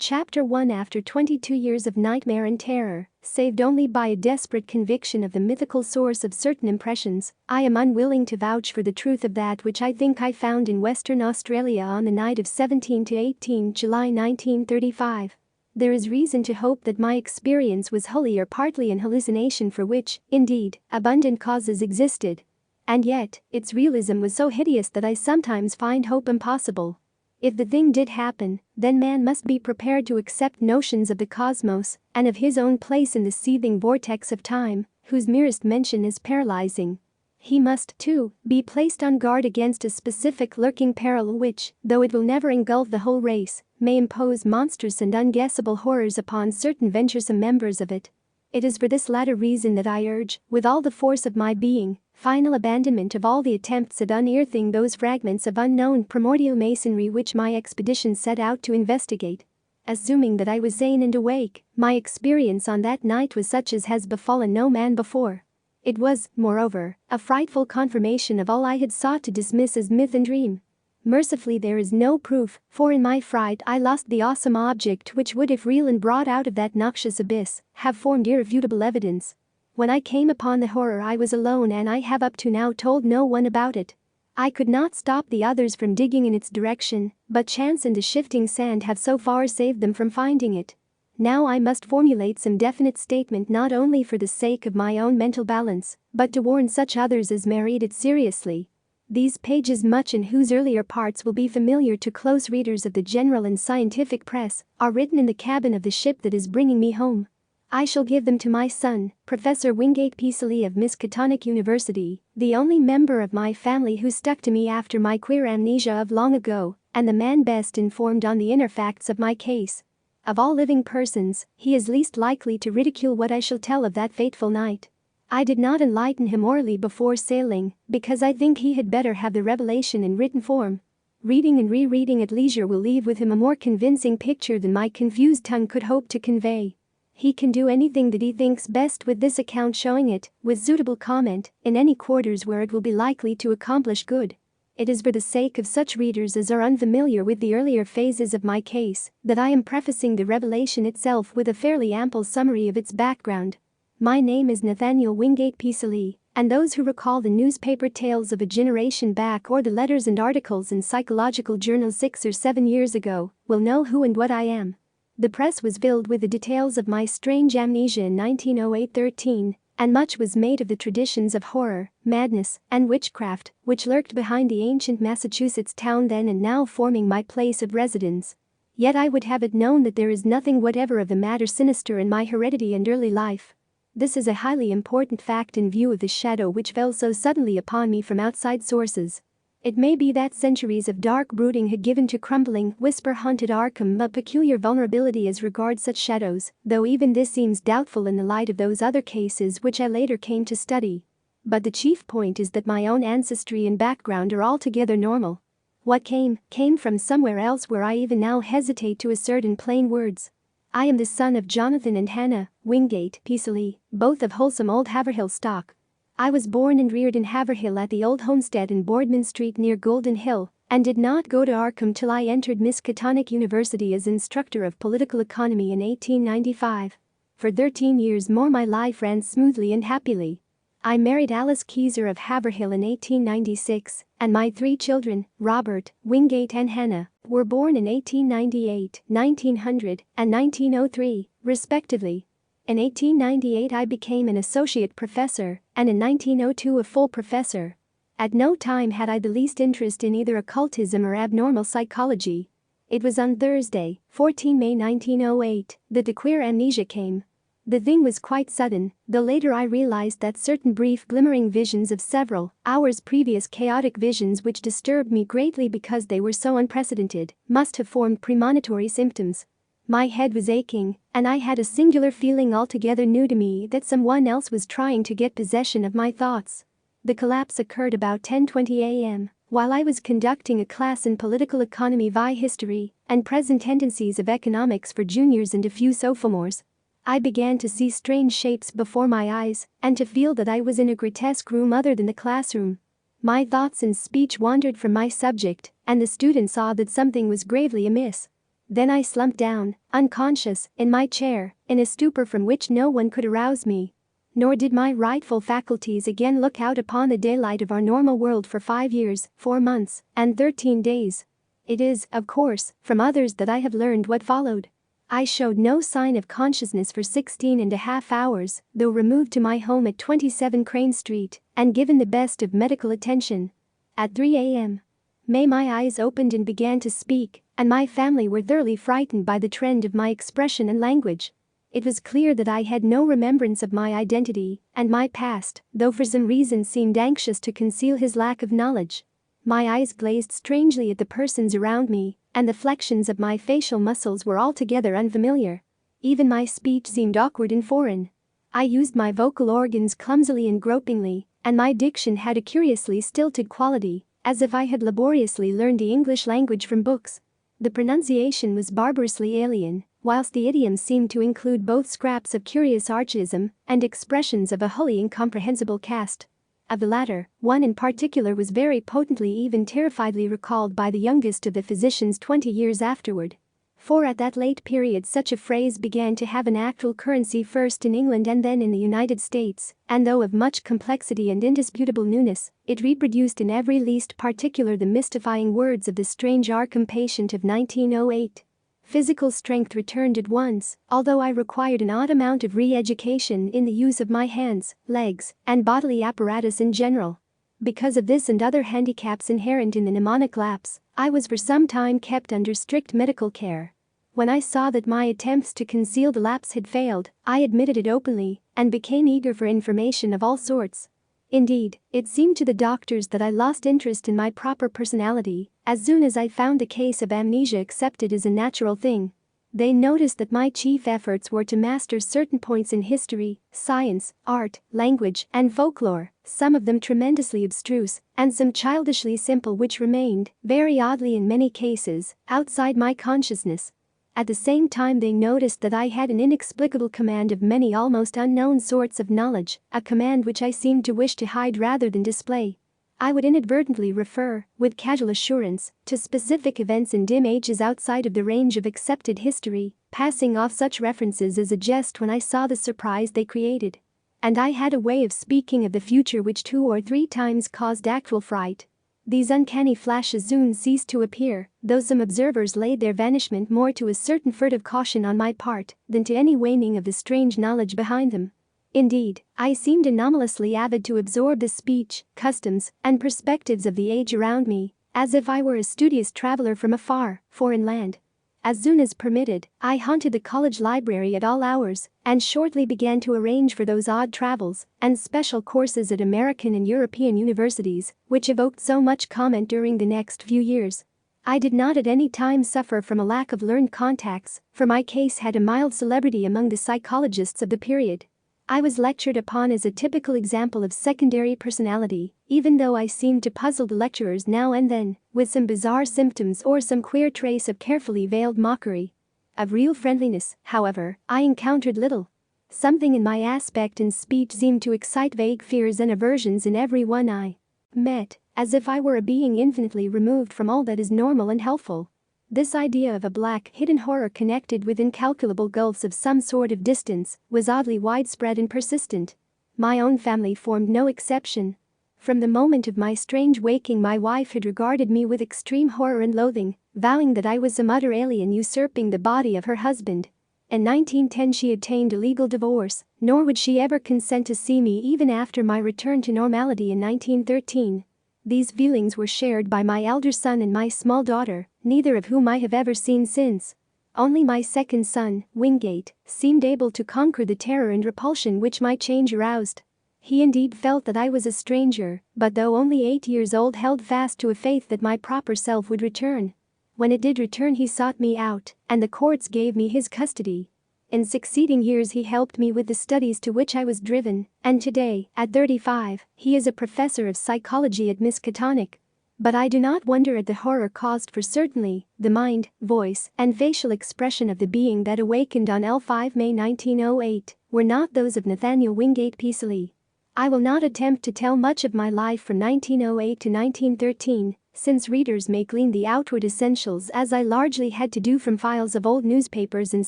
Chapter 1. After 22 years of nightmare and terror, saved only by a desperate conviction of the mythical source of certain impressions, I am unwilling to vouch for the truth of that which I think I found in Western Australia on the night of 17 to 18 July 1935. There is reason to hope that my experience was wholly or partly an hallucination, for which, indeed, abundant causes existed. And yet, its realism was so hideous that I sometimes find hope impossible. If the thing did happen, then man must be prepared to accept notions of the cosmos and of his own place in the seething vortex of time, whose merest mention is paralyzing. He must, too, be placed on guard against a specific lurking peril which, though it will never engulf the whole race, may impose monstrous and unguessable horrors upon certain venturesome members of it. It is for this latter reason that I urge, with all the force of my being, final abandonment of all the attempts at unearthing those fragments of unknown primordial masonry which my expedition set out to investigate. Assuming that I was sane and awake, my experience on that night was such as has befallen no man before. It was, moreover, a frightful confirmation of all I had sought to dismiss as myth and dream. Mercifully there is no proof, for in my fright I lost the awesome object which would, if real and brought out of that noxious abyss, have formed irrefutable evidence. When I came upon the horror I was alone, and I have up to now told no one about it. I could not stop the others from digging in its direction, but chance and the shifting sand have so far saved them from finding it. Now I must formulate some definite statement, not only for the sake of my own mental balance, but to warn such others as may read it seriously. These pages, much in whose earlier parts will be familiar to close readers of the general and scientific press, are written in the cabin of the ship that is bringing me home. I shall give them to my son, Professor Wingate Peasley of Miskatonic University, the only member of my family who stuck to me after my queer amnesia of long ago, and the man best informed on the inner facts of my case. Of all living persons, he is least likely to ridicule what I shall tell of that fateful night. I did not enlighten him orally before sailing, because I think he had better have the revelation in written form. Reading and rereading at leisure will leave with him a more convincing picture than my confused tongue could hope to convey. He can do anything that he thinks best with this account, showing it, with suitable comment, in any quarters where it will be likely to accomplish good. It is for the sake of such readers as are unfamiliar with the earlier phases of my case that I am prefacing the revelation itself with a fairly ample summary of its background. My name is Nathaniel Wingate Peasley, and those who recall the newspaper tales of a generation back or the letters and articles in psychological journals 6 or 7 years ago will know who and what I am. The press was filled with the details of my strange amnesia in 1908-13, and much was made of the traditions of horror, madness, and witchcraft which lurked behind the ancient Massachusetts town then and now forming my place of residence. Yet I would have it known that there is nothing whatever of the matter sinister in my heredity and early life. This is a highly important fact in view of the shadow which fell so suddenly upon me from outside sources. It may be that centuries of dark brooding had given to crumbling, whisper-haunted Arkham a peculiar vulnerability as regards such shadows, though even this seems doubtful in the light of those other cases which I later came to study. But the chief point is that my own ancestry and background are altogether normal. What came from somewhere else, where I even now hesitate to assert in plain words. I am the son of Jonathan and Hannah Wingate Peasley, both of wholesome old Haverhill stock. I was born and reared in Haverhill at the old homestead in Boardman Street near Golden Hill, and did not go to Arkham till I entered Miskatonic University as instructor of political economy in 1895. For 13 years more my life ran smoothly and happily. I married Alice Keyser of Haverhill in 1896, and my 3 children, Robert, Wingate and Hannah, were born in 1898, 1900, and 1903, respectively. In 1898 I became an associate professor, and in 1902 a full professor. At no time had I the least interest in either occultism or abnormal psychology. It was on Thursday, 14 May 1908, that the queer amnesia came. The thing was quite sudden, though later I realized that certain brief glimmering visions of several hours' previous chaotic visions which disturbed me greatly because they were so unprecedented must have formed premonitory symptoms. My head was aching, and I had a singular feeling altogether new to me that someone else was trying to get possession of my thoughts. The collapse occurred about 10:20 a.m. while I was conducting a class in political economy via history and present tendencies of economics for juniors and a few sophomores. I began to see strange shapes before my eyes and to feel that I was in a grotesque room other than the classroom. My thoughts and speech wandered from my subject, and the student saw that something was gravely amiss. Then I slumped down, unconscious, in my chair, in a stupor from which no one could arouse me. Nor did my rightful faculties again look out upon the daylight of our normal world for 5 years, 4 months, and 13 days. It is, of course, from others that I have learned what followed. I showed no sign of consciousness for 16.5 hours, though removed to my home at 27 Crane Street and given the best of medical attention. At 3 a.m. my eyes opened and began to speak, and my family were thoroughly frightened by the trend of my expression and language. It was clear that I had no remembrance of my identity and my past, though for some reason seemed anxious to conceal his lack of knowledge. My eyes glazed strangely at the persons around me, and the flexions of my facial muscles were altogether unfamiliar. Even my speech seemed awkward and foreign. I used my vocal organs clumsily and gropingly, and my diction had a curiously stilted quality, as if I had laboriously learned the English language from books. The pronunciation was barbarously alien, whilst the idioms seemed to include both scraps of curious archaism and expressions of a wholly incomprehensible cast. Of the latter, one in particular was very potently, even terrifiedly recalled by the youngest of the physicians 20 years afterward. For at that late period such a phrase began to have an actual currency first in England and then in the United States, and though of much complexity and indisputable newness, it reproduced in every least particular the mystifying words of the strange Arkham patient of 1908. Physical strength returned at once, although I required an odd amount of re-education in the use of my hands, legs, and bodily apparatus in general. Because of this and other handicaps inherent in the mnemonic lapse, I was for some time kept under strict medical care. When I saw that my attempts to conceal the lapse had failed, I admitted it openly and became eager for information of all sorts. Indeed, it seemed to the doctors that I lost interest in my proper personality as soon as I found the case of amnesia accepted as a natural thing. They noticed that my chief efforts were to master certain points in history, science, art, language, and folklore, some of them tremendously abstruse, and some childishly simple, which remained, very oddly in many cases, outside my consciousness. At the same time they noticed that I had an inexplicable command of many almost unknown sorts of knowledge, a command which I seemed to wish to hide rather than display. I would inadvertently refer, with casual assurance, to specific events in dim ages outside of the range of accepted history, passing off such references as a jest when I saw the surprise they created. And I had a way of speaking of the future which 2 or 3 times caused actual fright. These uncanny flashes soon ceased to appear, though some observers laid their vanishment more to a certain furtive caution on my part than to any waning of the strange knowledge behind them. Indeed, I seemed anomalously avid to absorb the speech, customs, and perspectives of the age around me, as if I were a studious traveler from a far, foreign land. As soon as permitted, I haunted the college library at all hours, and shortly began to arrange for those odd travels and special courses at American and European universities, which evoked so much comment during the next few years. I did not at any time suffer from a lack of learned contacts, for my case had a mild celebrity among the psychologists of the period. I was lectured upon as a typical example of secondary personality, even though I seemed to puzzle the lecturers now and then with some bizarre symptoms or some queer trace of carefully veiled mockery. Of real friendliness, however, I encountered little. Something in my aspect and speech seemed to excite vague fears and aversions in every one I met, as if I were a being infinitely removed from all that is normal and helpful. This idea of a black hidden horror connected with incalculable gulfs of some sort of distance was oddly widespread and persistent. My own family formed no exception. From the moment of my strange waking, my wife had regarded me with extreme horror and loathing, vowing that I was some utter alien usurping the body of her husband. In 1910 she obtained a legal divorce, nor would she ever consent to see me even after my return to normality in 1913. These feelings were shared by my elder son and my small daughter, neither of whom I have ever seen since. Only my second son, Wingate, seemed able to conquer the terror and repulsion which my change aroused. He indeed felt that I was a stranger, but though only 8 years old held fast to a faith that my proper self would return. When it did return he sought me out, and the courts gave me his custody. In succeeding years he helped me with the studies to which I was driven, and today, at 35, he is a professor of psychology at Miskatonic. But I do not wonder at the horror caused, for certainly, the mind, voice, and facial expression of the being that awakened on L5 May 1908 were not those of Nathaniel Wingate Peasley. I will not attempt to tell much of my life from 1908 to 1913, since readers may glean the outward essentials as I largely had to do from files of old newspapers and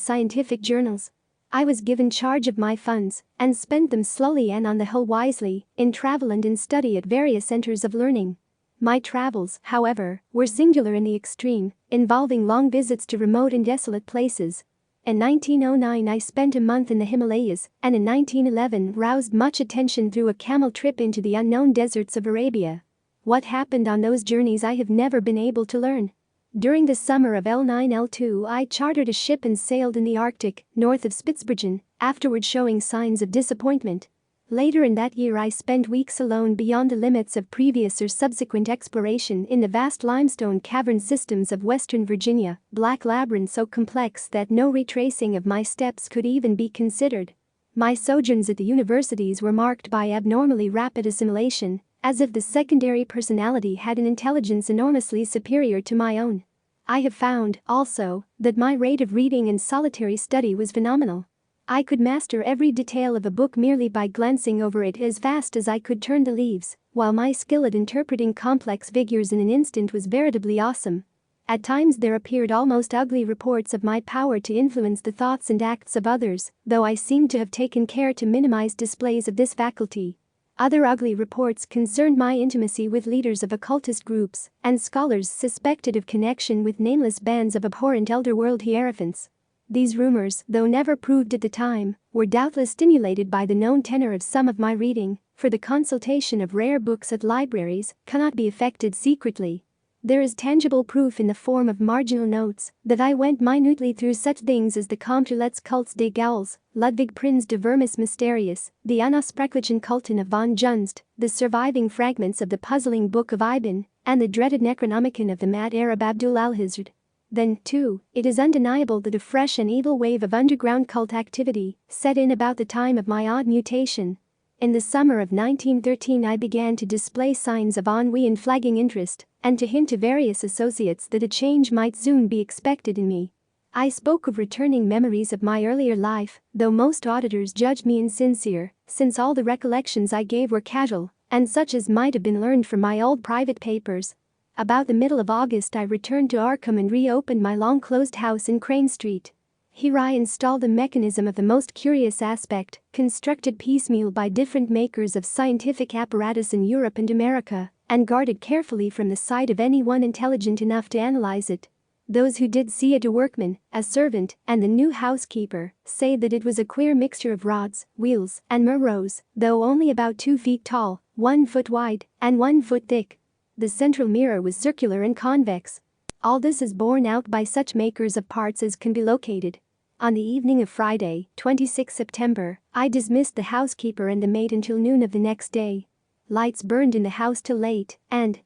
scientific journals. I was given charge of my funds and spent them slowly and on the whole wisely in travel and in study at various centers of learning. My travels, however, were singular in the extreme, involving long visits to remote and desolate places. In 1909 I spent a month in the Himalayas, and in 1911 roused much attention through a camel trip into the unknown deserts of Arabia. What happened on those journeys I have never been able to learn. During the summer of L9-L2 I chartered a ship and sailed in the Arctic, north of Spitsbergen, afterward showing signs of disappointment. Later in that year I spent weeks alone beyond the limits of previous or subsequent exploration in the vast limestone cavern systems of western Virginia, black labyrinths so complex that no retracing of my steps could even be considered. My sojourns at the universities were marked by abnormally rapid assimilation, as if the secondary personality had an intelligence enormously superior to my own. I have found, also, that my rate of reading and solitary study was phenomenal. I could master every detail of a book merely by glancing over it as fast as I could turn the leaves, while my skill at interpreting complex figures in an instant was veritably awesome. At times there appeared almost ugly reports of my power to influence the thoughts and acts of others, though I seemed to have taken care to minimize displays of this faculty. Other ugly reports concerned my intimacy with leaders of occultist groups and scholars suspected of connection with nameless bands of abhorrent elder-world hierophants. These rumors, though never proved at the time, were doubtless stimulated by the known tenor of some of my reading, for the consultation of rare books at libraries cannot be effected secretly. There is tangible proof in the form of marginal notes that I went minutely through such things as the Comtes Cults des Gaules, Ludwig Prinz de Vermis Mysterius, the Unaussprechlichen Kulten of von Junst, the surviving fragments of the puzzling Book of Ibn, and the dreaded Necronomicon of the mad Arab Abdul al-Hizr. Then, too, it is undeniable that a fresh and evil wave of underground cult activity set in about the time of my odd mutation. In the summer of 1913 I began to display signs of ennui and flagging interest, and to hint to various associates that a change might soon be expected in me. I spoke of returning memories of my earlier life, though most auditors judged me insincere, since all the recollections I gave were casual, and such as might have been learned from my old private papers. About the middle of August I returned to Arkham and reopened my long-closed house in Crane Street. Here I installed a mechanism of the most curious aspect, constructed piecemeal by different makers of scientific apparatus in Europe and America, and guarded carefully from the sight of anyone intelligent enough to analyze it. Those who did see it, a workman, a servant, and the new housekeeper, say that it was a queer mixture of rods, wheels, and mirrors, though only about 2 feet tall, 1 foot wide, and 1 foot thick. The central mirror was circular and convex. All this is borne out by such makers of parts as can be located. On the evening of Friday, 26 September, I dismissed the housekeeper and the maid until noon of the next day. Lights burned in the house till late, and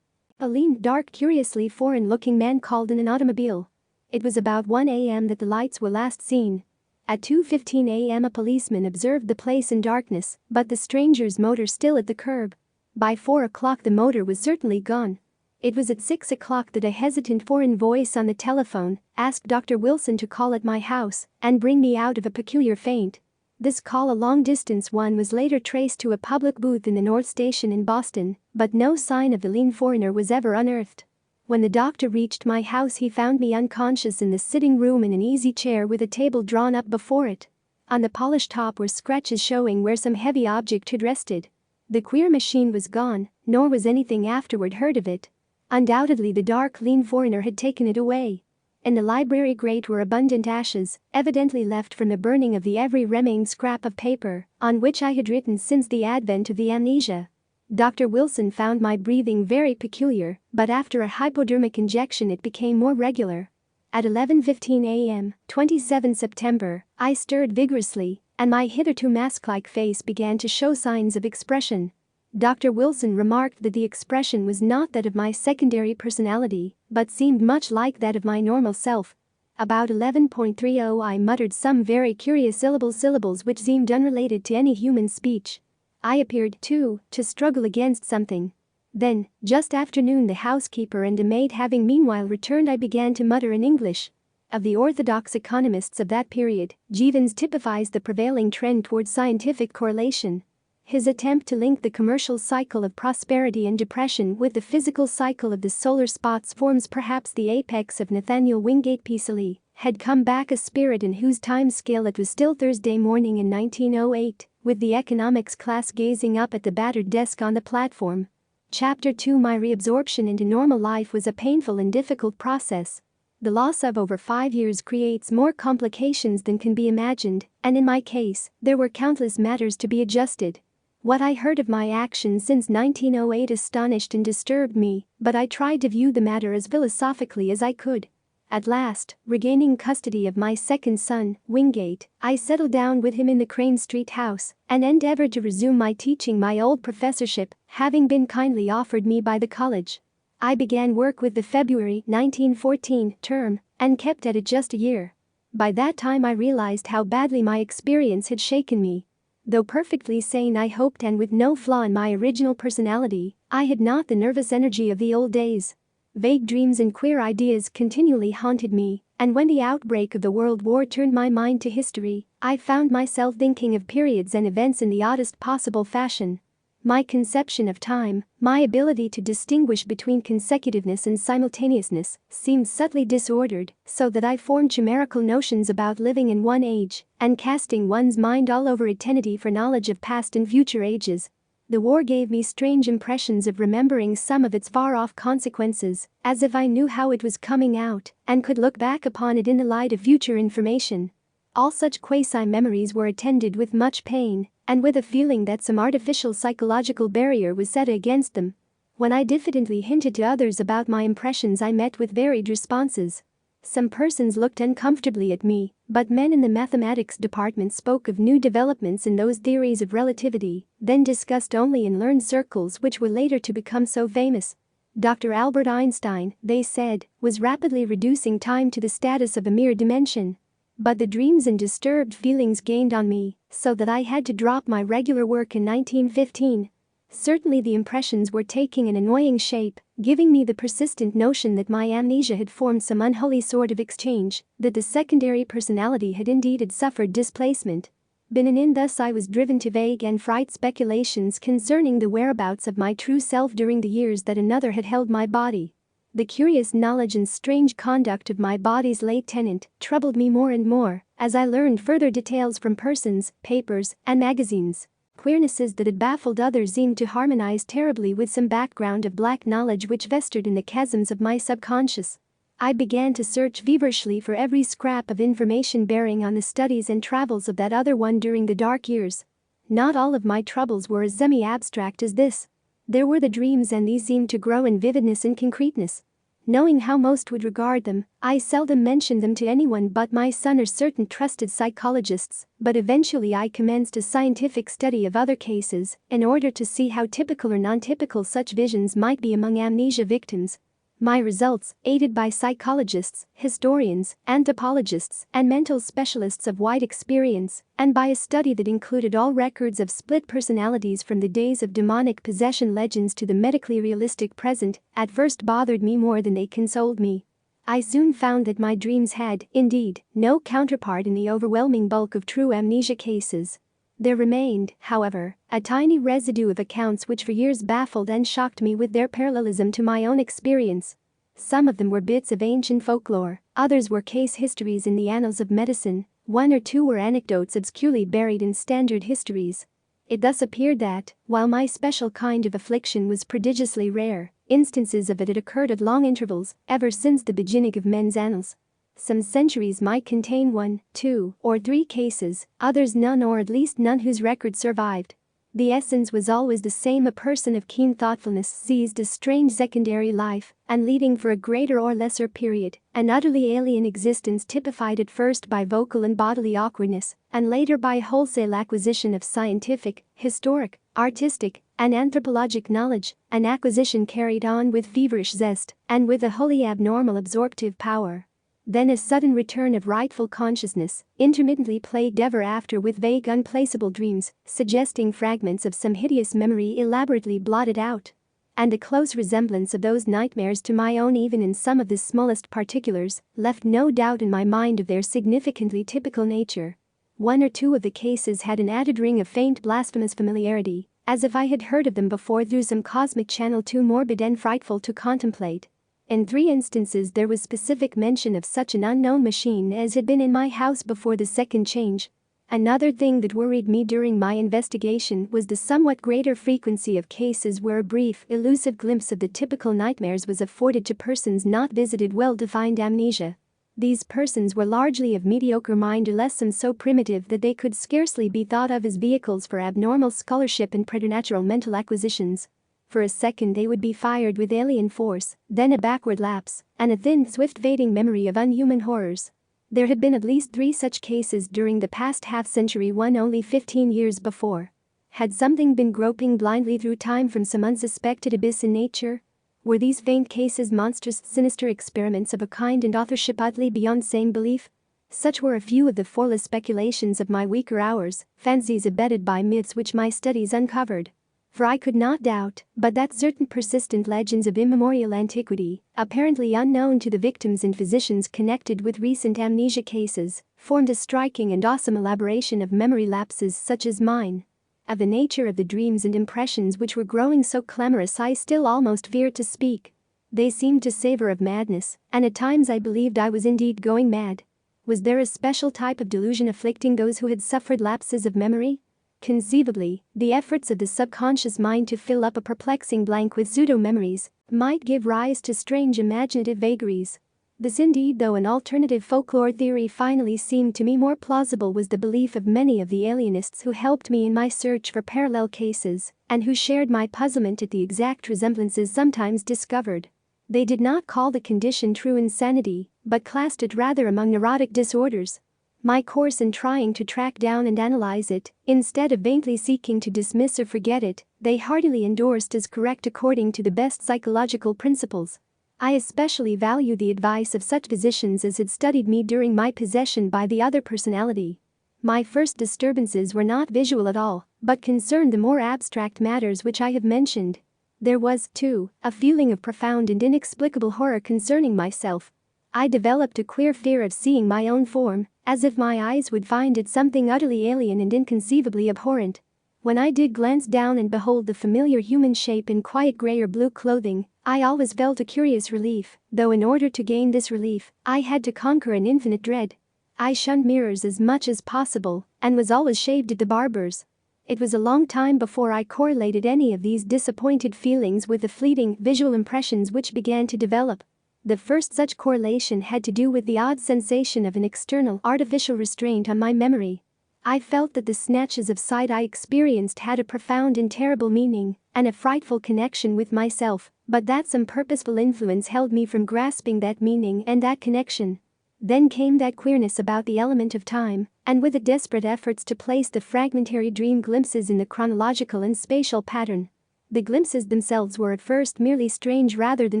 a lean, dark, curiously foreign-looking man called in an automobile. It was about 1 a.m. that the lights were last seen. At 2:15 a.m. a policeman observed the place in darkness, but the stranger's motor still at the curb. By 4 o'clock the motor was certainly gone. It was at 6 o'clock that a hesitant foreign voice on the telephone asked Dr. Wilson to call at my house and bring me out of a peculiar faint. This call, a long-distance one, was later traced to a public booth in the North Station in Boston, but no sign of the lean foreigner was ever unearthed. When the doctor reached my house he found me unconscious in the sitting room in an easy chair with a table drawn up before it. On the polished top were scratches showing where some heavy object had rested. The queer machine was gone, nor was anything afterward heard of it. Undoubtedly the dark, lean foreigner had taken it away. In the library grate were abundant ashes, evidently left from the burning of the every remaining scrap of paper on which I had written since the advent of the amnesia. Dr. Wilson found my breathing very peculiar, but after a hypodermic injection it became more regular. At 11:15 a.m., 27 September, I stirred vigorously, and my hitherto mask-like face began to show signs of expression. Dr. Wilson remarked that the expression was not that of my secondary personality, but seemed much like that of my normal self. About 11:30 I muttered some very curious syllables which seemed unrelated to any human speech. I appeared, too, to struggle against something. Then, just after noon, the housekeeper and a maid having meanwhile returned, I began to mutter in English. Of the orthodox economists of that period, Yithians typifies the prevailing trend towards scientific correlation. His attempt to link the commercial cycle of prosperity and depression with the physical cycle of the solar spots forms perhaps the apex of Nathaniel Wingate Peasley, had come back a spirit in whose time scale it was still Thursday morning in 1908, with the economics class gazing up at the battered desk on the platform. Chapter 2 My reabsorption into normal life was a painful and difficult process. The loss of over 5 years creates more complications than can be imagined, and in my case, there were countless matters to be adjusted. What I heard of my actions since 1908 astonished and disturbed me, but I tried to view the matter as philosophically as I could. At last, regaining custody of my second son, Wingate, I settled down with him in the Crane Street house and endeavored to resume my teaching, my old professorship, having been kindly offered me by the college. I began work with the February 1914 term and kept at it just a year. By that time I realized how badly my experience had shaken me. Though perfectly sane, I hoped, and with no flaw in my original personality, I had not the nervous energy of the old days. Vague dreams and queer ideas continually haunted me, and when the outbreak of the World War turned my mind to history, I found myself thinking of periods and events in the oddest possible fashion. My conception of time, my ability to distinguish between consecutiveness and simultaneousness, seemed subtly disordered, so that I formed chimerical notions about living in one age and casting one's mind all over eternity for knowledge of past and future ages. The war gave me strange impressions of remembering some of its far-off consequences, as if I knew how it was coming out and could look back upon it in the light of future information. All such quasi-memories were attended with much pain and with a feeling that some artificial psychological barrier was set against them. When I diffidently hinted to others about my impressions, I met with varied responses. Some persons looked uncomfortably at me, but men in the mathematics department spoke of new developments in those theories of relativity, then discussed only in learned circles, which were later to become so famous. Dr. Albert Einstein, they said, was rapidly reducing time to the status of a mere dimension. But the dreams and disturbed feelings gained on me, so that I had to drop my regular work in 1915. Certainly the impressions were taking an annoying shape, giving me the persistent notion that my amnesia had formed some unholy sort of exchange, that the secondary personality had indeed suffered displacement. Thus I was driven to vague and fraught speculations concerning the whereabouts of my true self during the years that another had held my body. The curious knowledge and strange conduct of my body's late tenant troubled me more and more as I learned further details from persons, papers, and magazines. Queernesses that had baffled others seemed to harmonize terribly with some background of black knowledge which festered in the chasms of my subconscious. I began to search feverishly for every scrap of information bearing on the studies and travels of that other one during the dark years. Not all of my troubles were as semi-abstract as this. There were the dreams, and these seemed to grow in vividness and concreteness. Knowing how most would regard them, I seldom mentioned them to anyone but my son or certain trusted psychologists, but eventually I commenced a scientific study of other cases in order to see how typical or non-typical such visions might be among amnesia victims. My results, aided by psychologists, historians, anthropologists, and mental specialists of wide experience, and by a study that included all records of split personalities from the days of demonic possession legends to the medically realistic present, at first bothered me more than they consoled me. I soon found that my dreams had, indeed, no counterpart in the overwhelming bulk of true amnesia cases. There remained, however, a tiny residue of accounts which for years baffled and shocked me with their parallelism to my own experience. Some of them were bits of ancient folklore, others were case histories in the annals of medicine, one or two were anecdotes obscurely buried in standard histories. It thus appeared that, while my special kind of affliction was prodigiously rare, instances of it had occurred at long intervals ever since the beginning of men's annals. Some centuries might contain 1, 2, or 3 cases, others none, or at least none whose record survived. The essence was always the same: a person of keen thoughtfulness seized a strange secondary life, and leading for a greater or lesser period an utterly alien existence, typified at first by vocal and bodily awkwardness, and later by wholesale acquisition of scientific, historic, artistic, and anthropologic knowledge, an acquisition carried on with feverish zest and with a wholly abnormal absorptive power. Then a sudden return of rightful consciousness, intermittently plagued ever after with vague unplaceable dreams, suggesting fragments of some hideous memory elaborately blotted out. And a close resemblance of those nightmares to my own, even in some of the smallest particulars, left no doubt in my mind of their significantly typical nature. One or two of the cases had an added ring of faint blasphemous familiarity, as if I had heard of them before through some cosmic channel too morbid and frightful to contemplate. In 3 instances there was specific mention of such an unknown machine as had been in my house before the second change. Another thing that worried me during my investigation was the somewhat greater frequency of cases where a brief, elusive glimpse of the typical nightmares was afforded to persons not visited well-defined amnesia. These persons were largely of mediocre mind, or less some so primitive that they could scarcely be thought of as vehicles for abnormal scholarship and preternatural mental acquisitions. For a second they would be fired with alien force, then a backward lapse, and a thin, swift fading memory of unhuman horrors. There had been at least 3 such cases during the past half-century, one only 15 years before. Had something been groping blindly through time from some unsuspected abyss in nature? Were these faint cases monstrous, sinister experiments of a kind and authorship utterly beyond sane belief? Such were a few of the formless speculations of my weaker hours, fancies abetted by myths which my studies uncovered. For I could not doubt but that certain persistent legends of immemorial antiquity, apparently unknown to the victims and physicians connected with recent amnesia cases, formed a striking and awesome elaboration of memory lapses such as mine. Of the nature of the dreams and impressions which were growing so clamorous I still almost feared to speak. They seemed to savor of madness, and at times I believed I was indeed going mad. Was there a special type of delusion afflicting those who had suffered lapses of memory? Conceivably, the efforts of the subconscious mind to fill up a perplexing blank with pseudo-memories might give rise to strange imaginative vagaries. This indeed, though an alternative folklore theory finally seemed to me more plausible, was the belief of many of the alienists who helped me in my search for parallel cases and who shared my puzzlement at the exact resemblances sometimes discovered. They did not call the condition true insanity, but classed it rather among neurotic disorders. My course in trying to track down and analyze it, instead of vainly seeking to dismiss or forget it, they heartily endorsed as correct according to the best psychological principles. I especially value the advice of such physicians as had studied me during my possession by the other personality. My first disturbances were not visual at all, but concerned the more abstract matters which I have mentioned. There was, too, a feeling of profound and inexplicable horror concerning myself. I developed a queer fear of seeing my own form, as if my eyes would find it something utterly alien and inconceivably abhorrent. When I did glance down and behold the familiar human shape in quiet gray or blue clothing, I always felt a curious relief, though in order to gain this relief, I had to conquer an infinite dread. I shunned mirrors as much as possible, and was always shaved at the barber's. It was a long time before I correlated any of these disappointed feelings with the fleeting visual impressions which began to develop. The first such correlation had to do with the odd sensation of an external, artificial restraint on my memory. I felt that the snatches of sight I experienced had a profound and terrible meaning, and a frightful connection with myself, but that some purposeful influence held me from grasping that meaning and that connection. Then came that queerness about the element of time, and with the desperate efforts to place the fragmentary dream glimpses in the chronological and spatial pattern. The glimpses themselves were at first merely strange rather than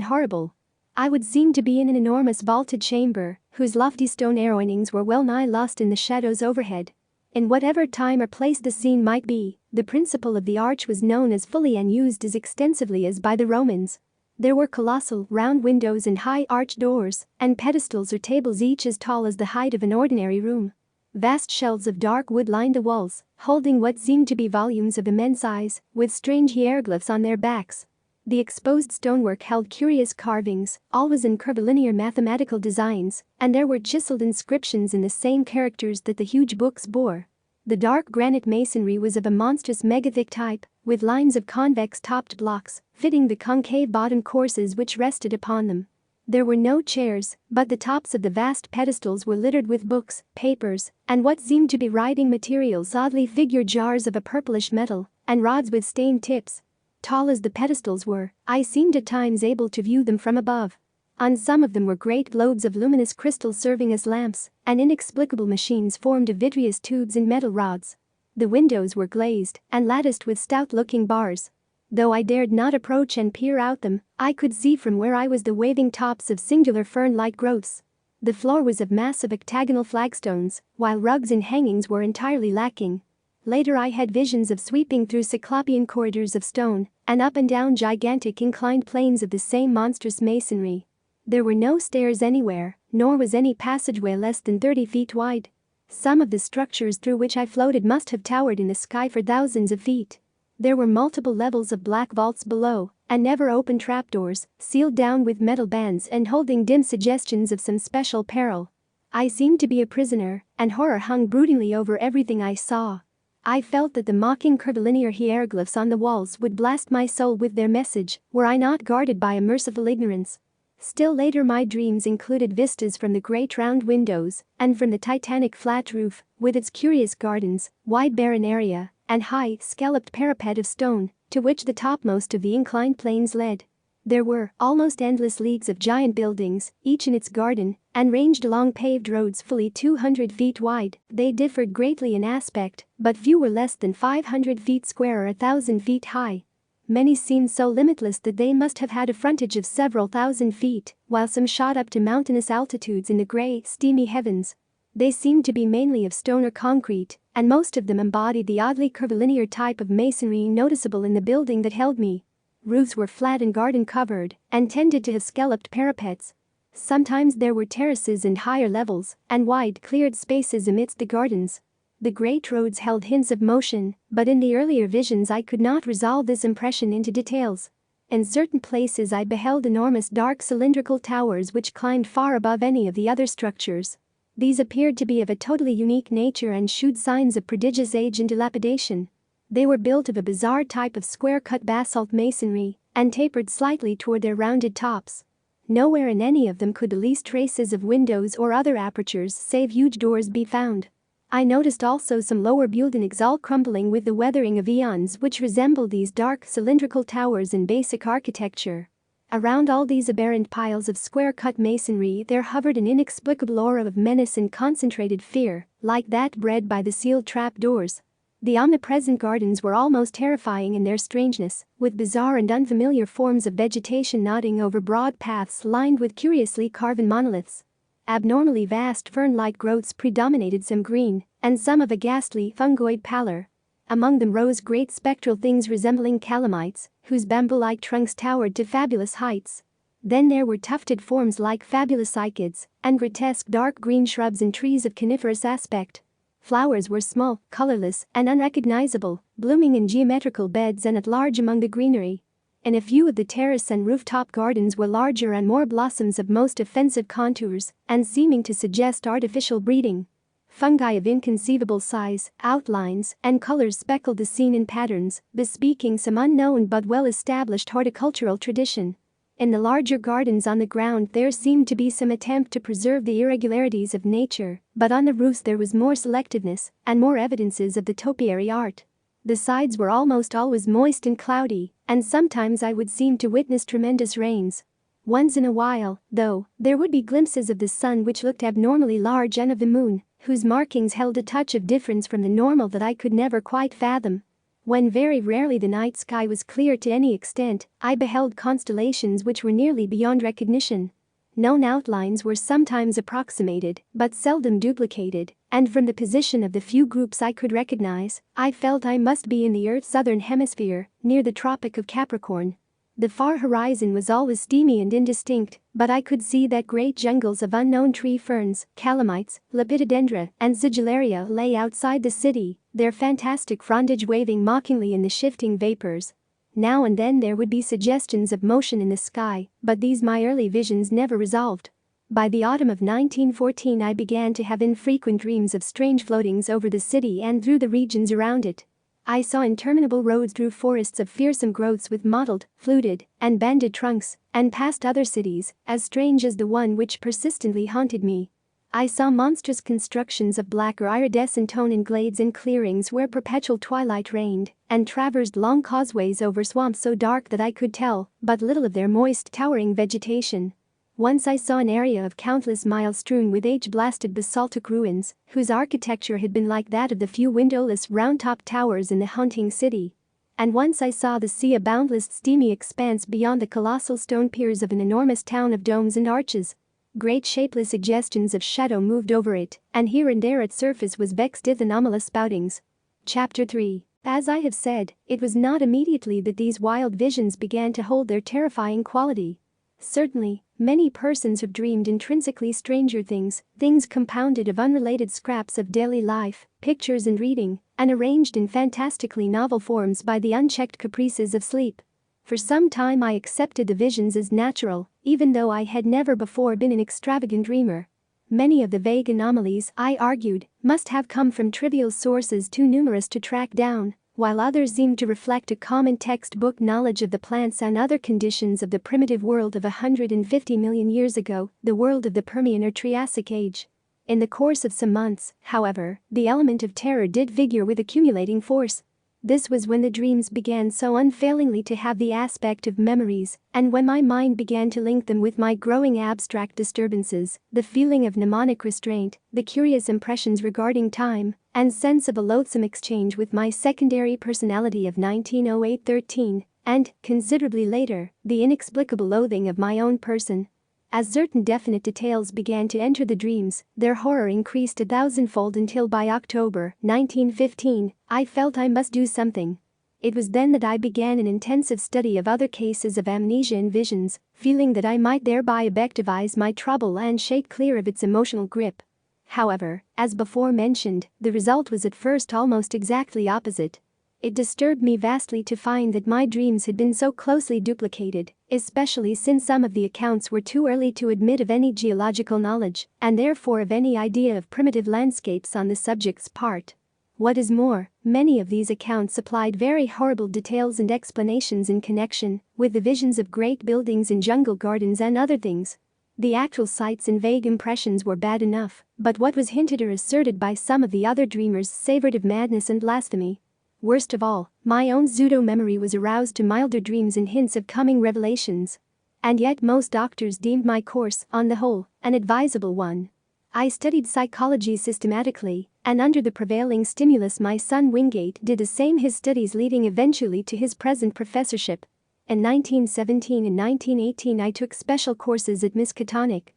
horrible. I would seem to be in an enormous vaulted chamber, whose lofty stone airings were well nigh lost in the shadows overhead. In whatever time or place the scene might be, the principle of the arch was known as fully and used as extensively as by the Romans. There were colossal, round windows and high arched doors, and pedestals or tables each as tall as the height of an ordinary room. Vast shelves of dark wood lined the walls, holding what seemed to be volumes of immense size, with strange hieroglyphs on their backs. The exposed stonework held curious carvings, always in curvilinear mathematical designs, and there were chiseled inscriptions in the same characters that the huge books bore. The dark granite masonry was of a monstrous megathic type, with lines of convex-topped blocks, fitting the concave-bottomed courses which rested upon them. There were no chairs, but the tops of the vast pedestals were littered with books, papers, and what seemed to be writing materials, oddly figured jars of a purplish metal, and rods with stained tips. Tall as the pedestals were, I seemed at times able to view them from above. On some of them were great globes of luminous crystal serving as lamps, and inexplicable machines formed of vitreous tubes and metal rods. The windows were glazed and latticed with stout-looking bars. Though I dared not approach and peer out them, I could see from where I was the waving tops of singular fern-like growths. The floor was of massive octagonal flagstones, while rugs and hangings were entirely lacking. Later I had visions of sweeping through cyclopean corridors of stone and up and down gigantic inclined planes of the same monstrous masonry. There were no stairs anywhere, nor was any passageway less than 30 feet wide. Some of the structures through which I floated must have towered in the sky for thousands of feet. There were multiple levels of black vaults below, and never-open trapdoors, sealed down with metal bands and holding dim suggestions of some special peril. I seemed to be a prisoner, and horror hung broodingly over everything I saw. I felt that the mocking curvilinear hieroglyphs on the walls would blast my soul with their message, were I not guarded by a merciful ignorance. Still later my dreams included vistas from the great round windows, and from the titanic flat roof, with its curious gardens, wide barren area, and high, scalloped parapet of stone, to which the topmost of the inclined planes led. There were almost endless leagues of giant buildings, each in its garden, and ranged along paved roads fully 200 feet wide. They differed greatly in aspect, but few were less than 500 feet square or 1,000 feet high. Many seemed so limitless that they must have had a frontage of several thousand feet, while some shot up to mountainous altitudes in the gray, steamy heavens. They seemed to be mainly of stone or concrete, and most of them embodied the oddly curvilinear type of masonry noticeable in the building that held me. Roofs were flat and garden-covered, and tended to have scalloped parapets. Sometimes there were terraces and higher levels, and wide, cleared spaces amidst the gardens. The great roads held hints of motion, but in the earlier visions I could not resolve this impression into details. In certain places I beheld enormous dark cylindrical towers which climbed far above any of the other structures. These appeared to be of a totally unique nature and shewed signs of prodigious age and dilapidation. They were built of a bizarre type of square-cut basalt masonry, and tapered slightly toward their rounded tops. Nowhere in any of them could the least traces of windows or other apertures save huge doors be found. I noticed also some lower buildings all crumbling with the weathering of eons which resembled these dark cylindrical towers in basic architecture. Around all these aberrant piles of square-cut masonry there hovered an inexplicable aura of menace and concentrated fear, like that bred by the sealed trap-doors. The omnipresent gardens were almost terrifying in their strangeness, with bizarre and unfamiliar forms of vegetation nodding over broad paths lined with curiously carven monoliths. Abnormally vast fern-like growths predominated, some green, and some of a ghastly fungoid pallor. Among them rose great spectral things resembling calamites, whose bamboo-like trunks towered to fabulous heights. Then there were tufted forms like fabulous cycads, and grotesque dark green shrubs and trees of coniferous aspect. Flowers were small, colorless, and unrecognizable, blooming in geometrical beds and at large among the greenery. In a few of the terrace and rooftop gardens were larger and more blossoms of most offensive contours, and seeming to suggest artificial breeding. Fungi of inconceivable size, outlines, and colors speckled the scene in patterns, bespeaking some unknown but well-established horticultural tradition. In the larger gardens on the ground there seemed to be some attempt to preserve the irregularities of nature, but on the roofs there was more selectiveness and more evidences of the topiary art. The sides were almost always moist and cloudy, and sometimes I would seem to witness tremendous rains. Once in a while, though, there would be glimpses of the sun which looked abnormally large and of the moon, whose markings held a touch of difference from the normal that I could never quite fathom. When very rarely the night sky was clear to any extent, I beheld constellations which were nearly beyond recognition. Known outlines were sometimes approximated, but seldom duplicated, and from the position of the few groups I could recognize, I felt I must be in the Earth's southern hemisphere, near the Tropic of Capricorn. The far horizon was always steamy and indistinct, but I could see that great jungles of unknown tree ferns, calamites, lepidodendra, and sigillaria lay outside the city, their fantastic frondage waving mockingly in the shifting vapors. Now and then there would be suggestions of motion in the sky, but these my early visions never resolved. By the autumn of 1914 I began to have infrequent dreams of strange floatings over the city and through the regions around it. I saw interminable roads through forests of fearsome growths with mottled, fluted, and banded trunks, and past other cities, as strange as the one which persistently haunted me. I saw monstrous constructions of black or iridescent tone in glades and clearings where perpetual twilight reigned, and traversed long causeways over swamps so dark that I could tell but little of their moist, towering vegetation. Once I saw an area of countless miles strewn with age-blasted basaltic ruins, whose architecture had been like that of the few windowless round-topped towers in the haunting city. And once I saw the sea, a boundless steamy expanse beyond the colossal stone piers of an enormous town of domes and arches. Great shapeless suggestions of shadow moved over it, and here and there its surface was vexed with anomalous spoutings. Chapter 3. As I have said, it was not immediately that these wild visions began to hold their terrifying quality. Certainly, Many persons have dreamed intrinsically stranger things, things compounded of unrelated scraps of daily life, pictures and reading, and arranged in fantastically novel forms by the unchecked caprices of sleep. For some time I accepted the visions as natural, even though I had never before been an extravagant dreamer. Many of the vague anomalies, I argued, must have come from trivial sources too numerous to track down, while others seemed to reflect a common textbook knowledge of the plants and other conditions of the primitive world of 150 million years ago, the world of the Permian or Triassic Age. In the course of some months, however, the element of terror did figure with accumulating force. This was when the dreams began so unfailingly to have the aspect of memories, and when my mind began to link them with my growing abstract disturbances, the feeling of mnemonic restraint, the curious impressions regarding time, and sense of a loathsome exchange with my secondary personality of 1908-13, and, considerably later, the inexplicable loathing of my own person. As certain definite details began to enter the dreams, their horror increased 1,000-fold until by October 1915, I felt I must do something. It was then that I began an intensive study of other cases of amnesia and visions, feeling that I might thereby objectivize my trouble and shake clear of its emotional grip. However, as before mentioned, the result was at first almost exactly opposite. It disturbed me vastly to find that my dreams had been so closely duplicated, especially since some of the accounts were too early to admit of any geological knowledge, and therefore of any idea of primitive landscapes on the subject's part. What is more, many of these accounts supplied very horrible details and explanations in connection with the visions of great buildings in jungle gardens and other things. The actual sights and vague impressions were bad enough, but what was hinted or asserted by some of the other dreamers savored of madness and blasphemy. Worst of all, my own pseudo-memory was aroused to milder dreams and hints of coming revelations. And yet most doctors deemed my course, on the whole, an advisable one. I studied psychology systematically, and under the prevailing stimulus my son Wingate did the same, his studies leading eventually to his present professorship. In 1917 and 1918 I took special courses at Miskatonic.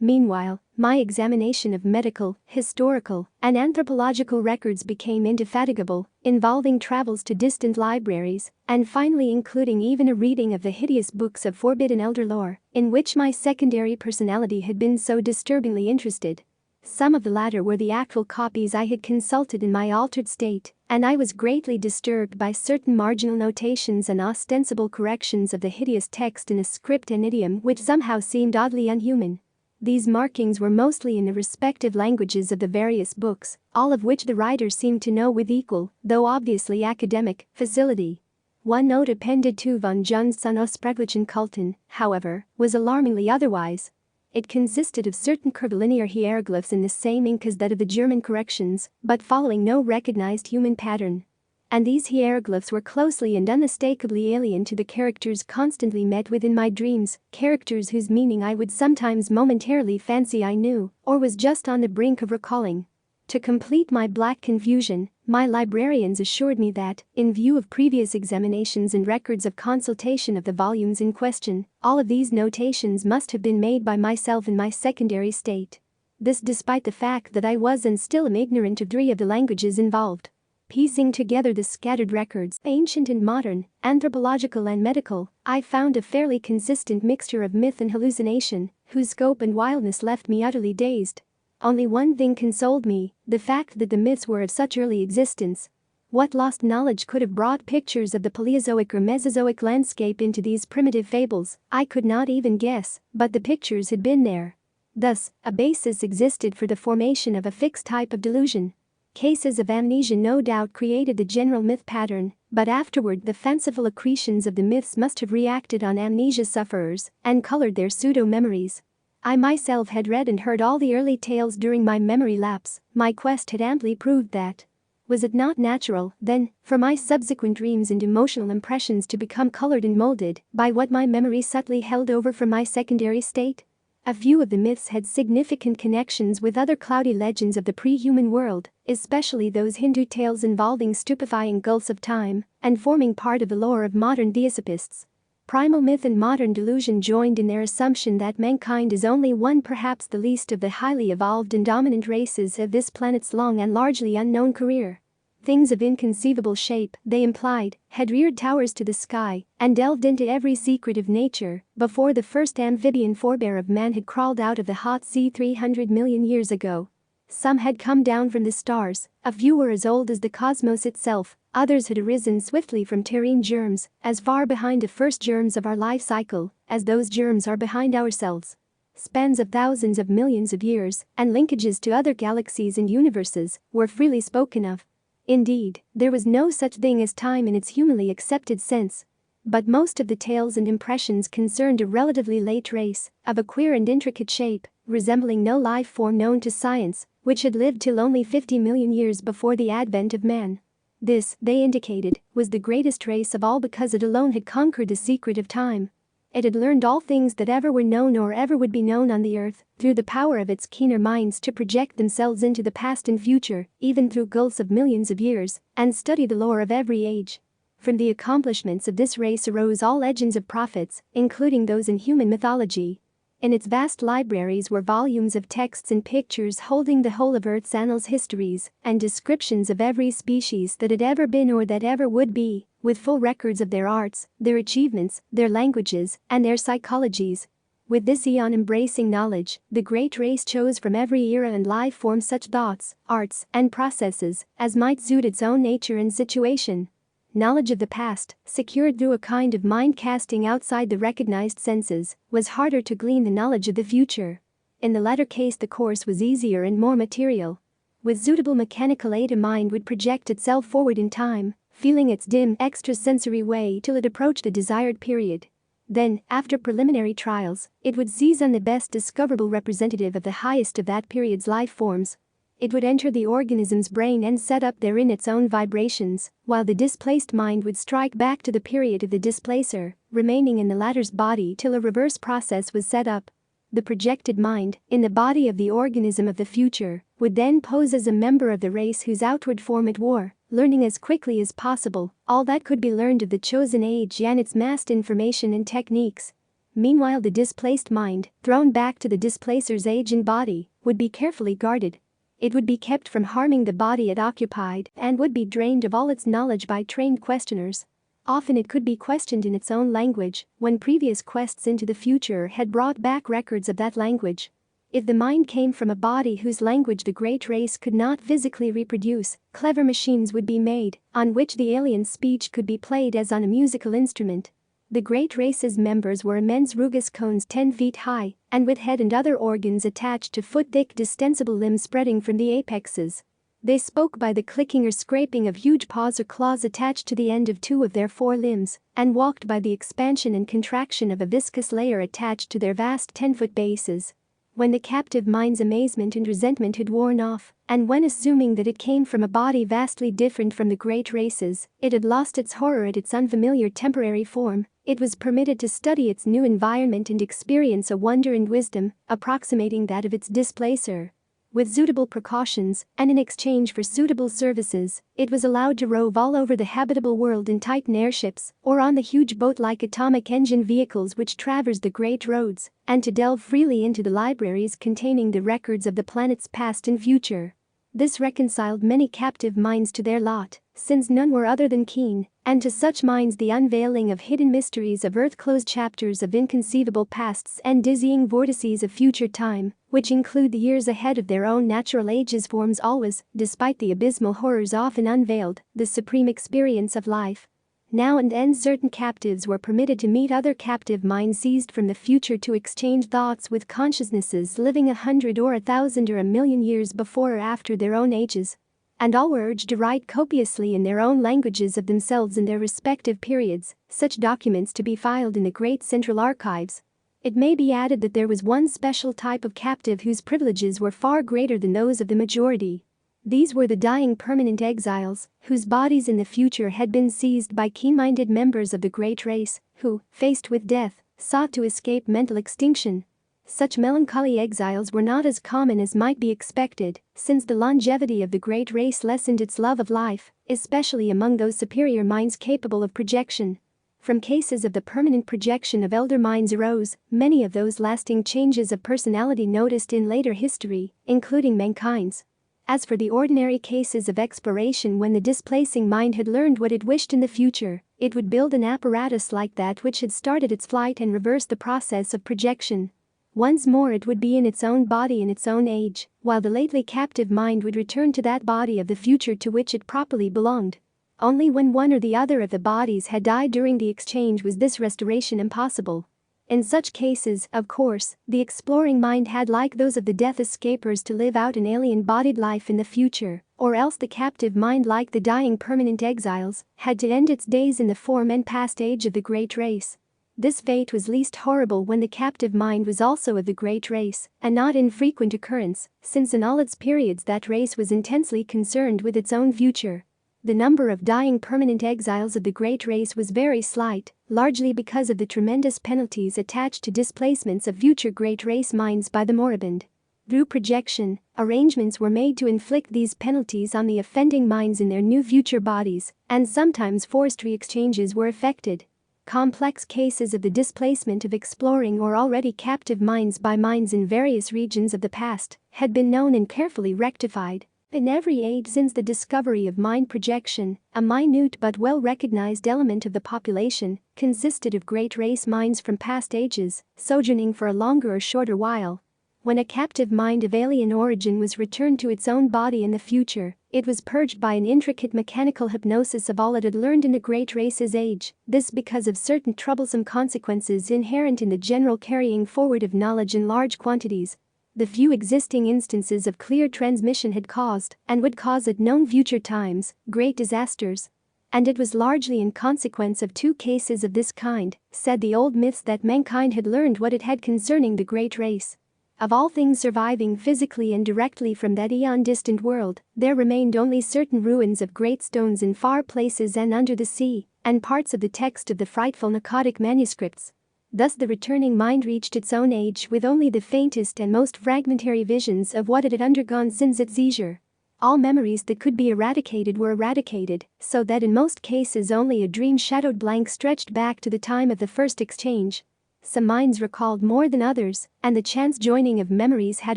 Meanwhile, my examination of medical, historical, and anthropological records became indefatigable, involving travels to distant libraries, and finally including even a reading of the hideous books of forbidden elder lore, in which my secondary personality had been so disturbingly interested. Some of the latter were the actual copies I had consulted in my altered state, and I was greatly disturbed by certain marginal notations and ostensible corrections of the hideous text in a script and idiom which somehow seemed oddly unhuman. These markings were mostly in the respective languages of the various books, all of which the writers seemed to know with equal, though obviously academic, facility. One note appended to von Johnson Ospreglichen Kulten, however, was alarmingly otherwise. It consisted of certain curvilinear hieroglyphs in the same ink as that of the German corrections, but following no recognized human pattern. And these hieroglyphs were closely and unmistakably alien to the characters constantly met with in my dreams, characters whose meaning I would sometimes momentarily fancy I knew, or was just on the brink of recalling. To complete my black confusion, my librarians assured me that, in view of previous examinations and records of consultation of the volumes in question, all of these notations must have been made by myself in my secondary state. This despite the fact that I was and still am ignorant of 3 of the languages involved. Piecing together the scattered records, ancient and modern, anthropological and medical, I found a fairly consistent mixture of myth and hallucination, whose scope and wildness left me utterly dazed. Only one thing consoled me, the fact that the myths were of such early existence. What lost knowledge could have brought pictures of the Paleozoic or Mesozoic landscape into these primitive fables, I could not even guess, but the pictures had been there. Thus, a basis existed for the formation of a fixed type of delusion. Cases of amnesia no doubt created the general myth pattern, but afterward the fanciful accretions of the myths must have reacted on amnesia sufferers and colored their pseudo-memories. I myself had read and heard all the early tales during my memory lapse. My quest had amply proved that. Was it not natural, then, for my subsequent dreams and emotional impressions to become colored and molded by what my memory subtly held over from my secondary state? A few of the myths had significant connections with other cloudy legends of the pre-human world, especially those Hindu tales involving stupefying gulfs of time and forming part of the lore of modern theosophists. Primal myth and modern delusion joined in their assumption that mankind is only one, perhaps the least, of the highly evolved and dominant races of this planet's long and largely unknown career. Things of inconceivable shape, they implied, had reared towers to the sky and delved into every secret of nature before the first amphibian forebear of man had crawled out of the hot sea 300 million years ago. Some had come down from the stars, a few were as old as the cosmos itself, others had arisen swiftly from terrene germs, as far behind the first germs of our life cycle as those germs are behind ourselves. Spans of thousands of millions of years and linkages to other galaxies and universes were freely spoken of. Indeed, there was no such thing as time in its humanly accepted sense. But most of the tales and impressions concerned a relatively late race, of a queer and intricate shape, resembling no life form known to science, which had lived till only 50 million years before the advent of man. This, they indicated, was the greatest race of all because it alone had conquered the secret of time. It had learned all things that ever were known or ever would be known on the earth, through the power of its keener minds to project themselves into the past and future, even through gulfs of millions of years, and study the lore of every age. From the accomplishments of this race arose all legends of prophets, including those in human mythology. In its vast libraries were volumes of texts and pictures holding the whole of Earth's annals, histories, and descriptions of every species that had ever been or that ever would be, with full records of their arts, their achievements, their languages, and their psychologies. With this eon-embracing knowledge, the great race chose from every era and life form such thoughts, arts, and processes as might suit its own nature and situation. Knowledge of the past, secured through a kind of mind casting outside the recognized senses, was harder to glean than knowledge of the future. In the latter case the course was easier and more material. With suitable mechanical aid a mind would project itself forward in time, feeling its dim extrasensory way till it approached the desired period. Then, after preliminary trials, it would seize on the best discoverable representative of the highest of that period's life forms. It would enter the organism's brain and set up therein its own vibrations, while the displaced mind would strike back to the period of the displacer, remaining in the latter's body till a reverse process was set up. The projected mind, in the body of the organism of the future, would then pose as a member of the race whose outward form it wore, learning as quickly as possible all that could be learned of the chosen age and its massed information and techniques. Meanwhile the displaced mind, thrown back to the displacer's age and body, would be carefully guarded. It would be kept from harming the body it occupied and would be drained of all its knowledge by trained questioners. Often it could be questioned in its own language, when previous quests into the future had brought back records of that language. If the mind came from a body whose language the great race could not physically reproduce, clever machines would be made, on which the alien speech could be played as on a musical instrument. The great race's members were immense rugous cones 10 feet high, and with head and other organs attached to foot-thick distensible limbs spreading from the apexes. They spoke by the clicking or scraping of huge paws or claws attached to the end of 2 of their 4 limbs, and walked by the expansion and contraction of a viscous layer attached to their vast 10-foot bases. When the captive mind's amazement and resentment had worn off, and when assuming that it came from a body vastly different from the great race's, it had lost its horror at its unfamiliar temporary form, it was permitted to study its new environment and experience a wonder and wisdom approximating that of its displacer. With suitable precautions, and in exchange for suitable services, it was allowed to rove all over the habitable world in Titan airships or on the huge boat-like atomic engine vehicles which traversed the great roads, and to delve freely into the libraries containing the records of the planet's past and future. This reconciled many captive minds to their lot, since none were other than keen, and to such minds the unveiling of hidden mysteries of earth closed chapters of inconceivable pasts and dizzying vortices of future time, which include the years ahead of their own natural ages, forms always, despite the abysmal horrors often unveiled, the supreme experience of life. Now and then certain captives were permitted to meet other captive minds seized from the future to exchange thoughts with consciousnesses living 100 or 1,000 or 1,000,000 years before or after their own ages. And all were urged to write copiously in their own languages of themselves in their respective periods, such documents to be filed in the great central archives. It may be added that there was one special type of captive whose privileges were far greater than those of the majority. These were the dying permanent exiles, whose bodies in the future had been seized by keen-minded members of the great race, who, faced with death, sought to escape mental extinction. Such melancholy exiles were not as common as might be expected, since the longevity of the great race lessened its love of life, especially among those superior minds capable of projection. From cases of the permanent projection of elder minds arose many of those lasting changes of personality noticed in later history, including mankind's. As for the ordinary cases of exploration, when the displacing mind had learned what it wished in the future, it would build an apparatus like that which had started its flight and reverse the process of projection. Once more it would be in its own body in its own age, while the lately captive mind would return to that body of the future to which it properly belonged. Only when one or the other of the bodies had died during the exchange was this restoration impossible. In such cases, of course, the exploring mind had, like those of the death escapers, to live out an alien-bodied life in the future, or else the captive mind, like the dying permanent exiles, had to end its days in the form and past age of the Great Race. This fate was least horrible when the captive mind was also of the Great Race, a not infrequent occurrence, since in all its periods that race was intensely concerned with its own future. The number of dying permanent exiles of the Great Race was very slight, largely because of the tremendous penalties attached to displacements of future Great Race minds by the moribund. Through projection, arrangements were made to inflict these penalties on the offending minds in their new future bodies, and sometimes forced re-exchanges were effected. Complex cases of the displacement of exploring or already captive minds by minds in various regions of the past had been known and carefully rectified. In every age since the discovery of mind projection, a minute but well-recognized element of the population consisted of Great Race minds from past ages, sojourning for a longer or shorter while. When a captive mind of alien origin was returned to its own body in the future, it was purged by an intricate mechanical hypnosis of all it had learned in the Great Race's age, this because of certain troublesome consequences inherent in the general carrying forward of knowledge in large quantities. The few existing instances of clear transmission had caused, and would cause at known future times, great disasters. And it was largely in consequence of two cases of this kind, said the old myths, that mankind had learned what it had concerning the Great Race. Of all things surviving physically and directly from that eon-distant world, there remained only certain ruins of great stones in far places and under the sea, and parts of the text of the frightful Nakadic manuscripts. Thus the returning mind reached its own age with only the faintest and most fragmentary visions of what it had undergone since its seizure. All memories that could be eradicated were eradicated, so that in most cases only a dream-shadowed blank stretched back to the time of the first exchange. Some minds recalled more than others, and the chance joining of memories had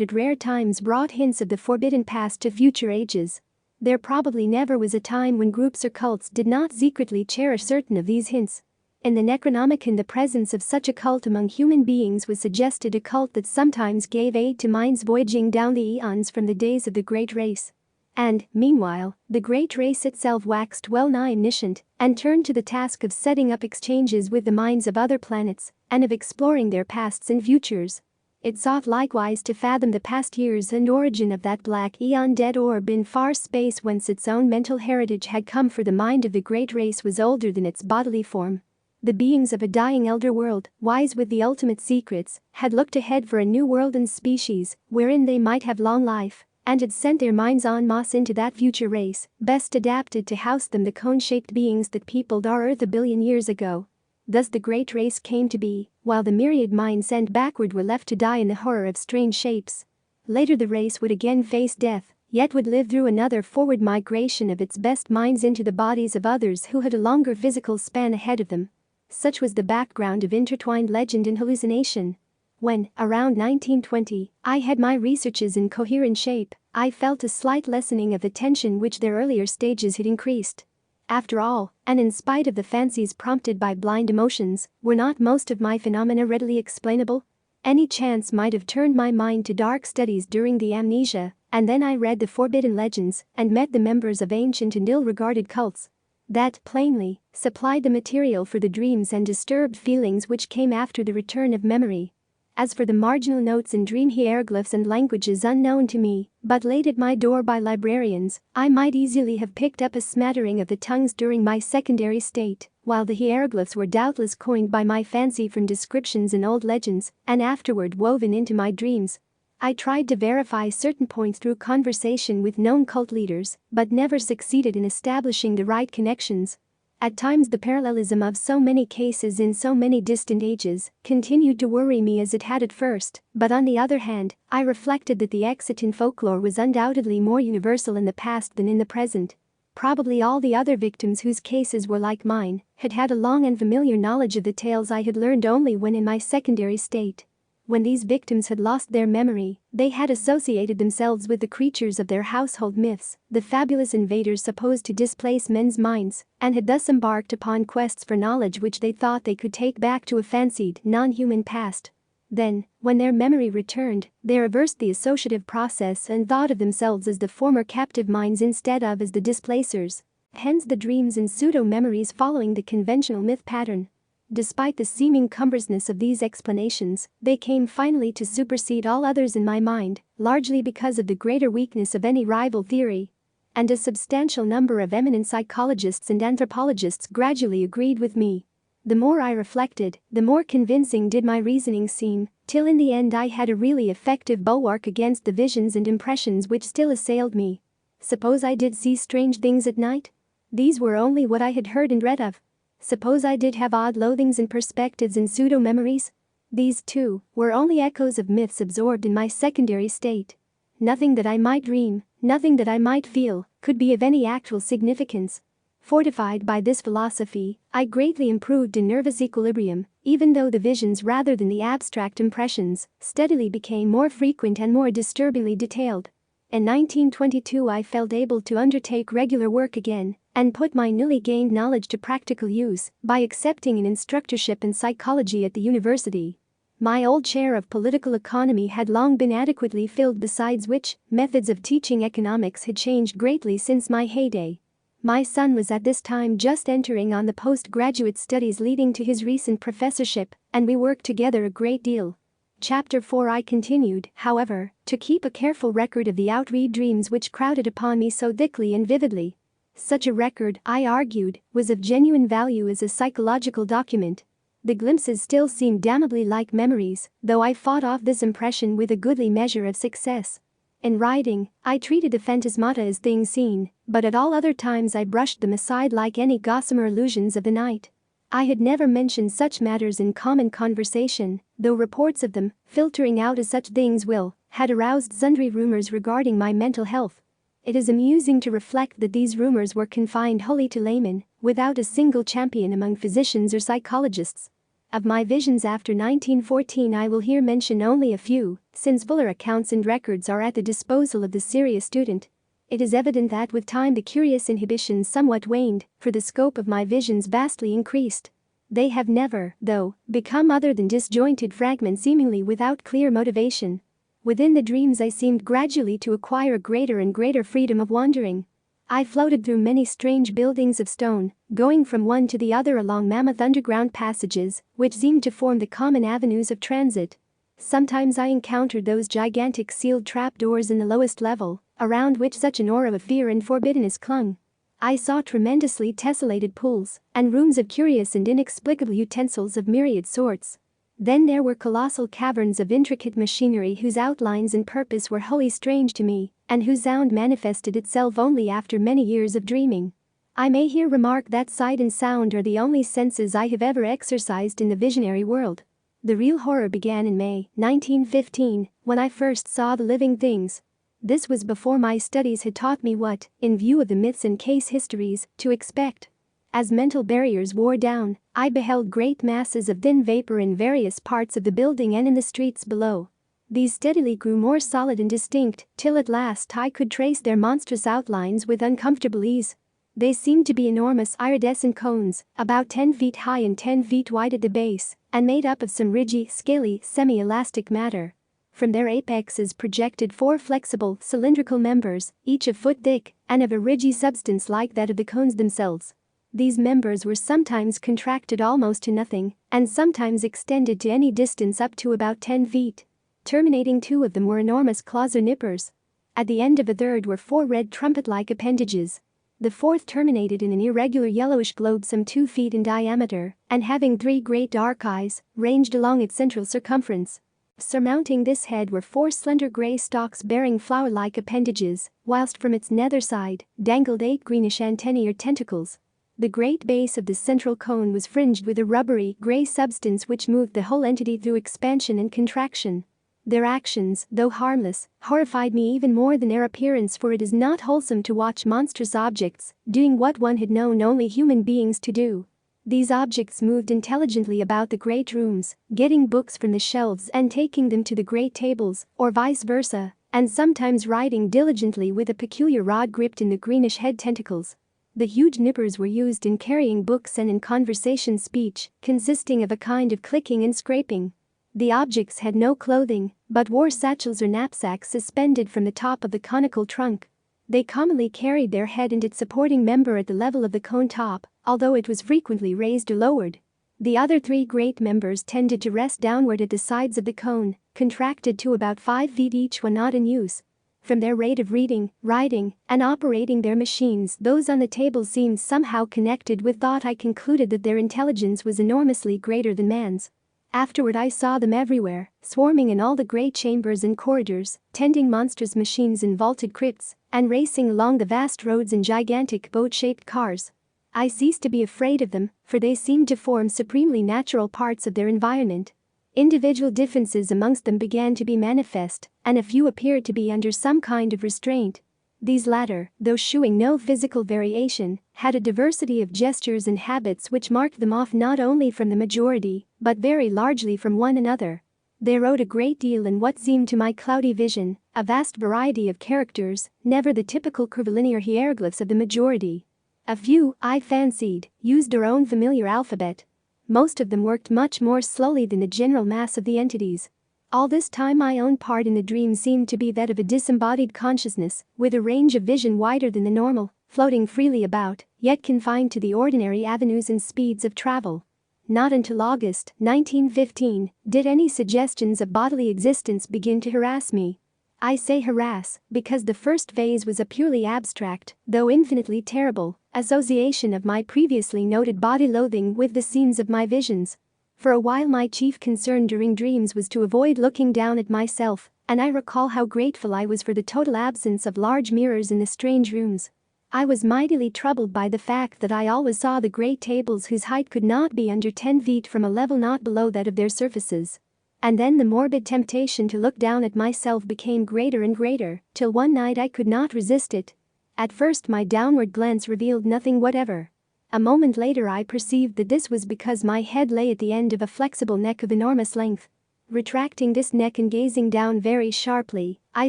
at rare times brought hints of the forbidden past to future ages. There probably never was a time when groups or cults did not secretly cherish certain of these hints. In the Necronomicon, the presence of such a cult among human beings was suggested, a cult that sometimes gave aid to minds voyaging down the eons from the days of the Great Race. And, meanwhile, the Great Race itself waxed well-nigh omniscient and turned to the task of setting up exchanges with the minds of other planets and of exploring their pasts and futures. It sought likewise to fathom the past years and origin of that black eon-dead orb in far space whence its own mental heritage had come, for the mind of the Great Race was older than its bodily form. The beings of a dying elder world, wise with the ultimate secrets, had looked ahead for a new world and species wherein they might have long life, and had sent their minds en masse into that future race, best adapted to house them, the cone-shaped beings that peopled our Earth 1 billion years ago. Thus the Great Race came to be, while the myriad minds sent backward were left to die in the horror of strange shapes. Later the race would again face death, yet would live through another forward migration of its best minds into the bodies of others who had a longer physical span ahead of them. Such was the background of intertwined legend and hallucination. When, around 1920, I had my researches in coherent shape, I felt a slight lessening of the tension which their earlier stages had increased. After all, and in spite of the fancies prompted by blind emotions, were not most of my phenomena readily explainable? Any chance might have turned my mind to dark studies during the amnesia, and then I read the forbidden legends and met the members of ancient and ill-regarded cults. That, plainly, supplied the material for the dreams and disturbed feelings which came after the return of memory. As for the marginal notes in dream hieroglyphs and languages unknown to me, but laid at my door by librarians, I might easily have picked up a smattering of the tongues during my secondary state, while the hieroglyphs were doubtless coined by my fancy from descriptions in old legends, and afterward woven into my dreams. I tried to verify certain points through conversation with known cult leaders, but never succeeded in establishing the right connections. At times the parallelism of so many cases in so many distant ages continued to worry me as it had at first, but on the other hand, I reflected that the Excitan folklore was undoubtedly more universal in the past than in the present. Probably all the other victims whose cases were like mine had had a long and familiar knowledge of the tales I had learned only when in my secondary state. When these victims had lost their memory, they had associated themselves with the creatures of their household myths, the fabulous invaders supposed to displace men's minds, and had thus embarked upon quests for knowledge which they thought they could take back to a fancied, non-human past. Then, when their memory returned, they reversed the associative process and thought of themselves as the former captive minds instead of as the displacers. Hence the dreams and pseudo-memories following the conventional myth pattern. Despite the seeming cumbrousness of these explanations, they came finally to supersede all others in my mind, largely because of the greater weakness of any rival theory. And a substantial number of eminent psychologists and anthropologists gradually agreed with me. The more I reflected, the more convincing did my reasoning seem, till in the end I had a really effective bulwark against the visions and impressions which still assailed me. Suppose I did see strange things at night? These were only what I had heard and read of. Suppose I did have odd loathings and perspectives and pseudo-memories? These, too, were only echoes of myths absorbed in my secondary state. Nothing that I might dream, nothing that I might feel, could be of any actual significance. Fortified by this philosophy, I greatly improved in nervous equilibrium, even though the visions rather than the abstract impressions steadily became more frequent and more disturbingly detailed. In 1922 I felt able to undertake regular work again and put my newly gained knowledge to practical use by accepting an instructorship in psychology at the university. My old chair of political economy had long been adequately filled, besides which, methods of teaching economics had changed greatly since my heyday. My son was at this time just entering on the postgraduate studies leading to his recent professorship, and we worked together a great deal. Chapter 4 I continued, however, to keep a careful record of the outread dreams which crowded upon me so thickly and vividly. Such a record, I argued, was of genuine value as a psychological document. The glimpses still seemed damnably like memories, though I fought off this impression with a goodly measure of success. In writing, I treated the phantasmata as things seen, but at all other times I brushed them aside like any gossamer illusions of the night. I had never mentioned such matters in common conversation, though reports of them, filtering out as such things will, had aroused sundry rumors regarding my mental health. It is amusing to reflect that these rumors were confined wholly to laymen, without a single champion among physicians or psychologists. Of my visions after 1914 I will here mention only a few, since fuller accounts and records are at the disposal of the serious student. It is evident that with time the curious inhibitions somewhat waned, for the scope of my visions vastly increased. They have never, though, become other than disjointed fragments seemingly without clear motivation. Within the dreams I seemed gradually to acquire greater and greater freedom of wandering. I floated through many strange buildings of stone, going from one to the other along mammoth underground passages, which seemed to form the common avenues of transit. Sometimes I encountered those gigantic sealed trapdoors in the lowest level, around which such an aura of fear and forbiddenness clung. I saw tremendously tessellated pools, and rooms of curious and inexplicable utensils of myriad sorts. Then there were colossal caverns of intricate machinery whose outlines and purpose were wholly strange to me, and whose sound manifested itself only after many years of dreaming. I may here remark that sight and sound are the only senses I have ever exercised in the visionary world. The real horror began in May 1915, when I first saw the living things. This was before my studies had taught me what, in view of the myths and case histories, to expect. As mental barriers wore down, I beheld great masses of thin vapor in various parts of the building and in the streets below. These steadily grew more solid and distinct, till at last I could trace their monstrous outlines with uncomfortable ease. They seemed to be enormous iridescent cones, about 10 feet high and 10 feet wide at the base, and made up of some ridgy, scaly, semi-elastic matter. From their apexes projected 4 flexible, cylindrical members, each a foot thick, and of a ridgy substance like that of the cones themselves. These members were sometimes contracted almost to nothing, and sometimes extended to any distance up to about 10 feet. Terminating 2 of them were enormous claws or nippers. At the end of a third were 4 red trumpet-like appendages. The fourth terminated in an irregular yellowish globe some 2 feet in diameter, and having 3 great dark eyes, ranged along its central circumference. Surmounting this head were 4 slender gray stalks bearing flower-like appendages, whilst from its nether side dangled 8 greenish antennae or tentacles. The great base of the central cone was fringed with a rubbery, gray substance which moved the whole entity through expansion and contraction. Their actions, though harmless, horrified me even more than their appearance, for it is not wholesome to watch monstrous objects doing what one had known only human beings to do. These objects moved intelligently about the great rooms, getting books from the shelves and taking them to the great tables, or vice versa, and sometimes writing diligently with a peculiar rod gripped in the greenish head tentacles. The huge nippers were used in carrying books and in conversation speech, consisting of a kind of clicking and scraping. The objects had no clothing, but wore satchels or knapsacks suspended from the top of the conical trunk. They commonly carried their head and its supporting member at the level of the cone top, although it was frequently raised or lowered. The other three great members tended to rest downward at the sides of the cone, contracted to about 5 feet each when not in use. From their rate of reading, writing, and operating their machines, those on the table seemed somehow connected with thought. I concluded that their intelligence was enormously greater than man's. Afterward I saw them everywhere, swarming in all the great chambers and corridors, tending monstrous machines in vaulted crypts, and racing along the vast roads in gigantic boat-shaped cars. I ceased to be afraid of them, for they seemed to form supremely natural parts of their environment. Individual differences amongst them began to be manifest, and a few appeared to be under some kind of restraint. These latter, though shewing no physical variation, had a diversity of gestures and habits which marked them off not only from the majority, but very largely from one another. They wrote a great deal in what seemed to my cloudy vision, a vast variety of characters, never the typical curvilinear hieroglyphs of the majority. A few, I fancied, used their own familiar alphabet. Most of them worked much more slowly than the general mass of the entities. All this time my own part in the dream seemed to be that of a disembodied consciousness, with a range of vision wider than the normal, floating freely about, yet confined to the ordinary avenues and speeds of travel. Not until August 1915 did any suggestions of bodily existence begin to harass me. I say harass because the first phase was a purely abstract, though infinitely terrible, association of my previously noted body loathing with the scenes of my visions. For a while my chief concern during dreams was to avoid looking down at myself, and I recall how grateful I was for the total absence of large mirrors in the strange rooms. I was mightily troubled by the fact that I always saw the great tables whose height could not be under 10 feet from a level not below that of their surfaces. And then the morbid temptation to look down at myself became greater and greater, till one night I could not resist it. At first my downward glance revealed nothing whatever. A moment later I perceived that this was because my head lay at the end of a flexible neck of enormous length. Retracting this neck and gazing down very sharply, I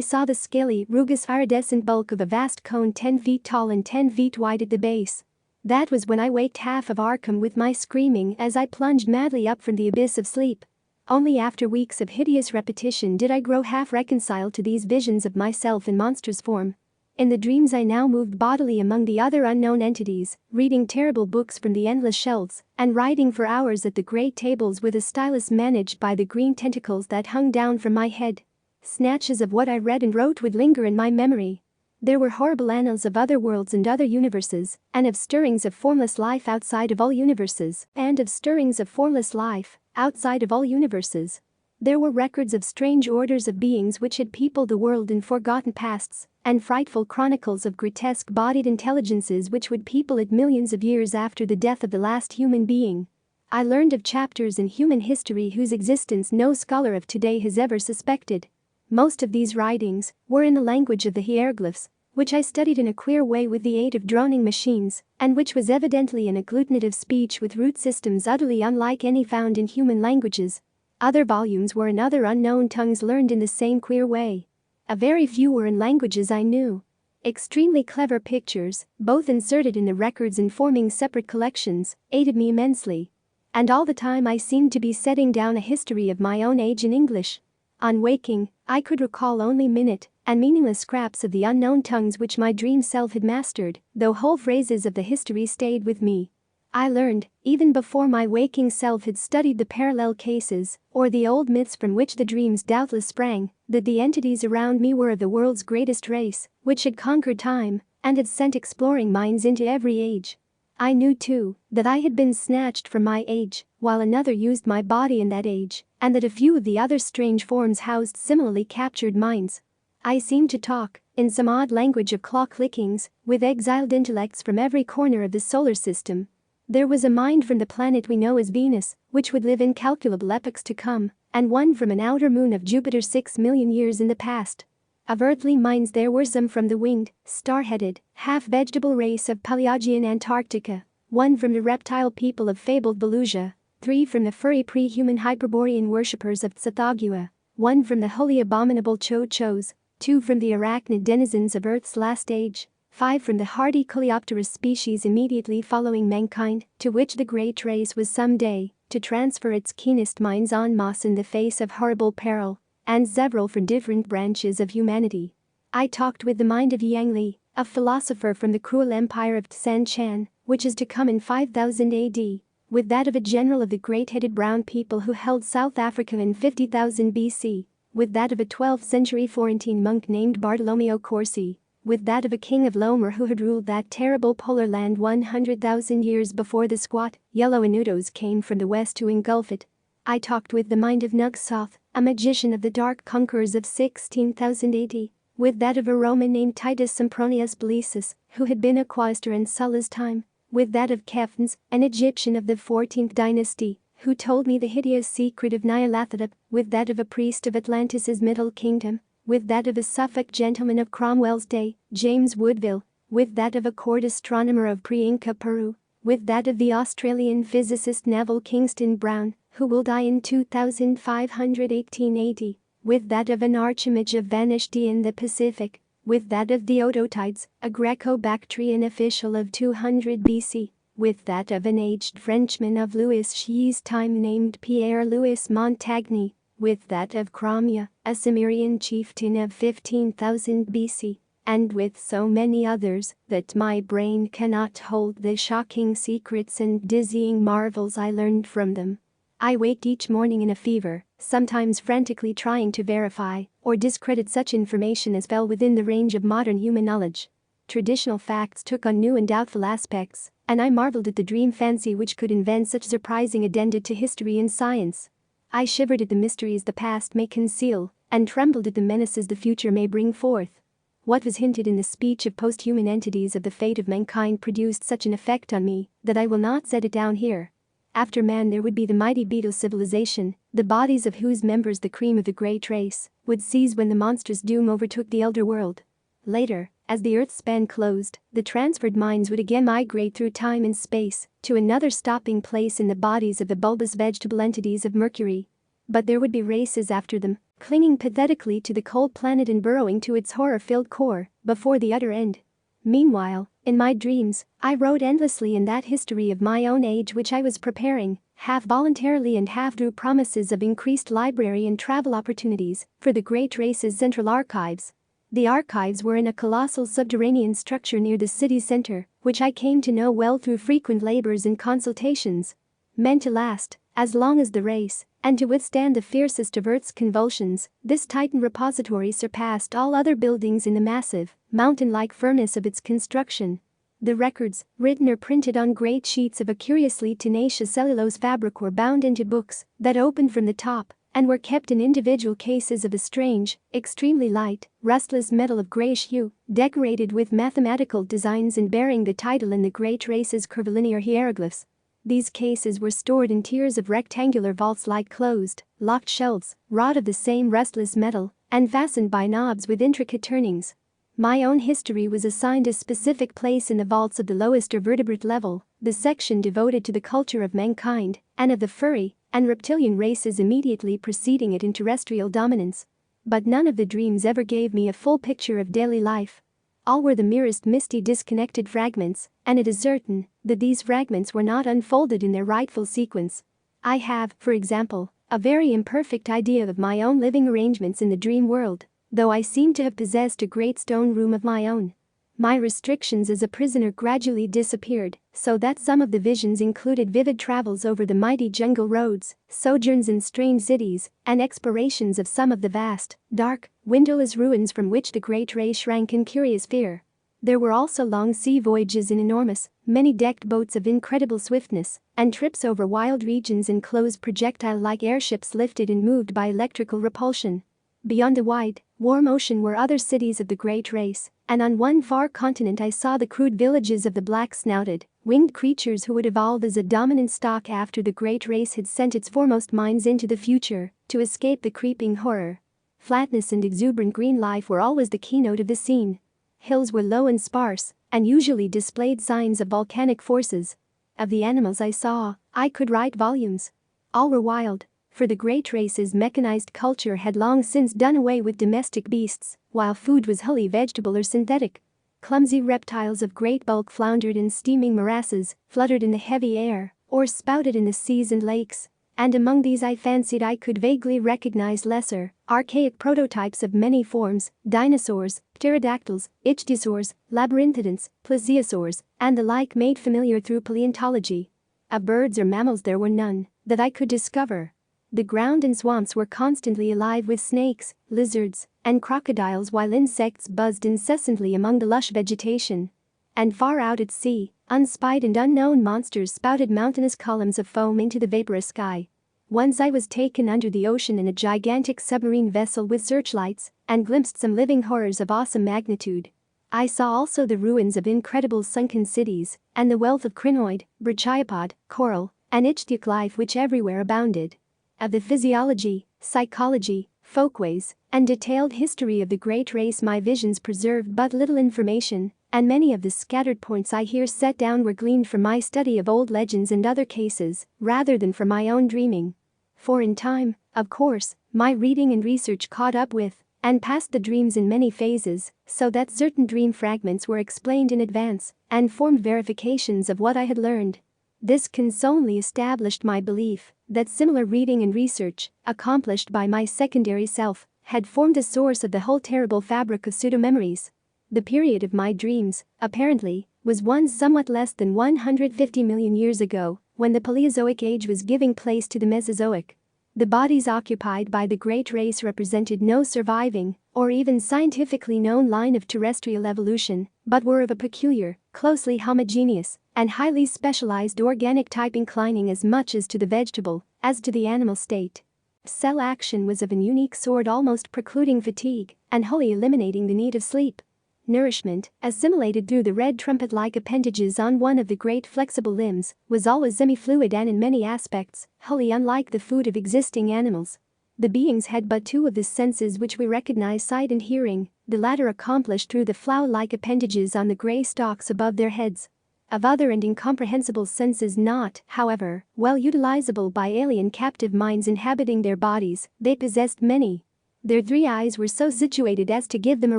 saw the scaly, rugous iridescent bulk of a vast cone 10 feet tall and 10 feet wide at the base. That was when I waked half of Arkham with my screaming as I plunged madly up from the abyss of sleep. Only after weeks of hideous repetition did I grow half reconciled to these visions of myself in monstrous form. In the dreams I now moved bodily among the other unknown entities, reading terrible books from the endless shelves, and writing for hours at the great tables with a stylus managed by the green tentacles that hung down from my head. Snatches of what I read and wrote would linger in my memory. There were horrible annals of other worlds and other universes, and of stirrings of formless life outside of all universes, and of stirrings of formless life outside of all universes. There were records of strange orders of beings which had peopled the world in forgotten pasts, and frightful chronicles of grotesque-bodied intelligences which would people it millions of years after the death of the last human being. I learned of chapters in human history whose existence no scholar of today has ever suspected. Most of these writings were in the language of the hieroglyphs, which I studied in a queer way with the aid of droning machines, and which was evidently an agglutinative speech with root systems utterly unlike any found in human languages. Other volumes were in other unknown tongues learned in the same queer way. A very few were in languages I knew. Extremely clever pictures, both inserted in the records and forming separate collections, aided me immensely. And all the time I seemed to be setting down a history of my own age in English. On waking, I could recall only minute and meaningless scraps of the unknown tongues which my dream self had mastered, though whole phrases of the history stayed with me. I learned, even before my waking self had studied the parallel cases, or the old myths from which the dreams doubtless sprang, that the entities around me were of the world's greatest race, which had conquered time, and had sent exploring minds into every age. I knew, too, that I had been snatched from my age, while another used my body in that age, and that a few of the other strange forms housed similarly captured minds. I seemed to talk, in some odd language of claw clickings, with exiled intellects from every corner of the solar system. There was a mind from the planet we know as Venus, which would live incalculable epochs to come, and one from an outer moon of Jupiter 6 million years in the past. Of earthly minds there were some from the winged, star-headed, half-vegetable race of Paleogean Antarctica. 1 from the reptile people of fabled Belusia, 3 from the furry pre-human Hyperborean worshippers of Tsathoggua, 1 from the wholly abominable Cho-Chos, 2 from the arachnid denizens of Earth's last age, 5 from the hardy Coleopterous species immediately following mankind, to which the great race was someday to transfer its keenest minds en masse in the face of horrible peril, and several from different branches of humanity. I talked with the mind of Yang Li, a philosopher from the cruel empire of Tsan-Chan, which is to come in 5000 AD, with that of a general of the great-headed brown people who held South Africa in 50,000 BC, with that of a 12th century Florentine monk named Bartolomeo Corsi, with that of a king of Lomer who had ruled that terrible polar land 100,000 years before the squat, yellow Inutos came from the west to engulf it. I talked with the mind of Nugsoth, a magician of the dark conquerors of 16,000 AD, with that of a Roman named Titus Sempronius Bellicis, who had been a quaestor in Sulla's time, with that of Kephtens, an Egyptian of the 14th dynasty, who told me the hideous secret of Nyarlathotep, with that of a priest of Atlantis's Middle Kingdom, with that of a Suffolk gentleman of Cromwell's day, James Woodville, with that of a court astronomer of pre-Inca Peru, with that of the Australian physicist Neville Kingston Brown, who will die in 2518 AD, with that of an archimage of Vanishti in the Pacific, with that of the Odotides, a Greco-Bactrian official of 200 BC, with that of an aged Frenchman of Louis Chi's time named Pierre-Louis Montagny, with that of Chromia, a Cimmerian chieftain of 15,000 BC, and with so many others that my brain cannot hold the shocking secrets and dizzying marvels I learned from them. I waked each morning in a fever, sometimes frantically trying to verify or discredit such information as fell within the range of modern human knowledge. Traditional facts took on new and doubtful aspects, and I marveled at the dream fancy which could invent such surprising addenda to history and science. I shivered at the mysteries the past may conceal, and trembled at the menaces the future may bring forth. What was hinted in the speech of post-human entities of the fate of mankind produced such an effect on me that I will not set it down here. After man there would be the mighty beetle civilization, the bodies of whose members the cream of the great race would seize when the monstrous doom overtook the elder world. Later, as the Earth's span closed, the transferred minds would again migrate through time and space to another stopping place in the bodies of the bulbous vegetable entities of Mercury. But there would be races after them, clinging pathetically to the cold planet and burrowing to its horror-filled core before the utter end. Meanwhile, in my dreams, I wrote endlessly in that history of my own age which I was preparing, half voluntarily and half through promises of increased library and travel opportunities, for the great race's central archives. The archives were in a colossal subterranean structure near the city center, which I came to know well through frequent labors and consultations. Meant to last as long as the race, and to withstand the fiercest of Earth's convulsions, this Titan repository surpassed all other buildings in the massive, mountain-like firmness of its construction. The records, written or printed on great sheets of a curiously tenacious cellulose fabric, were bound into books that opened from the top and were kept in individual cases of a strange, extremely light, rustless metal of grayish hue, decorated with mathematical designs and bearing the title in the great race's curvilinear hieroglyphs. These cases were stored in tiers of rectangular vaults like closed, locked shelves, wrought of the same restless metal, and fastened by knobs with intricate turnings. My own history was assigned a specific place in the vaults of the lowest or vertebrate level, the section devoted to the culture of mankind, and of the furry and reptilian races immediately preceding it in terrestrial dominance. But none of the dreams ever gave me a full picture of daily life. All were the merest misty disconnected fragments, and it is certain that these fragments were not unfolded in their rightful sequence. I have, for example, a very imperfect idea of my own living arrangements in the dream world, though I seem to have possessed a great stone room of my own. My restrictions as a prisoner gradually disappeared, so that some of the visions included vivid travels over the mighty jungle roads, sojourns in strange cities, and explorations of some of the vast, dark, windowless ruins from which the great race shrank in curious fear. There were also long sea voyages in enormous, many-decked boats of incredible swiftness, and trips over wild regions in closed projectile-like airships lifted and moved by electrical repulsion. Beyond the wide, warm ocean were other cities of the great race, and on one far continent I saw the crude villages of the black-snouted, winged creatures who would evolve as a dominant stock after the great race had sent its foremost minds into the future to escape the creeping horror. Flatness and exuberant green life were always the keynote of the scene. Hills were low and sparse, and usually displayed signs of volcanic forces. Of the animals I saw, I could write volumes. All were wild, for the great race's mechanized culture had long since done away with domestic beasts, while food was wholly vegetable or synthetic. Clumsy reptiles of great bulk floundered in steaming morasses, fluttered in the heavy air, or spouted in the seas and lakes. And among these I fancied I could vaguely recognize lesser, archaic prototypes of many forms: dinosaurs, pterodactyls, ichthyosaurs, labyrinthodonts, plesiosaurs, and the like, made familiar through paleontology. Of birds or mammals there were none that I could discover. The ground and swamps were constantly alive with snakes, lizards, and crocodiles, while insects buzzed incessantly among the lush vegetation. And far out at sea, unspied and unknown monsters spouted mountainous columns of foam into the vaporous sky. Once I was taken under the ocean in a gigantic submarine vessel with searchlights and glimpsed some living horrors of awesome magnitude. I saw also the ruins of incredible sunken cities and the wealth of crinoid, brachiopods, coral, and ichthyok life which everywhere abounded. Of the physiology, psychology, folkways, and detailed history of the great race my visions preserved but little information, and many of the scattered points I here set down were gleaned from my study of old legends and other cases, rather than from my own dreaming. For in time, of course, my reading and research caught up with and passed the dreams in many phases, so that certain dream fragments were explained in advance and formed verifications of what I had learned. This consolingly established my belief that similar reading and research, accomplished by my secondary self, had formed the source of the whole terrible fabric of pseudo-memories. The period of my dreams, apparently, was one somewhat less than 150 million years ago, when the Paleozoic age was giving place to the Mesozoic. The bodies occupied by the great race represented no surviving, or even scientifically known line of terrestrial evolution, but were of a peculiar, closely homogeneous, and highly specialized organic type, inclining as much as to the vegetable as to the animal state. Cell action was of an unique sort, almost precluding fatigue and wholly eliminating the need of sleep. Nourishment, assimilated through the red trumpet-like appendages on one of the great flexible limbs, was always semi-fluid and in many aspects wholly unlike the food of existing animals. The beings had but two of the senses which we recognize: sight and hearing, the latter accomplished through the flower-like appendages on the gray stalks above their heads. Of other and incomprehensible senses not, however, well utilizable by alien captive minds inhabiting their bodies, they possessed many. Their 3 eyes were so situated as to give them a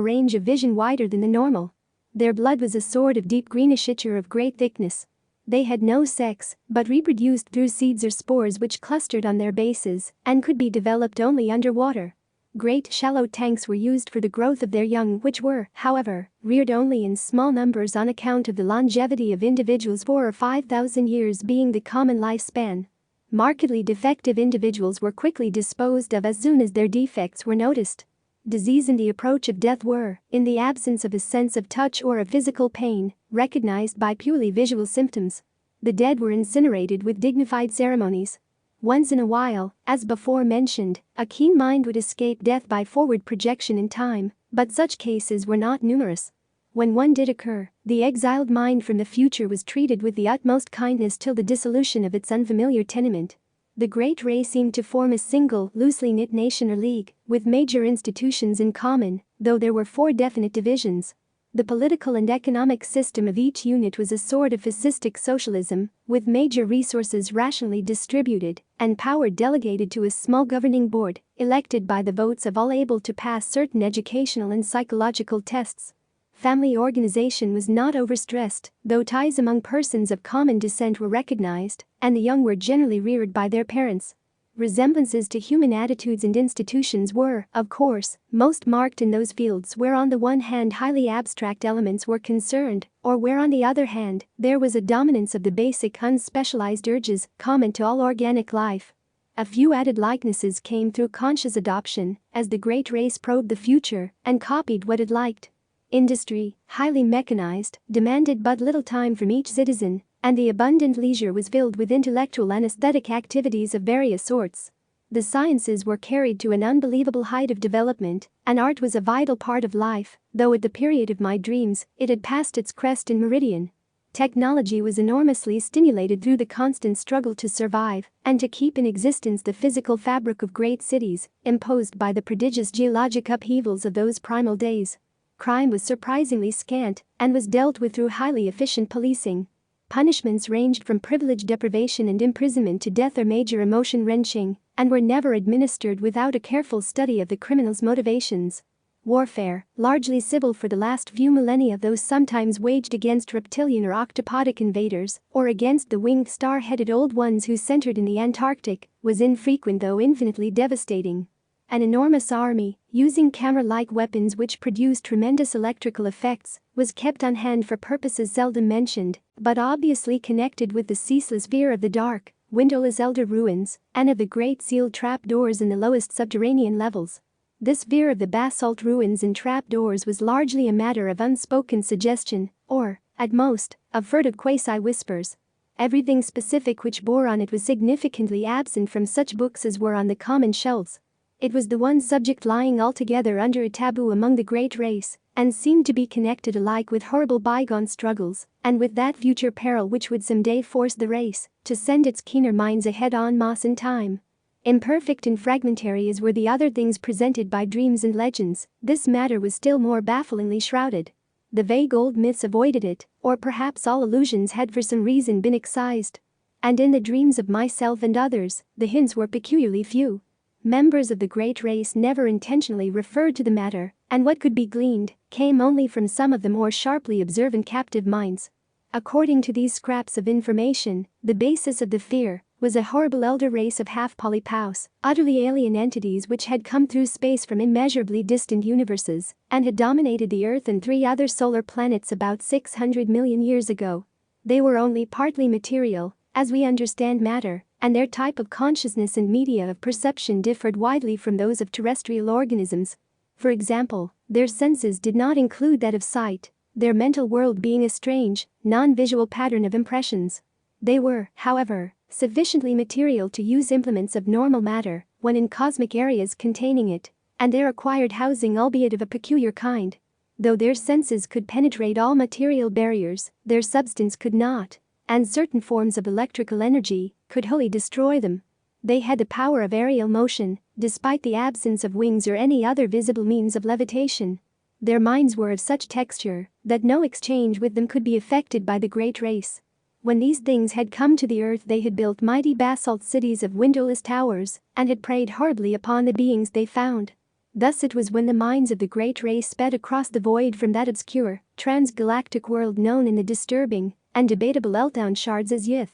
range of vision wider than the normal. Their blood was a sort of deep greenish ichor of great thickness. They had no sex, but reproduced through seeds or spores which clustered on their bases and could be developed only underwater. Great shallow tanks were used for the growth of their young, which were, however, reared only in small numbers on account of the longevity of individuals, 4,000 or 5,000 years being the common lifespan. Markedly defective individuals were quickly disposed of as soon as their defects were noticed. Disease and the approach of death were, in the absence of a sense of touch or of physical pain, recognized by purely visual symptoms. The dead were incinerated with dignified ceremonies. Once in a while, as before mentioned, a keen mind would escape death by forward projection in time, but such cases were not numerous. When one did occur, the exiled mind from the future was treated with the utmost kindness till the dissolution of its unfamiliar tenement. The great race seemed to form a single, loosely knit nation or league, with major institutions in common, though there were 4 definite divisions. The political and economic system of each unit was a sort of fascistic socialism, with major resources rationally distributed and power delegated to a small governing board, elected by the votes of all able to pass certain educational and psychological tests. Family organization was not overstressed, though ties among persons of common descent were recognized, and the young were generally reared by their parents. Resemblances to human attitudes and institutions were, of course, most marked in those fields where on the one hand highly abstract elements were concerned, or where on the other hand there was a dominance of the basic unspecialized urges common to all organic life. A few added likenesses came through conscious adoption, as the great race probed the future and copied what it liked. Industry, highly mechanized, demanded but little time from each citizen, and the abundant leisure was filled with intellectual and aesthetic activities of various sorts. The sciences were carried to an unbelievable height of development, and art was a vital part of life, though at the period of my dreams, it had passed its crest and meridian. Technology was enormously stimulated through the constant struggle to survive and to keep in existence the physical fabric of great cities, imposed by the prodigious geologic upheavals of those primal days. Crime was surprisingly scant and was dealt with through highly efficient policing. Punishments ranged from privilege deprivation and imprisonment to death or major emotion wrenching, and were never administered without a careful study of the criminal's motivations. Warfare, largely civil for the last few millennia, though sometimes waged against reptilian or octopodic invaders, or against the winged star-headed old ones who centered in the Antarctic, was infrequent though infinitely devastating. An enormous army, using camera-like weapons which produced tremendous electrical effects, was kept on hand for purposes seldom mentioned, but obviously connected with the ceaseless fear of the dark, windowless elder ruins, and of the great sealed trapdoors in the lowest subterranean levels. This fear of the basalt ruins and trapdoors was largely a matter of unspoken suggestion, or, at most, of furtive quasi-whispers. Everything specific which bore on it was significantly absent from such books as were on the common shelves. It was the one subject lying altogether under a taboo among the great race, and seemed to be connected alike with horrible bygone struggles, and with that future peril which would someday force the race to send its keener minds ahead en masse in time. Imperfect and fragmentary as were the other things presented by dreams and legends, this matter was still more bafflingly shrouded. The vague old myths avoided it, or perhaps all allusions had for some reason been excised. And in the dreams of myself and others, the hints were peculiarly few. Members of the great race never intentionally referred to the matter, and what could be gleaned came only from some of the more sharply observant captive minds. According to these scraps of information, the basis of the fear was a horrible elder race of half-polypaus, utterly alien entities which had come through space from immeasurably distant universes and had dominated the Earth and 3 other solar planets about 600 million years ago. They were only partly material, as we understand matter, and their type of consciousness and media of perception differed widely from those of terrestrial organisms. For example, their senses did not include that of sight, their mental world being a strange, non-visual pattern of impressions. They were, however, sufficiently material to use implements of normal matter when in cosmic areas containing it, and their acquired housing albeit of a peculiar kind. Though their senses could penetrate all material barriers, their substance could not, and certain forms of electrical energy could wholly destroy them. They had the power of aerial motion, despite the absence of wings or any other visible means of levitation. Their minds were of such texture that no exchange with them could be effected by the great race. When these things had come to the earth, they had built mighty basalt cities of windowless towers and had preyed horribly upon the beings they found. Thus it was when the minds of the great race sped across the void from that obscure, transgalactic world known in the disturbing and debatable Eltown shards as Yith.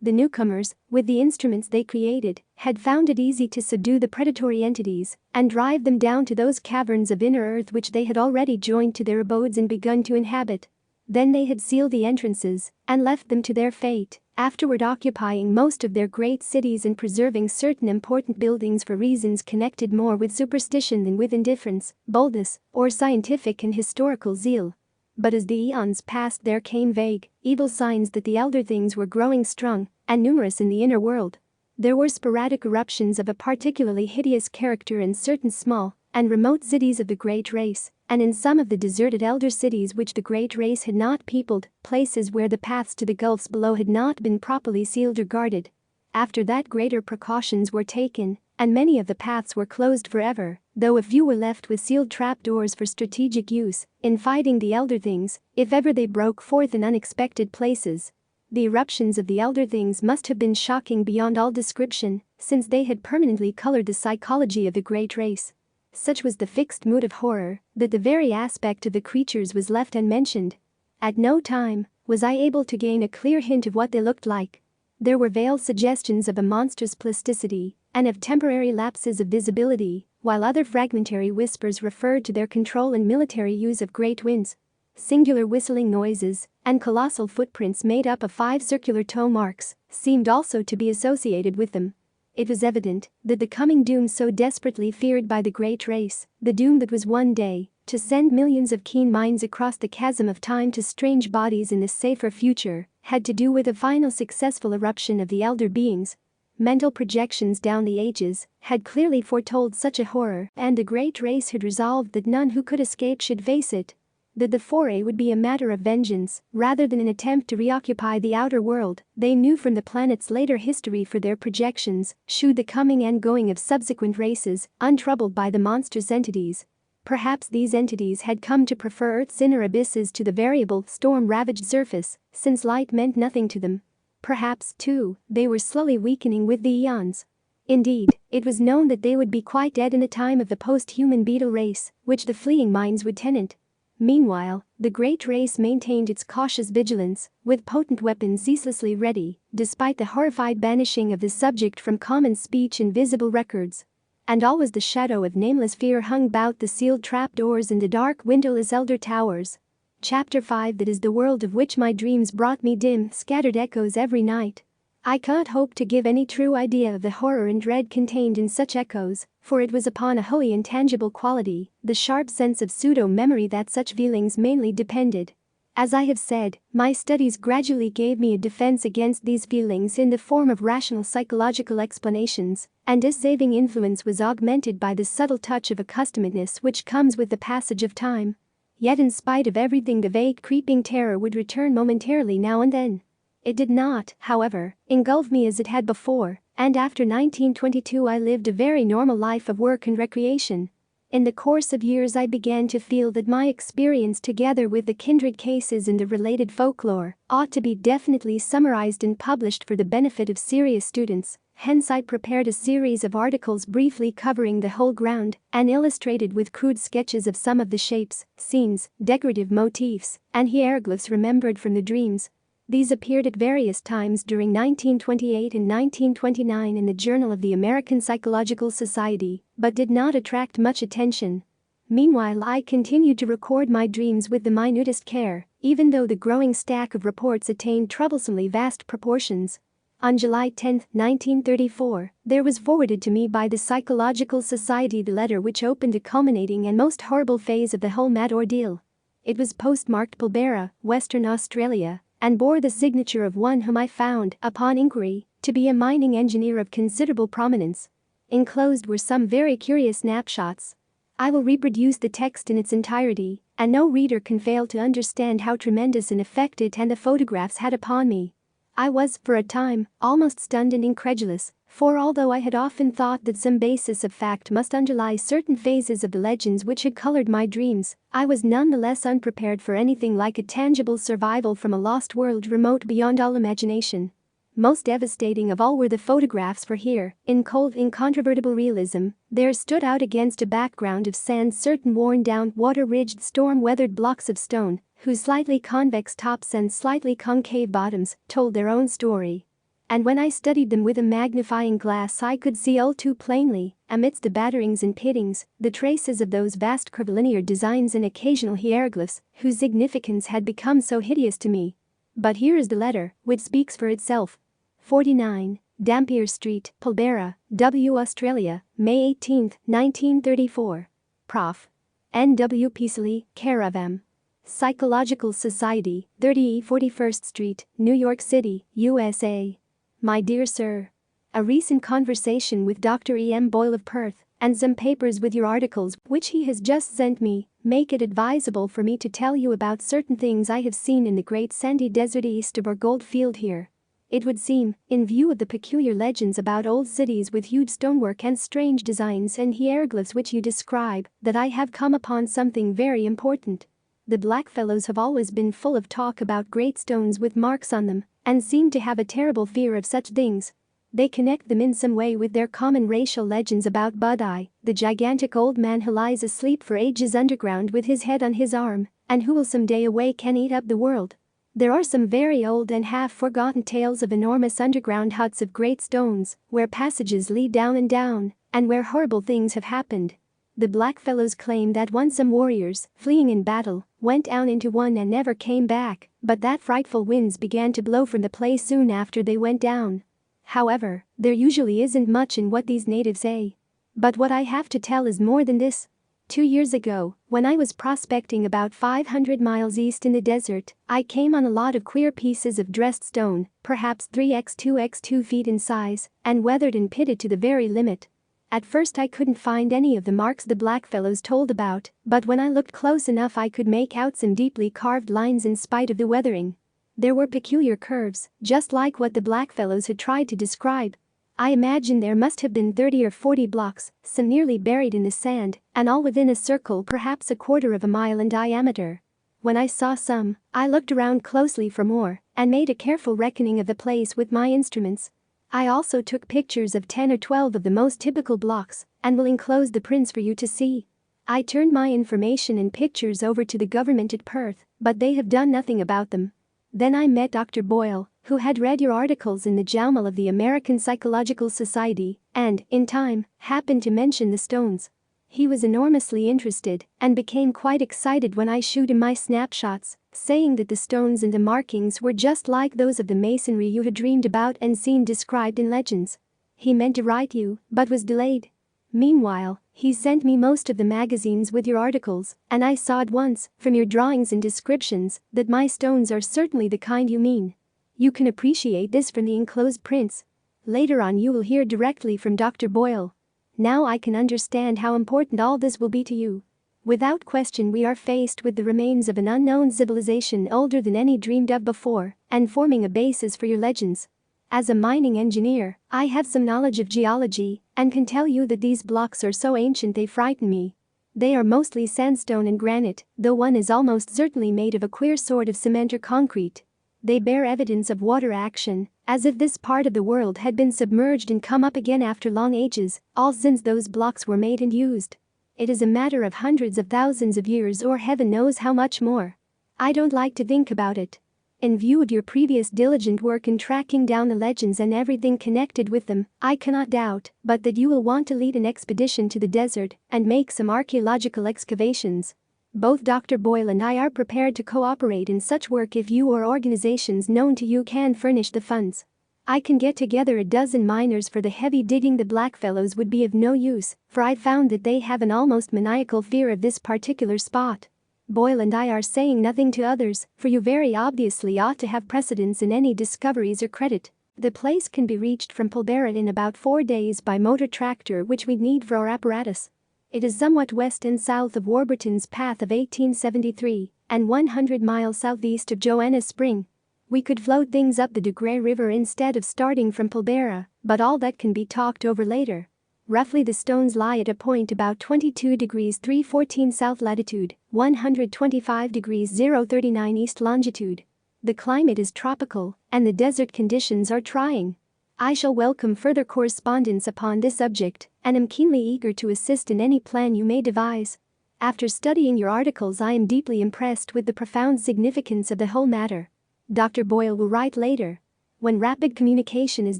The newcomers, with the instruments they created, had found it easy to subdue the predatory entities and drive them down to those caverns of inner earth which they had already joined to their abodes and begun to inhabit. Then they had sealed the entrances and left them to their fate, afterward occupying most of their great cities and preserving certain important buildings for reasons connected more with superstition than with indifference, boldness, or scientific and historical zeal. But as the eons passed, there came vague, evil signs that the elder things were growing strong and numerous in the inner world. There were sporadic eruptions of a particularly hideous character in certain small and remote cities of the great race, and in some of the deserted elder cities which the great race had not peopled, places where the paths to the gulfs below had not been properly sealed or guarded. After that, greater precautions were taken, and many of the paths were closed forever, though a few were left with sealed trapdoors for strategic use in fighting the elder things if ever they broke forth in unexpected places. The eruptions of the elder things must have been shocking beyond all description, since they had permanently colored the psychology of the great race. Such was the fixed mood of horror that the very aspect of the creatures was left unmentioned. At no time was I able to gain a clear hint of what they looked like. There were veiled suggestions of a monstrous plasticity and of temporary lapses of visibility, while other fragmentary whispers referred to their control and military use of great winds. Singular whistling noises and colossal footprints made up of 5 circular toe marks seemed also to be associated with them. It was evident that the coming doom so desperately feared by the great race, the doom that was one day to send millions of keen minds across the chasm of time to strange bodies in the safer future, had to do with a final successful eruption of the elder beings. Mental projections down the ages had clearly foretold such a horror, and the great race had resolved that none who could escape should face it. That the foray would be a matter of vengeance rather than an attempt to reoccupy the outer world, they knew from the planet's later history, for their projections shewed the coming and going of subsequent races untroubled by the monstrous entities. Perhaps these entities had come to prefer Earth's inner abysses to the variable, storm-ravaged surface, since light meant nothing to them. Perhaps, too, they were slowly weakening with the eons. Indeed, it was known that they would be quite dead in the time of the post-human beetle race, which the fleeing minds would tenant. Meanwhile, the great race maintained its cautious vigilance, with potent weapons ceaselessly ready, despite the horrified banishing of the subject from common speech and visible records. And always the shadow of nameless fear hung about the sealed trapdoors and the dark windowless elder towers. Chapter 5. That is the world of which my dreams brought me dim, scattered echoes every night. I can't hope to give any true idea of the horror and dread contained in such echoes, for it was upon a wholly intangible quality, the sharp sense of pseudo-memory, that such feelings mainly depended. As I have said, my studies gradually gave me a defense against these feelings in the form of rational psychological explanations, and this saving influence was augmented by the subtle touch of accustomedness which comes with the passage of time. Yet in spite of everything, the vague creeping terror would return momentarily now and then. It did not, however, engulf me as it had before, and after 1922 I lived a very normal life of work and recreation. In the course of years I began to feel that my experience, together with the kindred cases in the related folklore, ought to be definitely summarized and published for the benefit of serious students. Hence I prepared a series of articles briefly covering the whole ground and illustrated with crude sketches of some of the shapes, scenes, decorative motifs, and hieroglyphs remembered from the dreams. These appeared at various times during 1928 and 1929 in the Journal of the American Psychological Society, but did not attract much attention. Meanwhile, I continued to record my dreams with the minutest care, even though the growing stack of reports attained troublesomely vast proportions. On July 10, 1934, there was forwarded to me by the Psychological Society the letter which opened a culminating and most horrible phase of the whole mad ordeal. It was postmarked Pilbara, Western Australia, and bore the signature of one whom I found, upon inquiry, to be a mining engineer of considerable prominence. Enclosed were some very curious snapshots. I will reproduce the text in its entirety, and no reader can fail to understand how tremendous an effect it and the photographs had upon me. I was, for a time, almost stunned and incredulous, for although I had often thought that some basis of fact must underlie certain phases of the legends which had colored my dreams, I was nonetheless unprepared for anything like a tangible survival from a lost world remote beyond all imagination. Most devastating of all were the photographs, for here, in cold, incontrovertible realism, there stood out against a background of sand certain worn-down, water-ridged, storm-weathered blocks of stone, whose slightly convex tops and slightly concave bottoms told their own story. And when I studied them with a magnifying glass, I could see all too plainly, amidst the batterings and pittings, the traces of those vast curvilinear designs and occasional hieroglyphs whose significance had become so hideous to me. But here is the letter, which speaks for itself. 49, Dampier Street, Pilbara, W. Australia, May 18, 1934. Prof. N. W. Peasley, care of M. Psychological Society, 30 41st Street, New York City, USA. My dear sir, a recent conversation with Dr. E. M. Boyle of Perth, and some papers with your articles which he has just sent me, make it advisable for me to tell you about certain things I have seen in the great sandy desert east of our gold field here. It would seem, in view of the peculiar legends about old cities with huge stonework and strange designs and hieroglyphs which you describe, that I have come upon something very important. The blackfellows have always been full of talk about great stones with marks on them, and seem to have a terrible fear of such things. They connect them in some way with their common racial legends about Budai, the gigantic old man who lies asleep for ages underground with his head on his arm, and who will someday awake and eat up the world. There are some very old and half-forgotten tales of enormous underground huts of great stones, where passages lead down, and where horrible things have happened. The blackfellows claim that once some warriors, fleeing in battle, went down into one and never came back, but that frightful winds began to blow from the place soon after they went down. However, there usually isn't much in what these natives say. But what I have to tell is more than this. 2 years ago, when I was prospecting about 500 miles east in the desert, I came on a lot of queer pieces of dressed stone, perhaps 3x2x2 feet in size, and weathered and pitted to the very limit. At first I couldn't find any of the marks the blackfellows told about, but when I looked close enough I could make out some deeply carved lines in spite of the weathering. There were peculiar curves, just like what the blackfellows had tried to describe. I imagine there must have been 30 or 40 blocks, some nearly buried in the sand, and all within a circle perhaps a quarter of a mile in diameter. When I saw some, I looked around closely for more and made a careful reckoning of the place with my instruments. I also took pictures of 10 or 12 of the most typical blocks and will enclose the prints for you to see. I turned my information and pictures over to the government at Perth, but they have done nothing about them. Then I met Dr. Boyle, who had read your articles in the Journal of the American Psychological Society and, in time, happened to mention the stones. He was enormously interested and became quite excited when I showed him my snapshots, saying that the stones and the markings were just like those of the masonry you had dreamed about and seen described in legends. He meant to write you, but was delayed. Meanwhile, he sent me most of the magazines with your articles, and I saw at once, from your drawings and descriptions, that my stones are certainly the kind you mean. You can appreciate this from the enclosed prints. Later on you will hear directly from Dr. Boyle. Now I can understand how important all this will be to you. Without question we are faced with the remains of an unknown civilization older than any dreamed of before, and forming a basis for your legends. As a mining engineer, I have some knowledge of geology and can tell you that these blocks are so ancient they frighten me. They are mostly sandstone and granite, though one is almost certainly made of a queer sort of cement or concrete. They bear evidence of water action, as if this part of the world had been submerged and come up again after long ages, all since those blocks were made and used. It is a matter of hundreds of thousands of years or heaven knows how much more. I don't like to think about it. In view of your previous diligent work in tracking down the legends and everything connected with them, I cannot doubt but that you will want to lead an expedition to the desert and make some archaeological excavations. Both Dr. Boyle and I are prepared to cooperate in such work if you or organizations known to you can furnish the funds. I can get together a dozen miners for the heavy digging. The blackfellows would be of no use, for I found that they have an almost maniacal fear of this particular spot. Boyle and I are saying nothing to others, for you very obviously ought to have precedence in any discoveries or credit. The place can be reached from Pulbera in about 4 days by motor tractor, which we need for our apparatus. It is somewhat west and south of Warburton's Path of 1873 and 100 miles southeast of Joanna Spring. We could float things up the Great River instead of starting from Pulbera, but all that can be talked over later. Roughly the stones lie at a point about 22 degrees 314 south latitude, 125 degrees 039 east longitude. The climate is tropical, and the desert conditions are trying. I shall welcome further correspondence upon this subject, and am keenly eager to assist in any plan you may devise. After studying your articles I am deeply impressed with the profound significance of the whole matter. Dr. Boyle will write later. When rapid communication is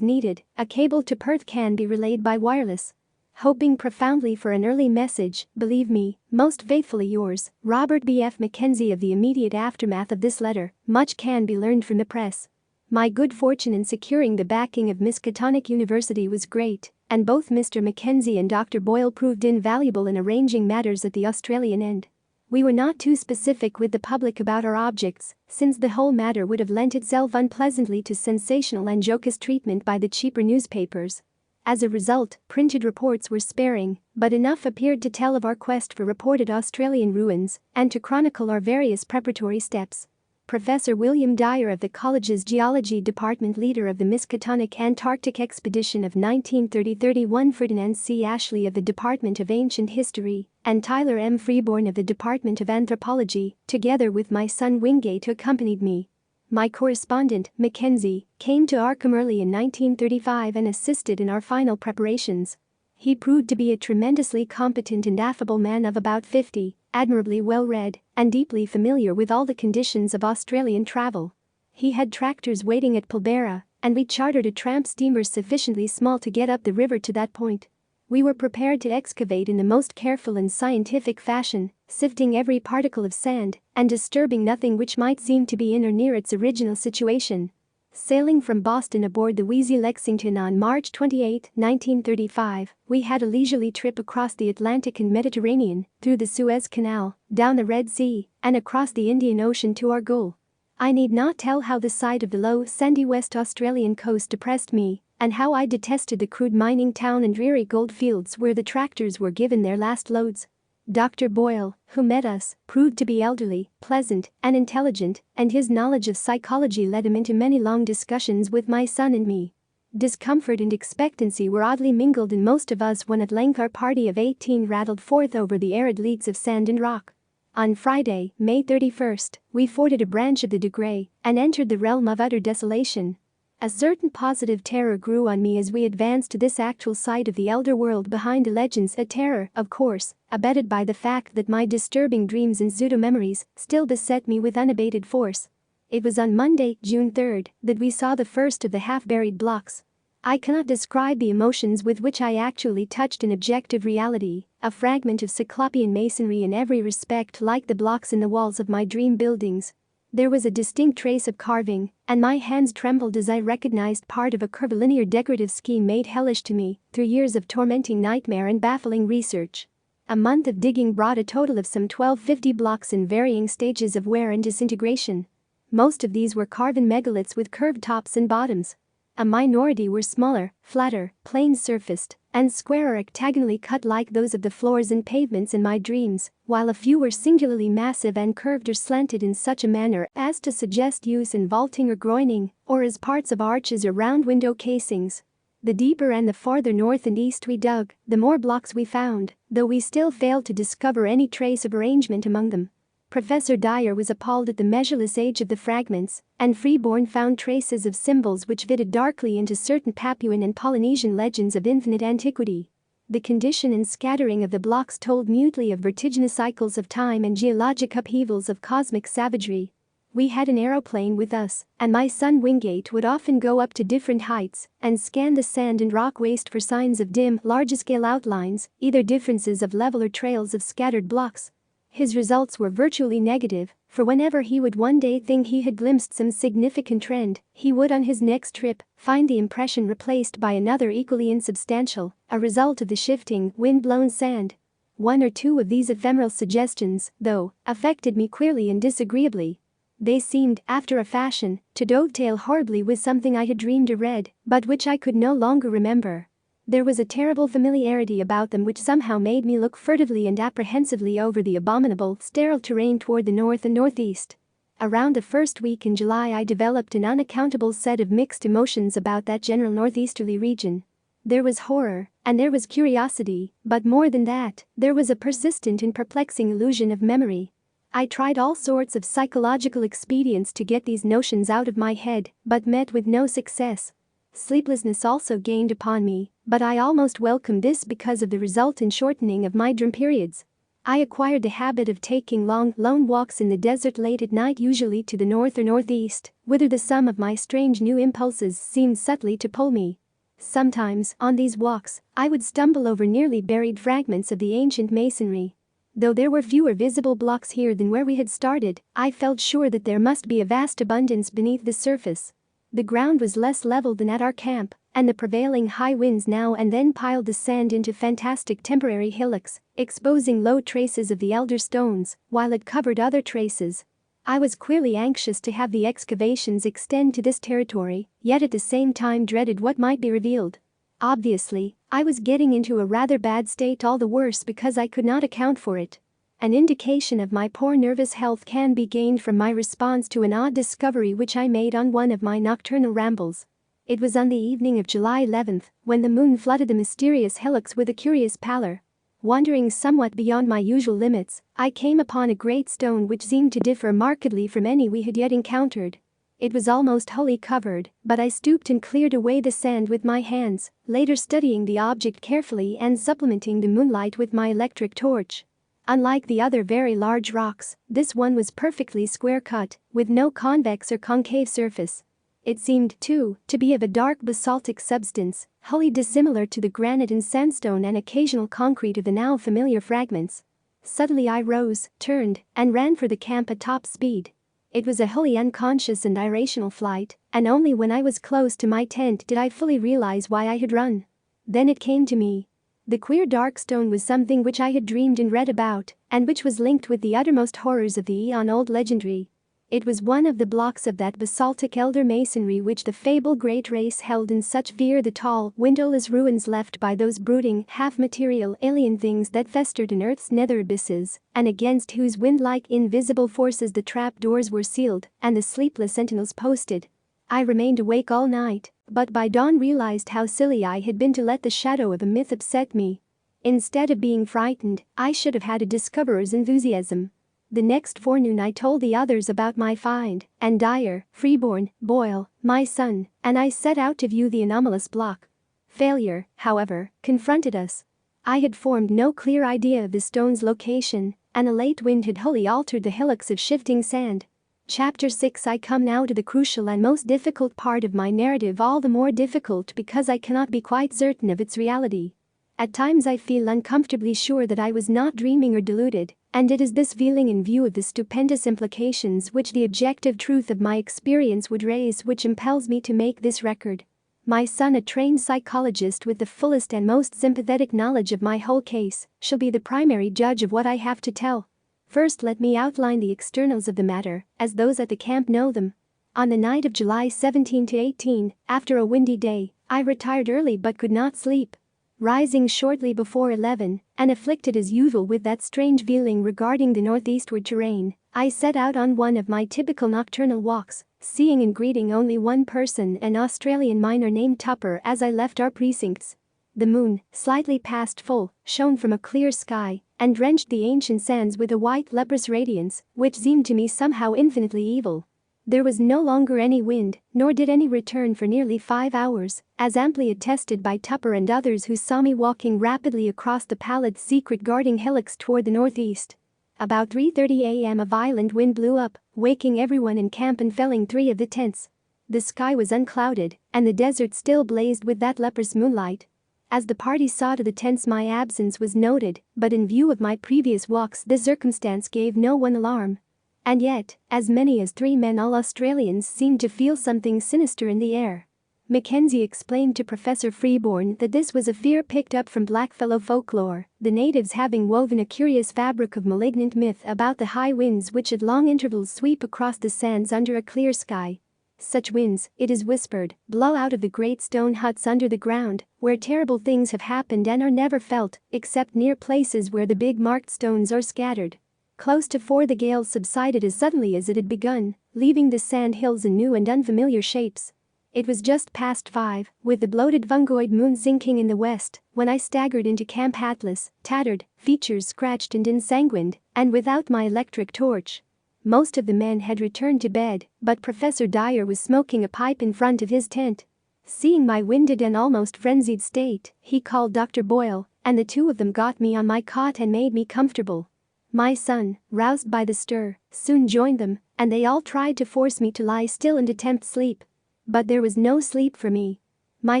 needed, a cable to Perth can be relayed by wireless. Hoping profoundly for an early message, believe me, most faithfully yours, Robert B. F. Mackenzie. Of the immediate aftermath of this letter, much can be learned from the press. My good fortune in securing the backing of Miskatonic University was great, and both Mr. Mackenzie and Dr. Boyle proved invaluable in arranging matters at the Australian end. We were not too specific with the public about our objects, since the whole matter would have lent itself unpleasantly to sensational and jocular treatment by the cheaper newspapers. As a result, printed reports were sparing, but enough appeared to tell of our quest for reported Australian ruins and to chronicle our various preparatory steps. Professor William Dyer of the college's geology department, leader of the Miskatonic Antarctic expedition of 1930-31, Ferdinand C. Ashley of the Department of Ancient History, and Tyler M. Freeborn of the Department of Anthropology, together with my son Wingate, who accompanied me. My correspondent, Mackenzie, came to Arkham early in 1935 and assisted in our final preparations. He proved to be a tremendously competent and affable man of about 50, admirably well-read, and deeply familiar with all the conditions of Australian travel. He had tractors waiting at Pulbera, and we chartered a tramp steamer sufficiently small to get up the river to that point. We were prepared to excavate in the most careful and scientific fashion, sifting every particle of sand and disturbing nothing which might seem to be in or near its original situation. Sailing from Boston aboard the Wheezy Lexington on March 28, 1935, we had a leisurely trip across the Atlantic and Mediterranean, through the Suez Canal, down the Red Sea, and across the Indian Ocean to our goal. I need not tell how the sight of the low, sandy West Australian coast depressed me, and how I detested the crude mining town and dreary gold fields where the tractors were given their last loads. Dr. Boyle, who met us, proved to be elderly, pleasant, and intelligent, and his knowledge of psychology led him into many long discussions with my son and me. Discomfort and expectancy were oddly mingled in most of us when at length our party of 18 rattled forth over the arid leagues of sand and rock. On Friday, May 31st, we forded a branch of the Degray and entered the realm of utter desolation. A certain positive terror grew on me as we advanced to this actual site of the elder world behind the legends, a terror, of course, abetted by the fact that my disturbing dreams and pseudo-memories still beset me with unabated force. It was on Monday, June 3rd, that we saw the first of the half-buried blocks. I cannot describe the emotions with which I actually touched an objective reality, a fragment of cyclopean masonry in every respect like the blocks in the walls of my dream buildings. There was a distinct trace of carving, and my hands trembled as I recognized part of a curvilinear decorative scheme made hellish to me through years of tormenting nightmare and baffling research. A month of digging brought a total of some 1250 blocks in varying stages of wear and disintegration. Most of these were carven megaliths with curved tops and bottoms. A minority were smaller, flatter, plain-surfaced, and square or octagonally cut like those of the floors and pavements in my dreams, while a few were singularly massive and curved or slanted in such a manner as to suggest use in vaulting or groining, or as parts of arches or round window casings. The deeper and the farther north and east we dug, the more blocks we found, though we still failed to discover any trace of arrangement among them. Professor Dyer was appalled at the measureless age of the fragments, and Freeborn found traces of symbols which fitted darkly into certain Papuan and Polynesian legends of infinite antiquity. The condition and scattering of the blocks told mutely of vertiginous cycles of time and geologic upheavals of cosmic savagery. We had an aeroplane with us, and my son Wingate would often go up to different heights and scan the sand and rock waste for signs of dim, large-scale outlines, either differences of level or trails of scattered blocks. His results were virtually negative, for whenever he would one day think he had glimpsed some significant trend, he would on his next trip find the impression replaced by another equally insubstantial, a result of the shifting, wind-blown sand. One or two of these ephemeral suggestions, though, affected me queerly and disagreeably. They seemed, after a fashion, to dovetail horribly with something I had dreamed or read, but which I could no longer remember. There was a terrible familiarity about them which somehow made me look furtively and apprehensively over the abominable, sterile terrain toward the north and northeast. Around the first week in July I developed an unaccountable set of mixed emotions about that general northeasterly region. There was horror, and there was curiosity, but more than that, there was a persistent and perplexing illusion of memory. I tried all sorts of psychological expedients to get these notions out of my head, but met with no success. Sleeplessness also gained upon me, but I almost welcomed this because of the resultant shortening of my dream periods. I acquired the habit of taking long, lone walks in the desert late at night, usually to the north or northeast, whither the sum of my strange new impulses seemed subtly to pull me. Sometimes, on these walks, I would stumble over nearly buried fragments of the ancient masonry. Though there were fewer visible blocks here than where we had started, I felt sure that there must be a vast abundance beneath the surface. The ground was less level than at our camp, and the prevailing high winds now and then piled the sand into fantastic temporary hillocks, exposing low traces of the elder stones, while it covered other traces. I was queerly anxious to have the excavations extend to this territory, yet at the same time dreaded what might be revealed. Obviously, I was getting into a rather bad state, all the worse because I could not account for it. An indication of my poor nervous health can be gained from my response to an odd discovery which I made on one of my nocturnal rambles. It was on the evening of July 11th, when the moon flooded the mysterious hillocks with a curious pallor. Wandering somewhat beyond my usual limits, I came upon a great stone which seemed to differ markedly from any we had yet encountered. It was almost wholly covered, but I stooped and cleared away the sand with my hands, later studying the object carefully and supplementing the moonlight with my electric torch. Unlike the other very large rocks, this one was perfectly square-cut, with no convex or concave surface. It seemed, too, to be of a dark basaltic substance, wholly dissimilar to the granite and sandstone and occasional concrete of the now familiar fragments. Suddenly I rose, turned, and ran for the camp at top speed. It was a wholly unconscious and irrational flight, and only when I was close to my tent did I fully realize why I had run. Then it came to me. The queer dark stone was something which I had dreamed and read about, and which was linked with the uttermost horrors of the eon-old legendary. It was one of the blocks of that basaltic elder masonry which the fabled great race held in such fear, the tall, windowless ruins left by those brooding, half-material alien things that festered in earth's nether abysses, and against whose wind-like invisible forces the trap doors were sealed and the sleepless sentinels posted. I remained awake all night, but by dawn realized how silly I had been to let the shadow of a myth upset me. Instead of being frightened, I should have had a discoverer's enthusiasm. The next forenoon I told the others about my find, and Dyer, Freeborn, Boyle, my son, and I set out to view the anomalous block. Failure, however, confronted us. I had formed no clear idea of the stone's location, and a late wind had wholly altered the hillocks of shifting sand. Chapter 6. I come now to the crucial and most difficult part of my narrative, all the more difficult because I cannot be quite certain of its reality. At times I feel uncomfortably sure that I was not dreaming or deluded, and it is this feeling in view of the stupendous implications which the objective truth of my experience would raise which impels me to make this record. My son, a trained psychologist with the fullest and most sympathetic knowledge of my whole case, shall be the primary judge of what I have to tell. First, let me outline the externals of the matter, as those at the camp know them. On the night of July 17 to 18, after a windy day, I retired early but could not sleep. Rising shortly before 11, and afflicted as usual with that strange feeling regarding the northeastward terrain, I set out on one of my typical nocturnal walks, seeing and greeting only one person, an Australian miner named Tupper, as I left our precincts. The moon, slightly past full, shone from a clear sky and drenched the ancient sands with a white leprous radiance, which seemed to me somehow infinitely evil. There was no longer any wind, nor did any return for nearly 5 hours, as amply attested by Tupper and others who saw me walking rapidly across the pallid secret guarding hillocks toward the northeast. About 3:30 a.m. a violent wind blew up, waking everyone in camp and felling 3 of the tents. The sky was unclouded, and the desert still blazed with that leprous moonlight. As the party saw to the tents, my absence was noted, but in view of my previous walks this circumstance gave no one alarm. And yet, as many as 3 men, all Australians, seemed to feel something sinister in the air. Mackenzie explained to Professor Freeborn that this was a fear picked up from blackfellow folklore, the natives having woven a curious fabric of malignant myth about the high winds which at long intervals sweep across the sands under a clear sky. Such winds, it is whispered, blow out of the great stone huts under the ground, where terrible things have happened and are never felt, except near places where the big marked stones are scattered. Close to 4 the gale subsided as suddenly as it had begun, leaving the sand hills in new and unfamiliar shapes. It was just past 5, with the bloated fungoid moon sinking in the west, when I staggered into camp, hatless, tattered, features scratched and ensanguined, and without my electric torch. Most of the men had returned to bed, but Professor Dyer was smoking a pipe in front of his tent. Seeing my winded and almost frenzied state, he called Dr. Boyle, and the 2 of them got me on my cot and made me comfortable. My son, roused by the stir, soon joined them, and they all tried to force me to lie still and attempt sleep. But there was no sleep for me. My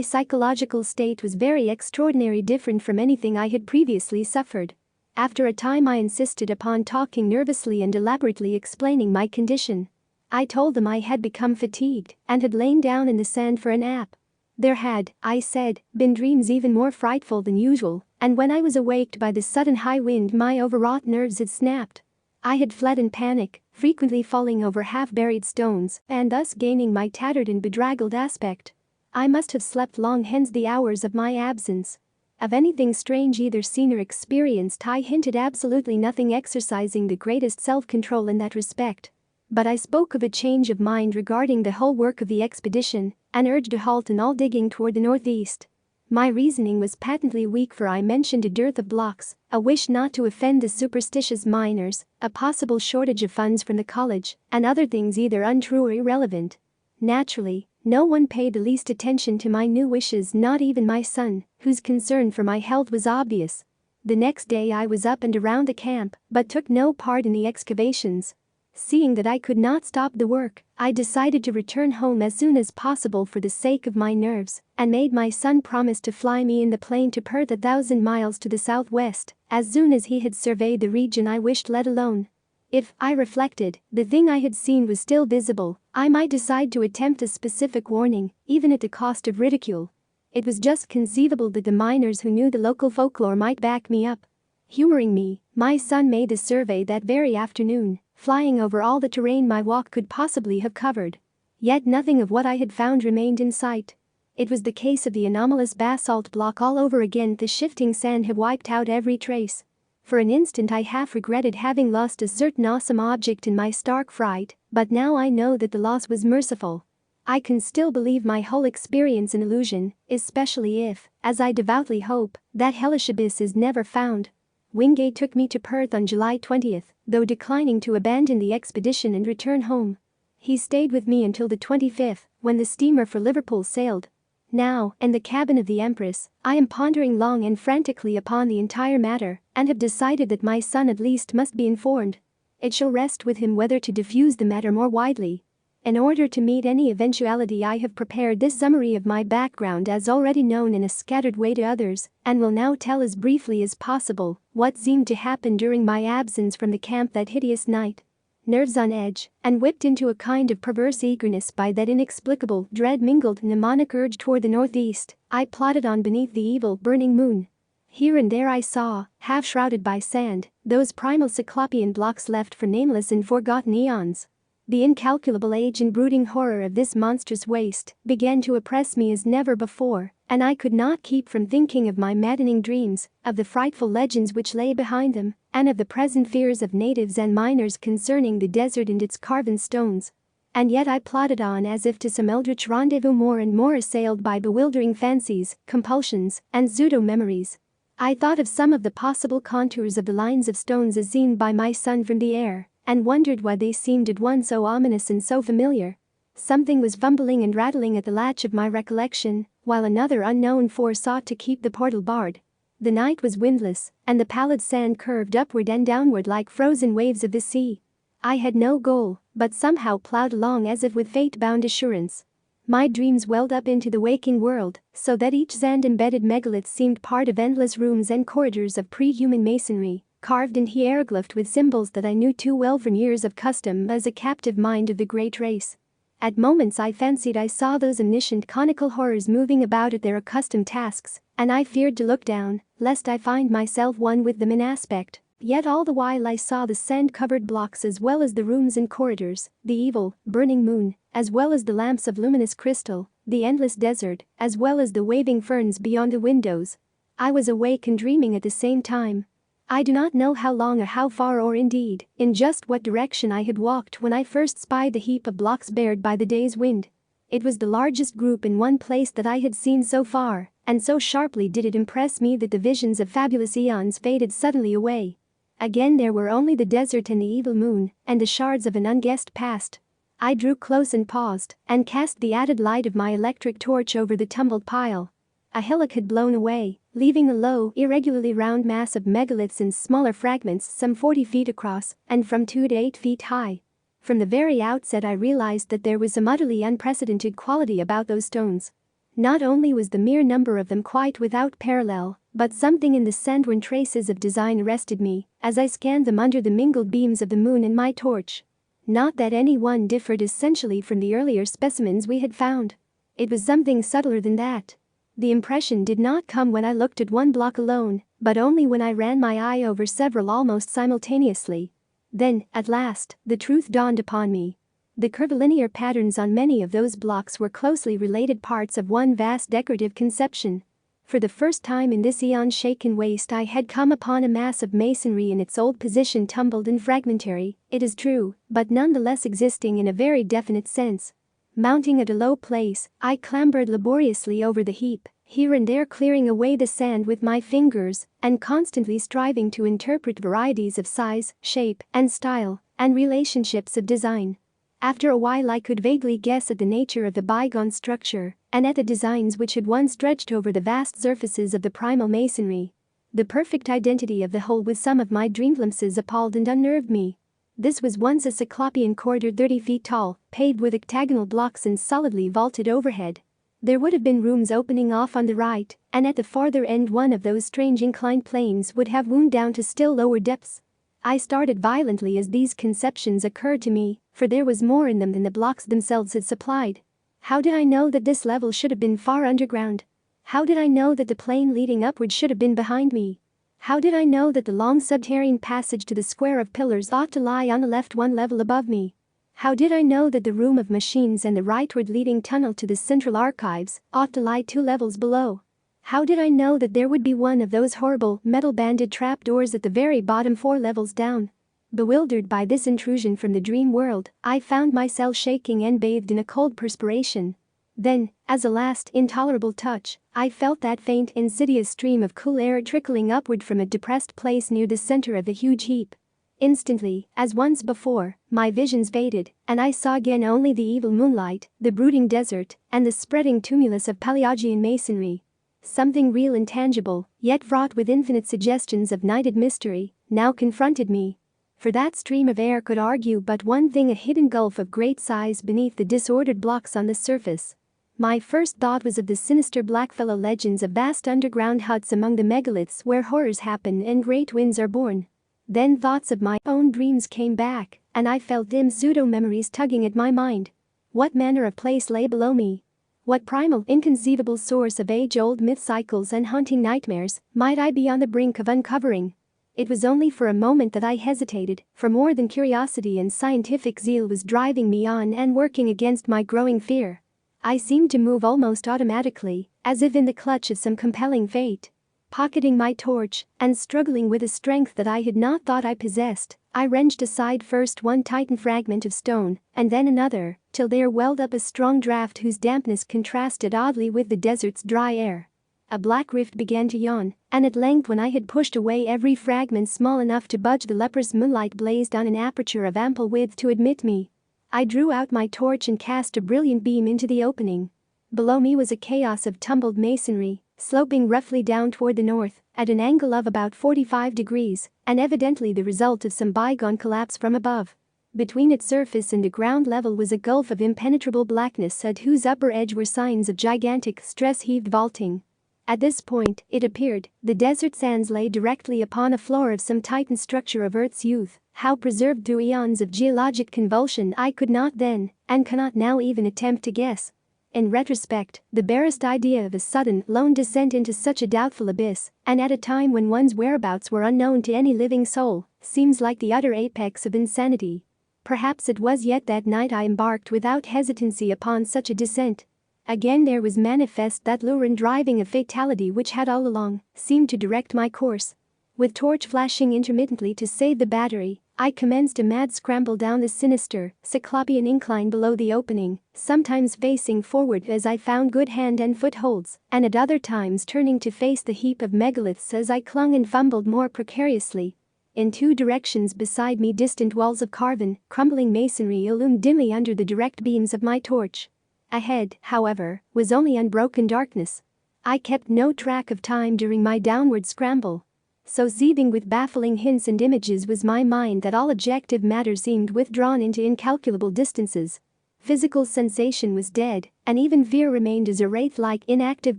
psychological state was very extraordinary, different from anything I had previously suffered. After a time I insisted upon talking nervously and elaborately explaining my condition. I told them I had become fatigued and had lain down in the sand for a nap. There had, I said, been dreams even more frightful than usual, and when I was awaked by the sudden high wind my overwrought nerves had snapped. I had fled in panic, frequently falling over half-buried stones and thus gaining my tattered and bedraggled aspect. I must have slept long, hence the hours of my absence. Of anything strange either seen or experienced I hinted absolutely nothing, exercising the greatest self-control in that respect. But I spoke of a change of mind regarding the whole work of the expedition and urged a halt in all digging toward the northeast. My reasoning was patently weak, for I mentioned a dearth of blocks, a wish not to offend the superstitious miners, a possible shortage of funds from the college, and other things either untrue or irrelevant. Naturally, no one paid the least attention to my new wishes, not even my son, whose concern for my health was obvious. The next day I was up and around the camp, but took no part in the excavations. Seeing that I could not stop the work, I decided to return home as soon as possible for the sake of my nerves, and made my son promise to fly me in the plane to Perth, 1,000 miles to the southwest, as soon as he had surveyed the region I wished let alone. If, I reflected, the thing I had seen was still visible, I might decide to attempt a specific warning, even at the cost of ridicule. It was just conceivable that the miners who knew the local folklore might back me up. Humoring me, my son made the survey that very afternoon, flying over all the terrain my walk could possibly have covered. Yet nothing of what I had found remained in sight. It was the case of the anomalous basalt block all over again. The shifting sand had wiped out every trace. For an instant I half regretted having lost a certain awesome object in my stark fright, but now I know that the loss was merciful. I can still believe my whole experience an illusion, especially if, as I devoutly hope, that hellish abyss is never found. Wingate took me to Perth on July 20th, though declining to abandon the expedition and return home. He stayed with me until the 25th, when the steamer for Liverpool sailed. Now, in the cabin of the Empress, I am pondering long and frantically upon the entire matter, and have decided that my son at least must be informed. It shall rest with him whether to diffuse the matter more widely. In order to meet any eventuality, I have prepared this summary of my background as already known in a scattered way to others, and will now tell as briefly as possible what seemed to happen during my absence from the camp that hideous night. Nerves on edge, and whipped into a kind of perverse eagerness by that inexplicable dread-mingled mnemonic urge toward the northeast, I plodded on beneath the evil burning moon. Here and there I saw, half shrouded by sand, those primal cyclopean blocks left for nameless and forgotten eons. The incalculable age and brooding horror of this monstrous waste began to oppress me as never before, and I could not keep from thinking of my maddening dreams, of the frightful legends which lay behind them, and of the present fears of natives and miners concerning the desert and its carven stones. And yet I plodded on as if to some eldritch rendezvous, more and more assailed by bewildering fancies, compulsions, and pseudo-memories. I thought of some of the possible contours of the lines of stones as seen by my son from the air, and wondered why they seemed at once so ominous and so familiar. Something was fumbling and rattling at the latch of my recollection, while another unknown force sought to keep the portal barred. The night was windless, and the pallid sand curved upward and downward like frozen waves of the sea. I had no goal, but somehow plowed along as if with fate-bound assurance. My dreams welled up into the waking world, so that each sand-embedded megalith seemed part of endless rooms and corridors of pre-human masonry, carved and hieroglyphed with symbols that I knew too well from years of custom as a captive mind of the great race. At moments I fancied I saw those omniscient conical horrors moving about at their accustomed tasks, and I feared to look down, lest I find myself one with them in aspect. Yet all the while I saw the sand-covered blocks as well as the rooms and corridors, the evil, burning moon, as well as the lamps of luminous crystal, the endless desert, as well as the waving ferns beyond the windows. I was awake and dreaming at the same time. I do not know how long or how far or indeed, in just what direction I had walked when I first spied the heap of blocks bared by the day's wind. It was the largest group in one place that I had seen so far, and so sharply did it impress me that the visions of fabulous eons faded suddenly away. Again there were only the desert and the evil moon, and the shards of an unguessed past. I drew close and paused, and cast the added light of my electric torch over the tumbled pile. A hillock had blown away, leaving a low, irregularly round mass of megaliths in smaller fragments some 40 feet across and from 2 to 8 feet high. From the very outset I realized that there was some utterly unprecedented quality about those stones. Not only was the mere number of them quite without parallel, but something in the sand-worn traces of design arrested me as I scanned them under the mingled beams of the moon and my torch. Not that any one differed essentially from the earlier specimens we had found. It was something subtler than that. The impression did not come when I looked at one block alone, but only when I ran my eye over several almost simultaneously. Then, at last, the truth dawned upon me. The curvilinear patterns on many of those blocks were closely related parts of one vast decorative conception. For the first time in this eon-shaken waste I had come upon a mass of masonry in its old position, tumbled and fragmentary, it is true, but nonetheless existing in a very definite sense. Mounting at a low place, I clambered laboriously over the heap, here and there clearing away the sand with my fingers, and constantly striving to interpret varieties of size, shape, and style, and relationships of design. After a while I could vaguely guess at the nature of the bygone structure, and at the designs which had once stretched over the vast surfaces of the primal masonry. The perfect identity of the whole with some of my dream glimpses appalled and unnerved me. This was once a cyclopean corridor 30 feet tall, paved with octagonal blocks and solidly vaulted overhead. There would have been rooms opening off on the right, and at the farther end one of those strange inclined planes would have wound down to still lower depths. I started violently as these conceptions occurred to me, for there was more in them than the blocks themselves had supplied. How did I know that this level should have been far underground? How did I know that the plane leading upward should have been behind me? How did I know that the long subterranean passage to the square of pillars ought to lie on the left one level above me? How did I know that the room of machines and the rightward leading tunnel to the central archives ought to lie 2 levels below? How did I know that there would be one of those horrible, metal-banded trapdoors at the very bottom 4 levels down? Bewildered by this intrusion from the dream world, I found myself shaking and bathed in a cold perspiration. Then, as a last intolerable touch, I felt that faint insidious stream of cool air trickling upward from a depressed place near the center of the huge heap. Instantly, as once before, my visions faded, and I saw again only the evil moonlight, the brooding desert, and the spreading tumulus of Paleogean masonry. Something real and tangible, yet fraught with infinite suggestions of nighted mystery, now confronted me. For that stream of air could argue but one thing: a hidden gulf of great size beneath the disordered blocks on the surface. My first thought was of the sinister blackfellow legends of vast underground huts among the megaliths where horrors happen and great winds are born. Then thoughts of my own dreams came back, and I felt dim pseudo-memories tugging at my mind. What manner of place lay below me? What primal, inconceivable source of age-old myth cycles and haunting nightmares might I be on the brink of uncovering? It was only for a moment that I hesitated, for more than curiosity and scientific zeal was driving me on and working against my growing fear. I seemed to move almost automatically, as if in the clutch of some compelling fate. Pocketing my torch and struggling with a strength that I had not thought I possessed, I wrenched aside first one titan fragment of stone and then another, till there welled up a strong draft whose dampness contrasted oddly with the desert's dry air. A black rift began to yawn, and at length, when I had pushed away every fragment small enough to budge, the leprous moonlight blazed on an aperture of ample width to admit me. I drew out my torch and cast a brilliant beam into the opening. Below me was a chaos of tumbled masonry, sloping roughly down toward the north, at an angle of about 45 degrees, and evidently the result of some bygone collapse from above. Between its surface and the ground level was a gulf of impenetrable blackness at whose upper edge were signs of gigantic stress-heaved vaulting. At this point, it appeared, the desert sands lay directly upon a floor of some titan structure of Earth's youth, how preserved through eons of geologic convulsion I could not then, and cannot now even attempt to guess. In retrospect, the barest idea of a sudden, lone descent into such a doubtful abyss, and at a time when one's whereabouts were unknown to any living soul, seems like the utter apex of insanity. Perhaps it was yet that night I embarked without hesitancy upon such a descent. Again there was manifest that lure and driving of fatality which had all along seemed to direct my course. With torch flashing intermittently to save the battery, I commenced a mad scramble down the sinister, cyclopean incline below the opening, sometimes facing forward as I found good hand and footholds, and at other times turning to face the heap of megaliths as I clung and fumbled more precariously. In two directions beside me distant walls of carven, crumbling masonry illumined dimly under the direct beams of my torch. Ahead, however, was only unbroken darkness. I kept no track of time during my downward scramble. So seething with baffling hints and images was my mind that all objective matter seemed withdrawn into incalculable distances. Physical sensation was dead, and even fear remained as a wraith-like inactive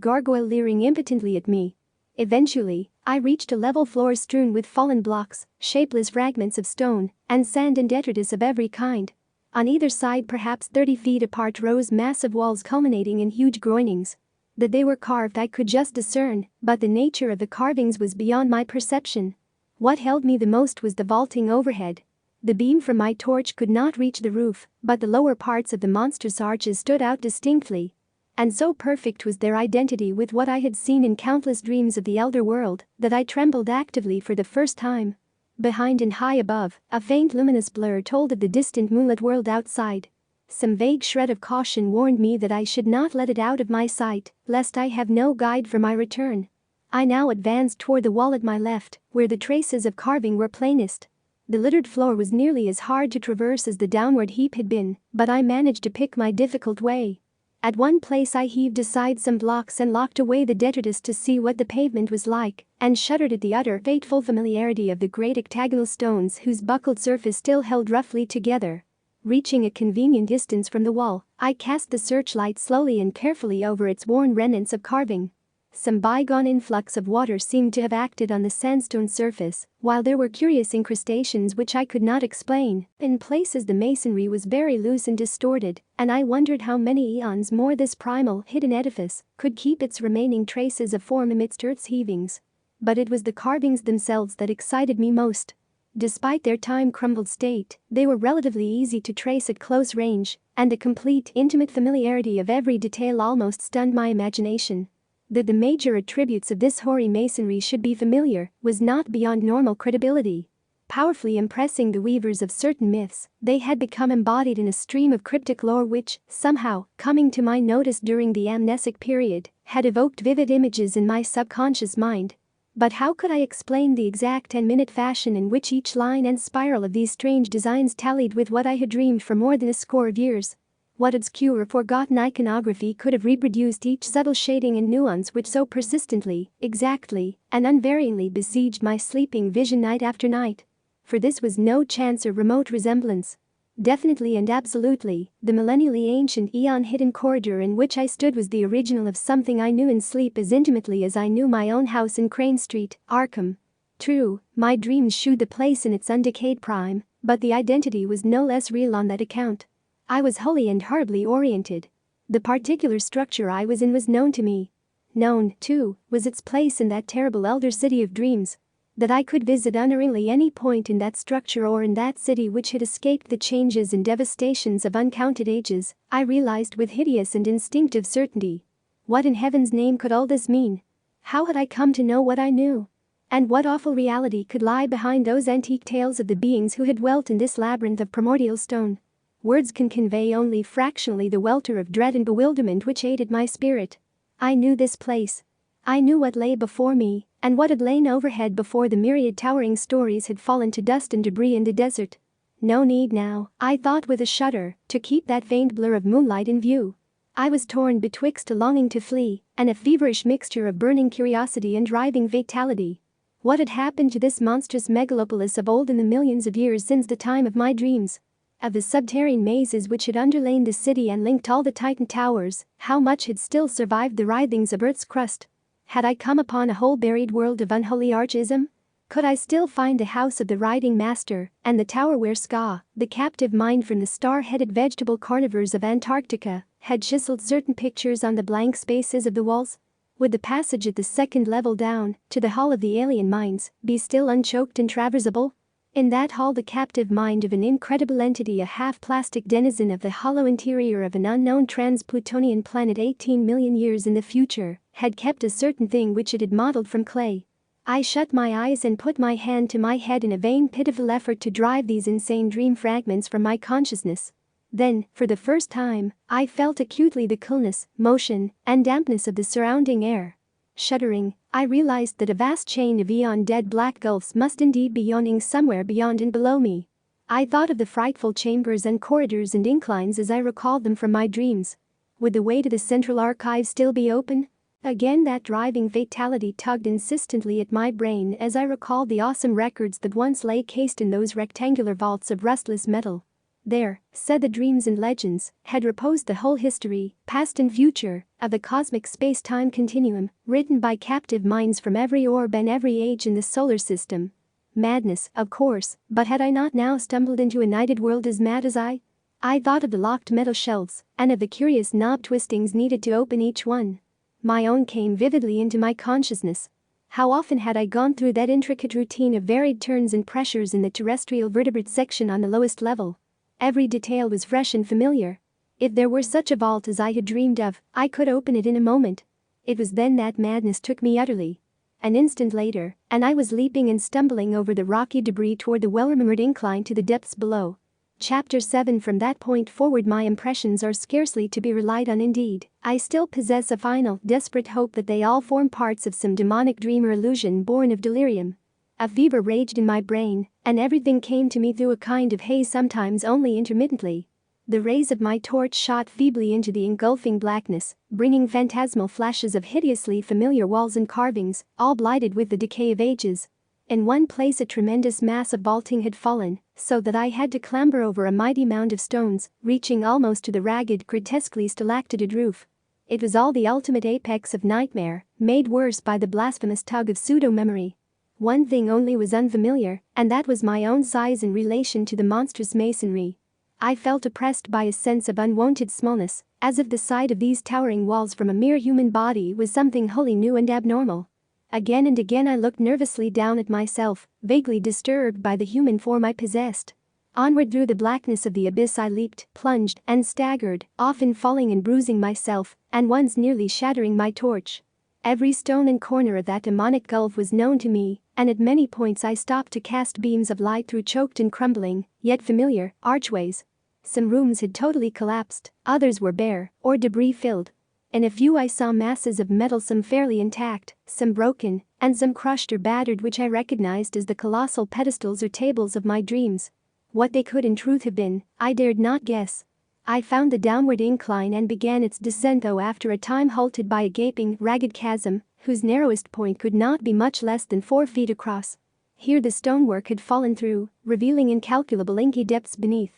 gargoyle leering impotently at me. Eventually, I reached a level floor strewn with fallen blocks, shapeless fragments of stone, and sand and detritus of every kind. On either side, perhaps 30 feet apart, rose massive walls culminating in huge groinings. That they were carved I could just discern, but the nature of the carvings was beyond my perception. What held me the most was the vaulting overhead. The beam from my torch could not reach the roof, but the lower parts of the monstrous arches stood out distinctly. And so perfect was their identity with what I had seen in countless dreams of the elder world that I trembled actively for the first time. Behind and high above, a faint luminous blur told of the distant moonlit world outside. Some vague shred of caution warned me that I should not let it out of my sight, lest I have no guide for my return. I now advanced toward the wall at my left, where the traces of carving were plainest. The littered floor was nearly as hard to traverse as the downward heap had been, but I managed to pick my difficult way. At one place I heaved aside some blocks and locked away the detritus to see what the pavement was like, and shuddered at the utter fateful familiarity of the great octagonal stones whose buckled surface still held roughly together. Reaching a convenient distance from the wall, I cast the searchlight slowly and carefully over its worn remnants of carving. Some bygone influx of water seemed to have acted on the sandstone surface, while there were curious incrustations which I could not explain. In places the masonry was very loose and distorted, and I wondered how many eons more this primal, hidden edifice could keep its remaining traces of form amidst Earth's heavings. But it was the carvings themselves that excited me most. Despite their time-crumbled state, they were relatively easy to trace at close range, and the complete, intimate familiarity of every detail almost stunned my imagination. That the major attributes of this hoary masonry should be familiar was not beyond normal credibility. powerfully impressing the weavers of certain myths. They had become embodied in a stream of cryptic lore which, somehow, coming to my notice during the amnesic period, had evoked vivid images in my subconscious mind. But how could I explain the exact 10-minute fashion in which each line and spiral of these strange designs tallied with what I had dreamed for more than a score of years? What obscure or forgotten iconography could have reproduced each subtle shading and nuance which so persistently, exactly, and unvaryingly besieged my sleeping vision night after night? For this was no chance or remote resemblance. Definitely and absolutely, the millennially ancient eon-hidden corridor in which I stood was the original of something I knew in sleep as intimately as I knew my own house in Crane Street, Arkham. True, my dreams shewed the place in its undecayed prime, but the identity was no less real on that account. I was wholly and horribly oriented. The particular structure I was in was known to me. Known, too, was its place in that terrible elder city of dreams. That I could visit unerringly any point in that structure or in that city which had escaped the changes and devastations of uncounted ages, I realized with hideous and instinctive certainty. What in heaven's name could all this mean? How had I come to know what I knew? And what awful reality could lie behind those antique tales of the beings who had dwelt in this labyrinth of primordial stone? Words can convey only fractionally the welter of dread and bewilderment which aided my spirit. I knew this place. I knew what lay before me, and what had lain overhead before the myriad towering stories had fallen to dust and debris in the desert. No need now, I thought with a shudder, to keep that faint blur of moonlight in view. I was torn betwixt a longing to flee, and a feverish mixture of burning curiosity and driving fatality. What had happened to this monstrous megalopolis of old in the millions of years since the time of my dreams? Of the subterranean mazes which had underlain the city and linked all the Titan towers, how much had still survived the writhings of Earth's crust? Had I come upon a whole buried world of unholy archism? Could I still find the house of the riding master, and the tower where Ska, the captive mind from the star-headed vegetable carnivores of Antarctica, had chiseled certain pictures on the blank spaces of the walls? Would the passage at the second level down, to the hall of the alien minds, be still unchoked and traversable? In that hall the captive mind of an incredible entity, a half-plastic denizen of the hollow interior of an unknown trans-Plutonian planet 18 million years in the future, had kept a certain thing which it had modeled from clay. I shut my eyes and put my hand to my head in a vain pitiful effort to drive these insane dream fragments from my consciousness. Then, for the first time, I felt acutely the coolness, motion, and dampness of the surrounding air. Shuddering, I realized that a vast chain of eon-dead black gulfs must indeed be yawning somewhere beyond and below me. I thought of the frightful chambers and corridors and inclines as I recalled them from my dreams. Would the way to the central archive still be open? Again that driving fatality tugged insistently at my brain as I recalled the awesome records that once lay cased in those rectangular vaults of rustless metal. There, said the dreams and legends, had reposed the whole history, past and future, of the cosmic space-time continuum, written by captive minds from every orb and every age in the solar system. Madness, of course, but had I not now stumbled into a nighted world as mad as I? I thought of the locked metal shelves, and of the curious knob twistings needed to open each one. My own came vividly into my consciousness. How often had I gone through that intricate routine of varied turns and pressures in the terrestrial vertebrate section on the lowest level? Every detail was fresh and familiar. If there were such a vault as I had dreamed of, I could open it in a moment. It was then that madness took me utterly. An instant later, and I was leaping and stumbling over the rocky debris toward the well-remembered incline to the depths below. Chapter 7. From that point forward my impressions are scarcely to be relied on. Indeed, I still possess a final, desperate hope that they all form parts of some demonic dream or illusion born of delirium. A fever raged in my brain, and everything came to me through a kind of haze, sometimes only intermittently. The rays of my torch shot feebly into the engulfing blackness, bringing phantasmal flashes of hideously familiar walls and carvings, all blighted with the decay of ages. In one place a tremendous mass of vaulting had fallen, so that I had to clamber over a mighty mound of stones, reaching almost to the ragged, grotesquely stalactited roof. It was all the ultimate apex of nightmare, made worse by the blasphemous tug of pseudo-memory. One thing only was unfamiliar, and that was my own size in relation to the monstrous masonry. I felt oppressed by a sense of unwonted smallness, as if the sight of these towering walls from a mere human body was something wholly new and abnormal. Again and again I looked nervously down at myself, vaguely disturbed by the human form I possessed. Onward through the blackness of the abyss I leaped, plunged, and staggered, often falling and bruising myself, and once nearly shattering my torch. Every stone and corner of that demonic gulf was known to me, and at many points I stopped to cast beams of light through choked and crumbling, yet familiar, archways. Some rooms had totally collapsed, others were bare or debris-filled. In a few I saw masses of metal, some fairly intact, some broken, and some crushed or battered, which I recognized as the colossal pedestals or tables of my dreams. What they could in truth have been, I dared not guess. I found the downward incline and began its descent, though after a time halted by a gaping, ragged chasm, whose narrowest point could not be much less than 4 feet across. Here the stonework had fallen through, revealing incalculable inky depths beneath.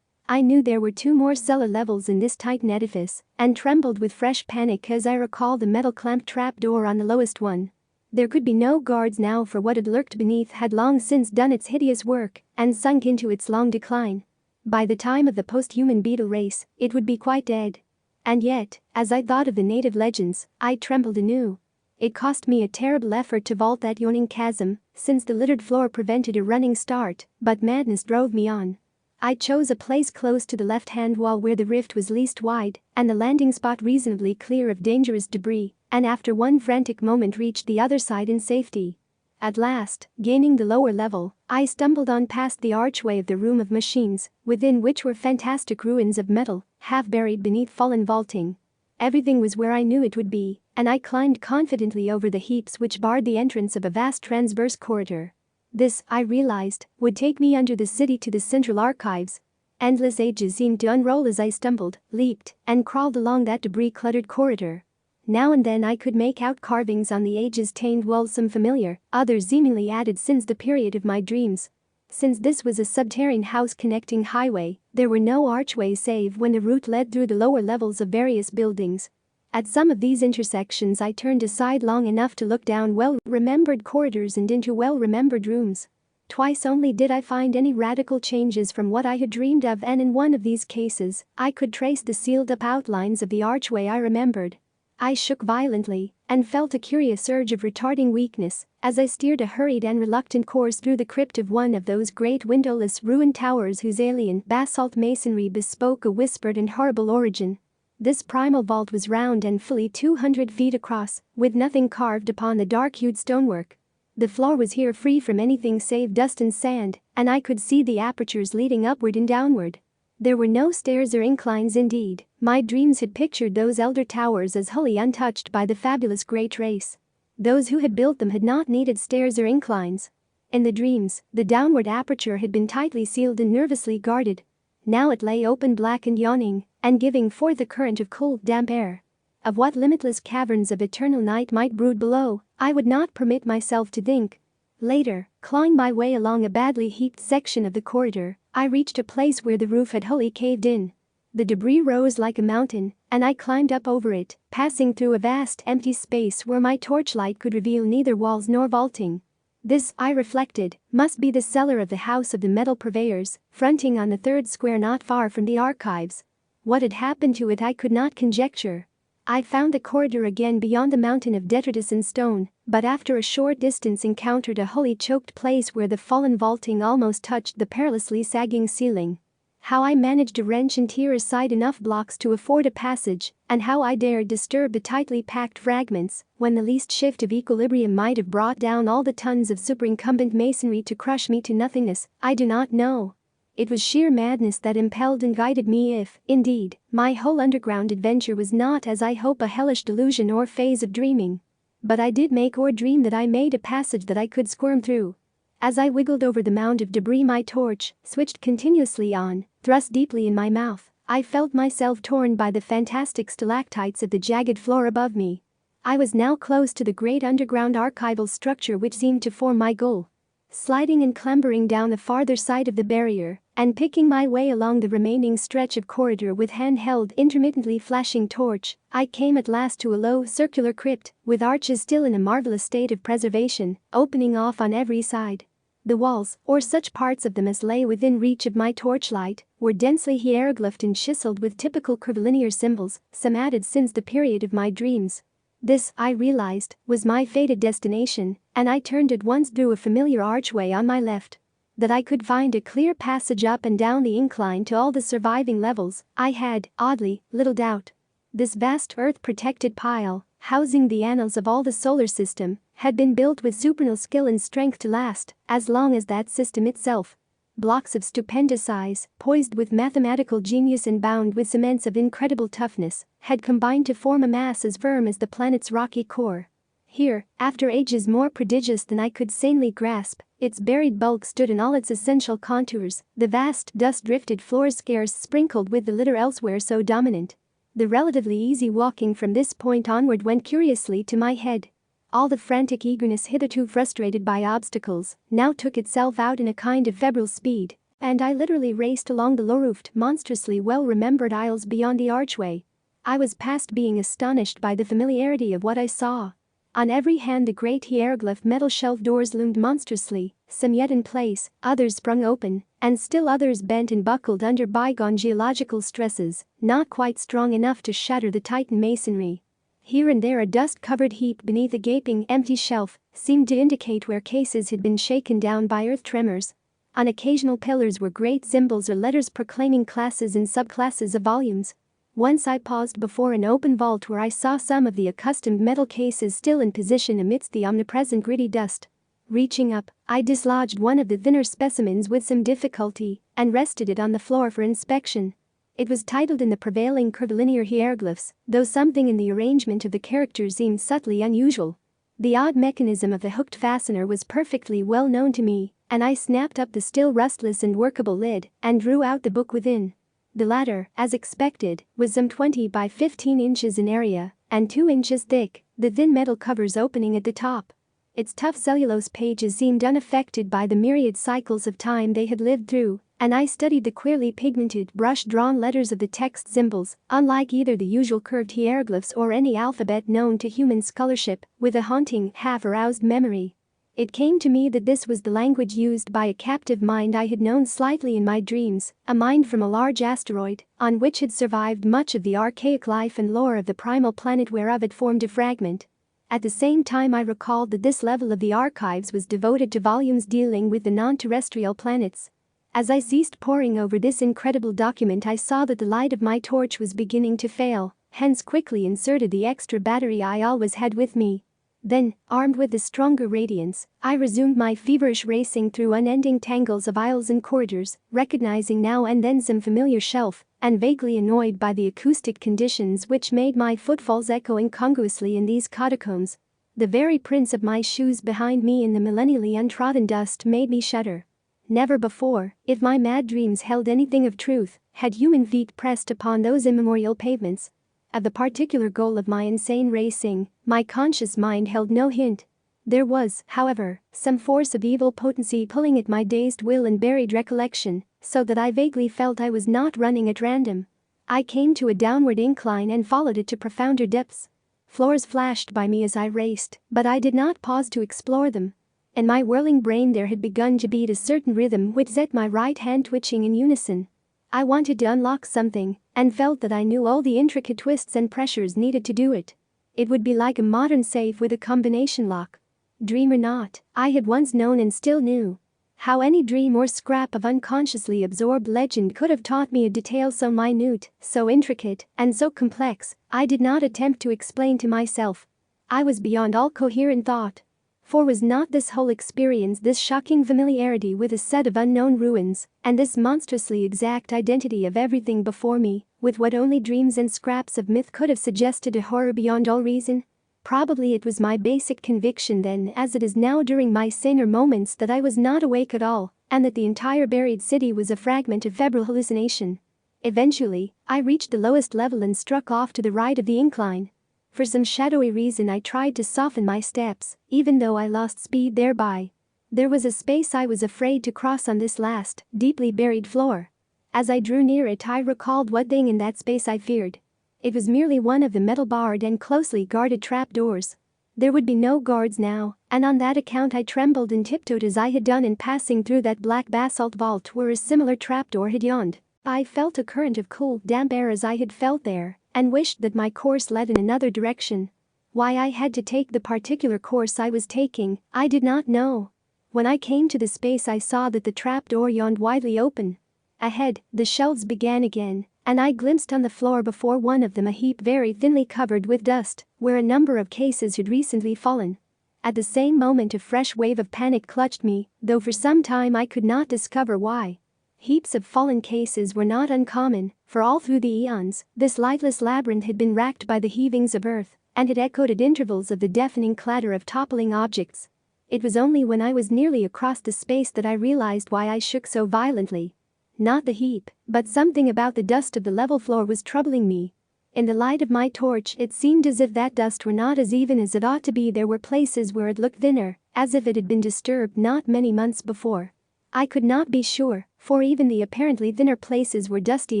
I knew there were 2 more cellar levels in this titan edifice, and trembled with fresh panic as I recalled the metal clamped trap door on the lowest one. There could be no guards now, for what had lurked beneath had long since done its hideous work and sunk into its long decline. By the time of the post-human beetle race, it would be quite dead. And yet, as I thought of the native legends, I trembled anew. It cost me a terrible effort to vault that yawning chasm, since the littered floor prevented a running start, but madness drove me on. I chose a place close to the left-hand wall where the rift was least wide and the landing spot reasonably clear of dangerous debris, and after one frantic moment reached the other side in safety. At last, gaining the lower level, I stumbled on past the archway of the room of machines, within which were fantastic ruins of metal, half buried beneath fallen vaulting. Everything was where I knew it would be, and I climbed confidently over the heaps which barred the entrance of a vast transverse corridor. This, I realized, would take me under the city to the central archives. Endless ages seemed to unroll as I stumbled, leaped, and crawled along that debris-cluttered corridor. Now and then I could make out carvings on the ages-stained walls, some familiar, others seemingly added since the period of my dreams. Since this was a subterranean house-connecting highway, there were no archways save when the route led through the lower levels of various buildings. At some of these intersections I turned aside long enough to look down well-remembered corridors and into well-remembered rooms. Twice only did I find any radical changes from what I had dreamed of, and in one of these cases, I could trace the sealed-up outlines of the archway I remembered. I shook violently and felt a curious urge of retarding weakness as I steered a hurried and reluctant course through the crypt of one of those great windowless ruined towers whose alien basalt masonry bespoke a whispered and horrible origin. This primal vault was round and fully 200 feet across, with nothing carved upon the dark-hued stonework. The floor was here free from anything save dust and sand, and I could see the apertures leading upward and downward. There were no stairs or inclines. Indeed, my dreams had pictured those elder towers as wholly untouched by the fabulous Great Race. Those who had built them had not needed stairs or inclines. In the dreams, the downward aperture had been tightly sealed and nervously guarded. Now it lay open, black and yawning, and giving forth a current of cool, damp air. Of what limitless caverns of eternal night might brood below, I would not permit myself to think. Later, clawing my way along a badly heaped section of the corridor, I reached a place where the roof had wholly caved in. The debris rose like a mountain, and I climbed up over it, passing through a vast empty space where my torchlight could reveal neither walls nor vaulting. This, I reflected, must be the cellar of the House of the Metal Purveyors, fronting on the third square not far from the archives. What had happened to it I could not conjecture. I found the corridor again beyond the mountain of detritus and stone, but after a short distance encountered a wholly choked place where the fallen vaulting almost touched the perilously sagging ceiling. How I managed to wrench and tear aside enough blocks to afford a passage, and how I dared disturb the tightly packed fragments when the least shift of equilibrium might have brought down all the tons of superincumbent masonry to crush me to nothingness, I do not know. It was sheer madness that impelled and guided me if, indeed, my whole underground adventure was not, as I hope, a hellish delusion or phase of dreaming. But I did make or dream that I made a passage that I could squirm through. As I wiggled over the mound of debris, my torch, switched continuously on, thrust deeply in my mouth, I felt myself torn by the fantastic stalactites of the jagged floor above me. I was now close to the great underground archival structure which seemed to form my goal. Sliding and clambering down the farther side of the barrier, and picking my way along the remaining stretch of corridor with hand-held, intermittently flashing torch, I came at last to a low circular crypt, with arches still in a marvelous state of preservation, opening off on every side. The walls, or such parts of them as lay within reach of my torchlight, were densely hieroglyphed and chiseled with typical curvilinear symbols, some added since the period of my dreams. This, I realized, was my fated destination, and I turned at once through a familiar archway on my left. That I could find a clear passage up and down the incline to all the surviving levels, I had, oddly, little doubt. This vast Earth-protected pile, housing the annals of all the solar system, had been built with supernal skill and strength to last as long as that system itself. Blocks of stupendous size, poised with mathematical genius and bound with cements of incredible toughness, had combined to form a mass as firm as the planet's rocky core. Here, after ages more prodigious than I could sanely grasp, its buried bulk stood in all its essential contours, the vast dust-drifted floors scarce sprinkled with the litter elsewhere so dominant. The relatively easy walking from this point onward went curiously to my head. All the frantic eagerness hitherto frustrated by obstacles now took itself out in a kind of febrile speed, and I literally raced along the low-roofed, monstrously well-remembered aisles beyond the archway. I was past being astonished by the familiarity of what I saw. On every hand the great hieroglyph metal shelf doors loomed monstrously, some yet in place, others sprung open, and still others bent and buckled under bygone geological stresses, not quite strong enough to shatter the Titan masonry. Here and there a dust-covered heap beneath a gaping, empty shelf seemed to indicate where cases had been shaken down by earth tremors. On occasional pillars were great symbols or letters proclaiming classes and subclasses of volumes. Once I paused before an open vault where I saw some of the accustomed metal cases still in position amidst the omnipresent gritty dust. Reaching up, I dislodged one of the thinner specimens with some difficulty and rested it on the floor for inspection. It was titled in the prevailing curvilinear hieroglyphs, though something in the arrangement of the characters seemed subtly unusual. The odd mechanism of the hooked fastener was perfectly well known to me, and I snapped up the still rustless and workable lid and drew out the book within. The latter, as expected, was some 20 by 15 inches in area and 2 inches thick, the thin metal covers opening at the top. Its tough cellulose pages seemed unaffected by the myriad cycles of time they had lived through, and I studied the queerly pigmented, brush-drawn letters of the text symbols, unlike either the usual curved hieroglyphs or any alphabet known to human scholarship, with a haunting, half-aroused memory. It came to me that this was the language used by a captive mind I had known slightly in my dreams, a mind from a large asteroid, on which had survived much of the archaic life and lore of the primal planet whereof it formed a fragment. At the same time I recalled that this level of the archives was devoted to volumes dealing with the non-terrestrial planets. As I ceased poring over this incredible document I saw that the light of my torch was beginning to fail, hence quickly inserted the extra battery I always had with me. Then, armed with the stronger radiance, I resumed my feverish racing through unending tangles of aisles and corridors, recognizing now and then some familiar shelf, and vaguely annoyed by the acoustic conditions which made my footfalls echo incongruously in these catacombs. The very prints of my shoes behind me in the millennially untrodden dust made me shudder. Never before, if my mad dreams held anything of truth, had human feet pressed upon those immemorial pavements. Of the particular goal of my insane racing, my conscious mind held no hint. There was, however, some force of evil potency pulling at my dazed will and buried recollection, so that I vaguely felt I was not running at random. I came to a downward incline and followed it to profounder depths. Floors flashed by me as I raced, but I did not pause to explore them. In my whirling brain there had begun to beat a certain rhythm which set my right hand twitching in unison. I wanted to unlock something, and felt that I knew all the intricate twists and pressures needed to do it. It would be like a modern safe with a combination lock. Dream or not, I had once known and still knew. How any dream or scrap of unconsciously absorbed legend could have taught me a detail so minute, so intricate, and so complex, I did not attempt to explain to myself. I was beyond all coherent thought. For was not this whole experience, this shocking familiarity with a set of unknown ruins, and this monstrously exact identity of everything before me, with what only dreams and scraps of myth could have suggested, a horror beyond all reason? Probably it was my basic conviction then, as it is now during my saner moments, that I was not awake at all, and that the entire buried city was a fragment of febrile hallucination. Eventually, I reached the lowest level and struck off to the right of the incline. For some shadowy reason I tried to soften my steps, even though I lost speed thereby. There was a space I was afraid to cross on this last, deeply buried floor. As I drew near it I recalled what thing in that space I feared. It was merely one of the metal-barred and closely guarded trapdoors. There would be no guards now, and on that account I trembled and tiptoed as I had done in passing through that black basalt vault where a similar trapdoor had yawned. I felt a current of cool, damp air as I had felt there, and wished that my course led in another direction. Why I had to take the particular course I was taking, I did not know. When I came to the space I saw that the trapdoor yawned widely open. Ahead, the shelves began again, and I glimpsed on the floor before one of them a heap very thinly covered with dust, where a number of cases had recently fallen. At the same moment a fresh wave of panic clutched me, though for some time I could not discover why. Heaps of fallen cases were not uncommon, for all through the eons, this lightless labyrinth had been racked by the heavings of earth, and had echoed at intervals of the deafening clatter of toppling objects. It was only when I was nearly across the space that I realized why I shook so violently. Not the heap, but something about the dust of the level floor was troubling me. In the light of my torch, it seemed as if that dust were not as even as it ought to be. There were places where it looked thinner, as if it had been disturbed not many months before. I could not be sure, for even the apparently thinner places were dusty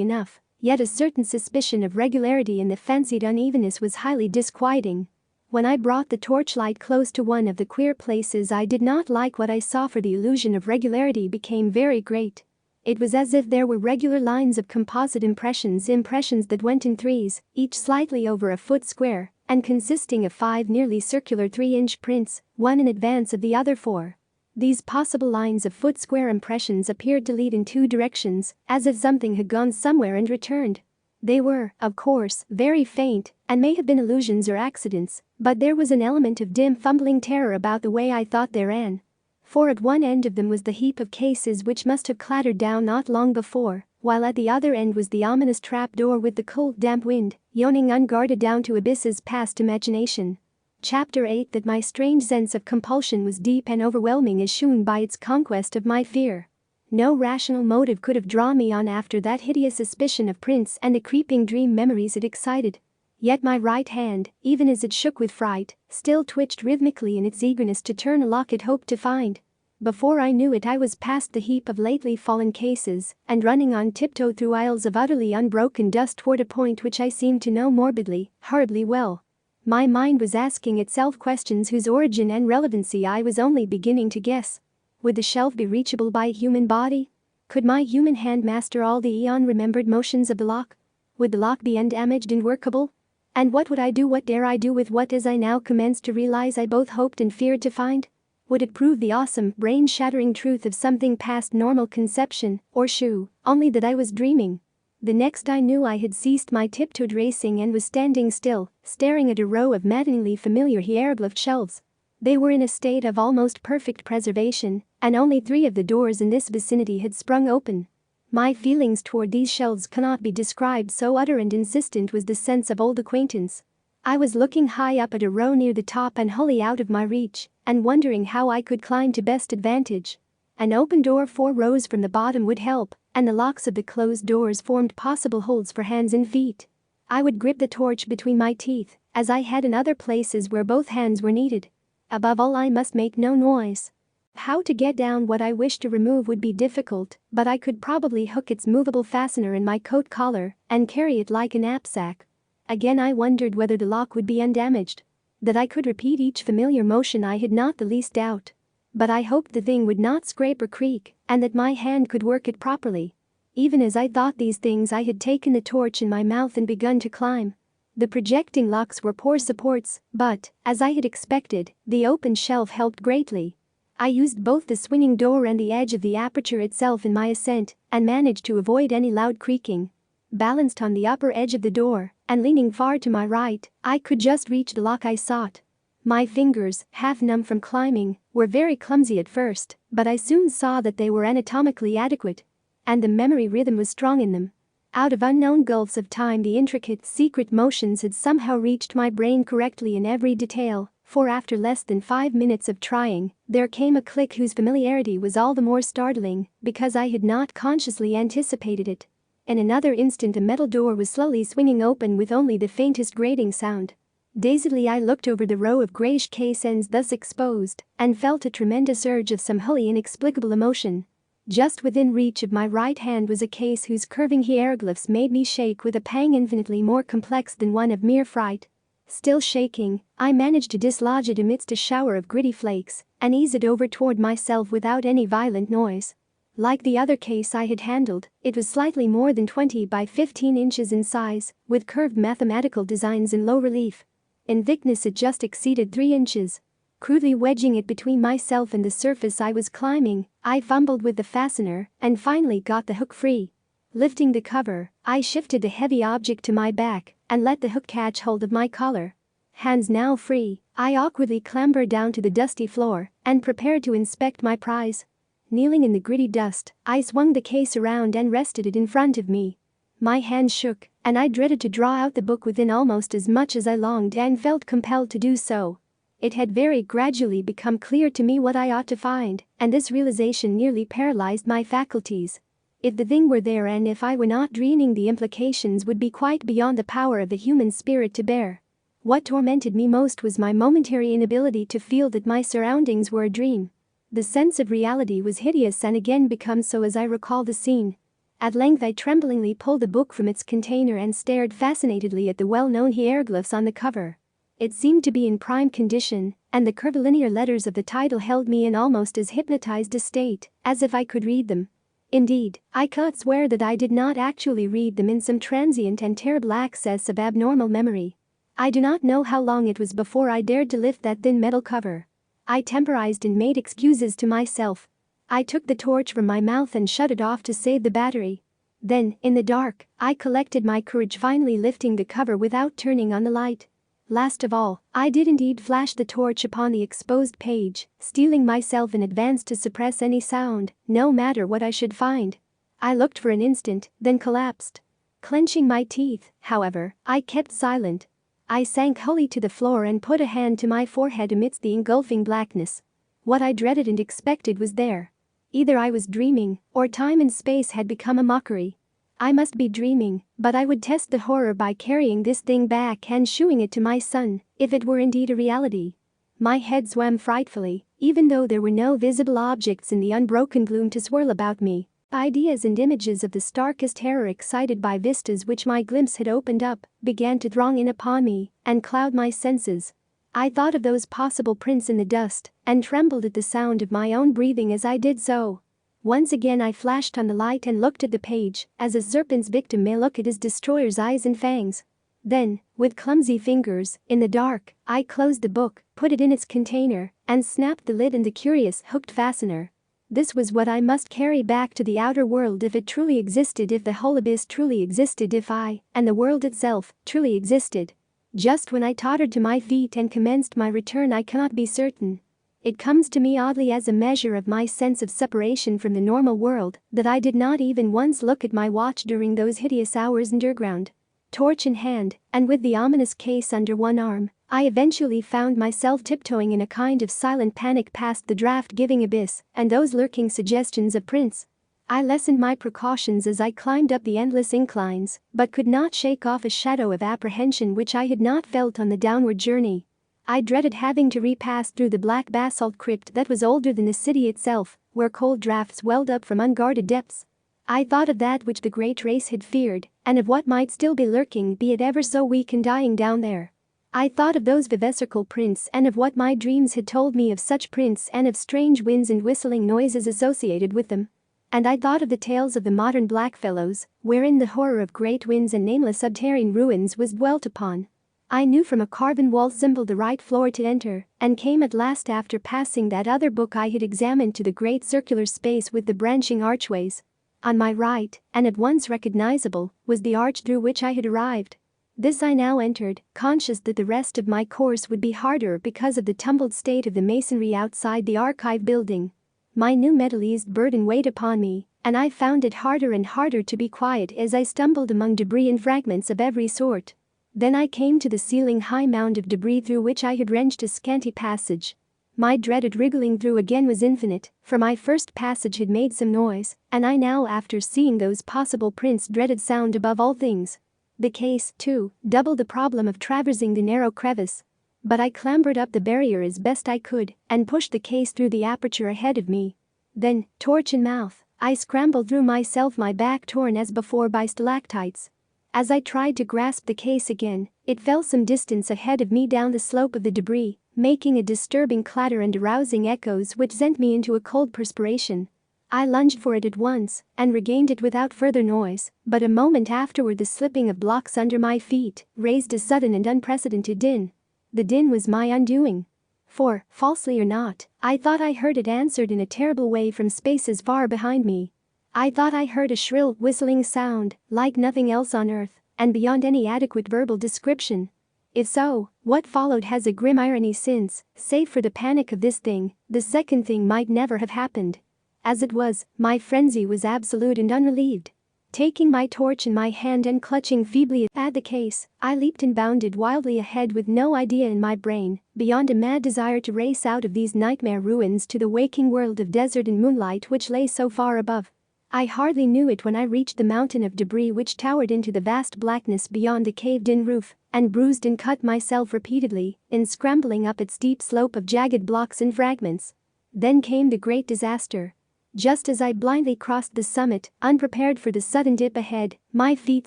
enough, yet a certain suspicion of regularity in the fancied unevenness was highly disquieting. When I brought the torchlight close to one of the queer places I did not like what I saw, for the illusion of regularity became very great. It was as if there were regular lines of composite impressions that went in threes, each slightly over a foot square, and consisting of 5 nearly circular 3-inch prints, one in advance of the other 4. These possible lines of foot-square impressions appeared to lead in 2 directions, as if something had gone somewhere and returned. They were, of course, very faint, and may have been illusions or accidents, but there was an element of dim fumbling terror about the way I thought they ran. For at one end of them was the heap of cases which must have clattered down not long before, while at the other end was the ominous trap-door with the cold damp wind, yawning unguarded down to abysses past imagination. Chapter 8. That my strange sense of compulsion was deep and overwhelming is shewn by its conquest of my fear. No rational motive could have drawn me on after that hideous suspicion of prints and the creeping dream memories it excited. Yet my right hand, even as it shook with fright, still twitched rhythmically in its eagerness to turn a lock it hoped to find. Before I knew it I was past the heap of lately fallen cases and running on tiptoe through aisles of utterly unbroken dust toward a point which I seemed to know morbidly, horribly well. My mind was asking itself questions whose origin and relevancy I was only beginning to guess. Would the shelf be reachable by a human body? Could my human hand master all the eon-remembered motions of the lock? Would the lock be undamaged and workable? And what would I do, what dare I do with what, as I now commenced to realize, I both hoped and feared to find? Would it prove the awesome, brain-shattering truth of something past normal conception, or shew only that I was dreaming? The next I knew I had ceased my tiptoed racing and was standing still, staring at a row of maddeningly familiar hieroglyphed shelves. They were in a state of almost perfect preservation, and only 3 of the doors in this vicinity had sprung open. My feelings toward these shelves cannot be described, so utter and insistent was the sense of old acquaintance. I was looking high up at a row near the top and wholly out of my reach, and wondering how I could climb to best advantage. An open door 4 rows from the bottom would help, and the locks of the closed doors formed possible holds for hands and feet. I would grip the torch between my teeth, as I had in other places where both hands were needed. Above all, I must make no noise. How to get down what I wished to remove would be difficult, but I could probably hook its movable fastener in my coat collar and carry it like a knapsack. Again I wondered whether the lock would be undamaged. That I could repeat each familiar motion I had not the least doubt. But I hoped the thing would not scrape or creak, and that my hand could work it properly. Even as I thought these things I had taken the torch in my mouth and begun to climb. The projecting locks were poor supports, but, as I had expected, the open shelf helped greatly. I used both the swinging door and the edge of the aperture itself in my ascent, and managed to avoid any loud creaking. Balanced on the upper edge of the door, and leaning far to my right, I could just reach the lock I sought. My fingers, half numb from climbing, were very clumsy at first, but I soon saw that they were anatomically adequate. And the memory rhythm was strong in them. Out of unknown gulfs of time the intricate, secret motions had somehow reached my brain correctly in every detail, for after less than 5 minutes of trying, there came a click whose familiarity was all the more startling because I had not consciously anticipated it. In another instant a metal door was slowly swinging open with only the faintest grating sound. Dazedly I looked over the row of grayish case ends thus exposed and felt a tremendous urge of some wholly inexplicable emotion. Just within reach of my right hand was a case whose curving hieroglyphs made me shake with a pang infinitely more complex than one of mere fright. Still shaking, I managed to dislodge it amidst a shower of gritty flakes and ease it over toward myself without any violent noise. Like the other case I had handled, it was slightly more than 20 by 15 inches in size, with curved mathematical designs in low relief. In thickness it just exceeded 3 inches. Crudely wedging it between myself and the surface I was climbing, I fumbled with the fastener and finally got the hook free. Lifting the cover, I shifted the heavy object to my back and let the hook catch hold of my collar. Hands now free, I awkwardly clambered down to the dusty floor and prepared to inspect my prize. Kneeling in the gritty dust, I swung the case around and rested it in front of me. My hands shook, and I dreaded to draw out the book within almost as much as I longed and felt compelled to do so. It had very gradually become clear to me what I ought to find, and this realization nearly paralyzed my faculties. If the thing were there and if I were not dreaming, the implications would be quite beyond the power of the human spirit to bear. What tormented me most was my momentary inability to feel that my surroundings were a dream. The sense of reality was hideous and again becomes so as I recall the scene. At length I tremblingly pulled the book from its container and stared fascinatedly at the well-known hieroglyphs on the cover. It seemed to be in prime condition, and the curvilinear letters of the title held me in almost as hypnotized a state as if I could read them. Indeed, I can't swear that I did not actually read them in some transient and terrible access of abnormal memory. I do not know how long it was before I dared to lift that thin metal cover. I temporized and made excuses to myself. I took the torch from my mouth and shut it off to save the battery. Then, in the dark, I collected my courage, finally lifting the cover without turning on the light. Last of all, I did indeed flash the torch upon the exposed page, steeling myself in advance to suppress any sound, no matter what I should find. I looked for an instant, then collapsed. Clenching my teeth, however, I kept silent. I sank wholly to the floor and put a hand to my forehead amidst the engulfing blackness. What I dreaded and expected was there. Either I was dreaming, or time and space had become a mockery. I must be dreaming, but I would test the horror by carrying this thing back and shewing it to my son, if it were indeed a reality. My head swam frightfully, even though there were no visible objects in the unbroken gloom to swirl about me. Ideas and images of the starkest terror, excited by vistas which my glimpse had opened up, began to throng in upon me and cloud my senses. I thought of those possible prints in the dust and trembled at the sound of my own breathing as I did so. Once again I flashed on the light and looked at the page, as a serpent's victim may look at his destroyer's eyes and fangs. Then, with clumsy fingers, in the dark, I closed the book, put it in its container, and snapped the lid and the curious hooked fastener. This was what I must carry back to the outer world if it truly existed, if the whole abyss truly existed, if I, and the world itself, truly existed. Just when I tottered to my feet and commenced my return, I cannot be certain. It comes to me oddly as a measure of my sense of separation from the normal world that I did not even once look at my watch during those hideous hours underground. Torch in hand, and with the ominous case under one arm, I eventually found myself tiptoeing in a kind of silent panic past the draft-giving abyss and those lurking suggestions of prints. I lessened my precautions as I climbed up the endless inclines, but could not shake off a shadow of apprehension which I had not felt on the downward journey. I dreaded having to repass through the black basalt crypt that was older than the city itself, where cold drafts welled up from unguarded depths. I thought of that which the great race had feared, and of what might still be lurking, be it ever so weak and dying, down there. I thought of those viviserical prints and of what my dreams had told me of such prints and of strange winds and whistling noises associated with them. And I thought of the tales of the modern blackfellows, wherein the horror of great winds and nameless subterranean ruins was dwelt upon. I knew from a carven wall symbol the right floor to enter, and came at last, after passing that other book I had examined, to the great circular space with the branching archways. On my right, and at once recognizable, was the arch through which I had arrived. This I now entered, conscious that the rest of my course would be harder because of the tumbled state of the masonry outside the archive building. My new metallized burden weighed upon me, and I found it harder and harder to be quiet as I stumbled among debris and fragments of every sort. Then I came to the ceiling-high mound of debris through which I had wrenched a scanty passage. My dreaded wriggling through again was infinite, for my first passage had made some noise, and I now, after seeing those possible prints, dreaded sound above all things. The case, too, doubled the problem of traversing the narrow crevice. But I clambered up the barrier as best I could, and pushed the case through the aperture ahead of me. Then, torch in mouth, I scrambled through myself, my back torn as before by stalactites. As I tried to grasp the case again, it fell some distance ahead of me down the slope of the debris, making a disturbing clatter and arousing echoes which sent me into a cold perspiration. I lunged for it at once, and regained it without further noise, but a moment afterward the slipping of blocks under my feet raised a sudden and unprecedented din. The din was my undoing. For, falsely or not, I thought I heard it answered in a terrible way from spaces far behind me. I thought I heard a shrill, whistling sound, like nothing else on earth, and beyond any adequate verbal description. If so, what followed has a grim irony since, save for the panic of this thing, the second thing might never have happened. As it was, my frenzy was absolute and unrelieved. Taking my torch in my hand and clutching feebly at the case, I leaped and bounded wildly ahead with no idea in my brain, beyond a mad desire to race out of these nightmare ruins to the waking world of desert and moonlight which lay so far above. I hardly knew it when I reached the mountain of debris which towered into the vast blackness beyond the caved-in roof, and bruised and cut myself repeatedly in scrambling up its steep slope of jagged blocks and fragments. Then came the great disaster. Just as I blindly crossed the summit, unprepared for the sudden dip ahead, my feet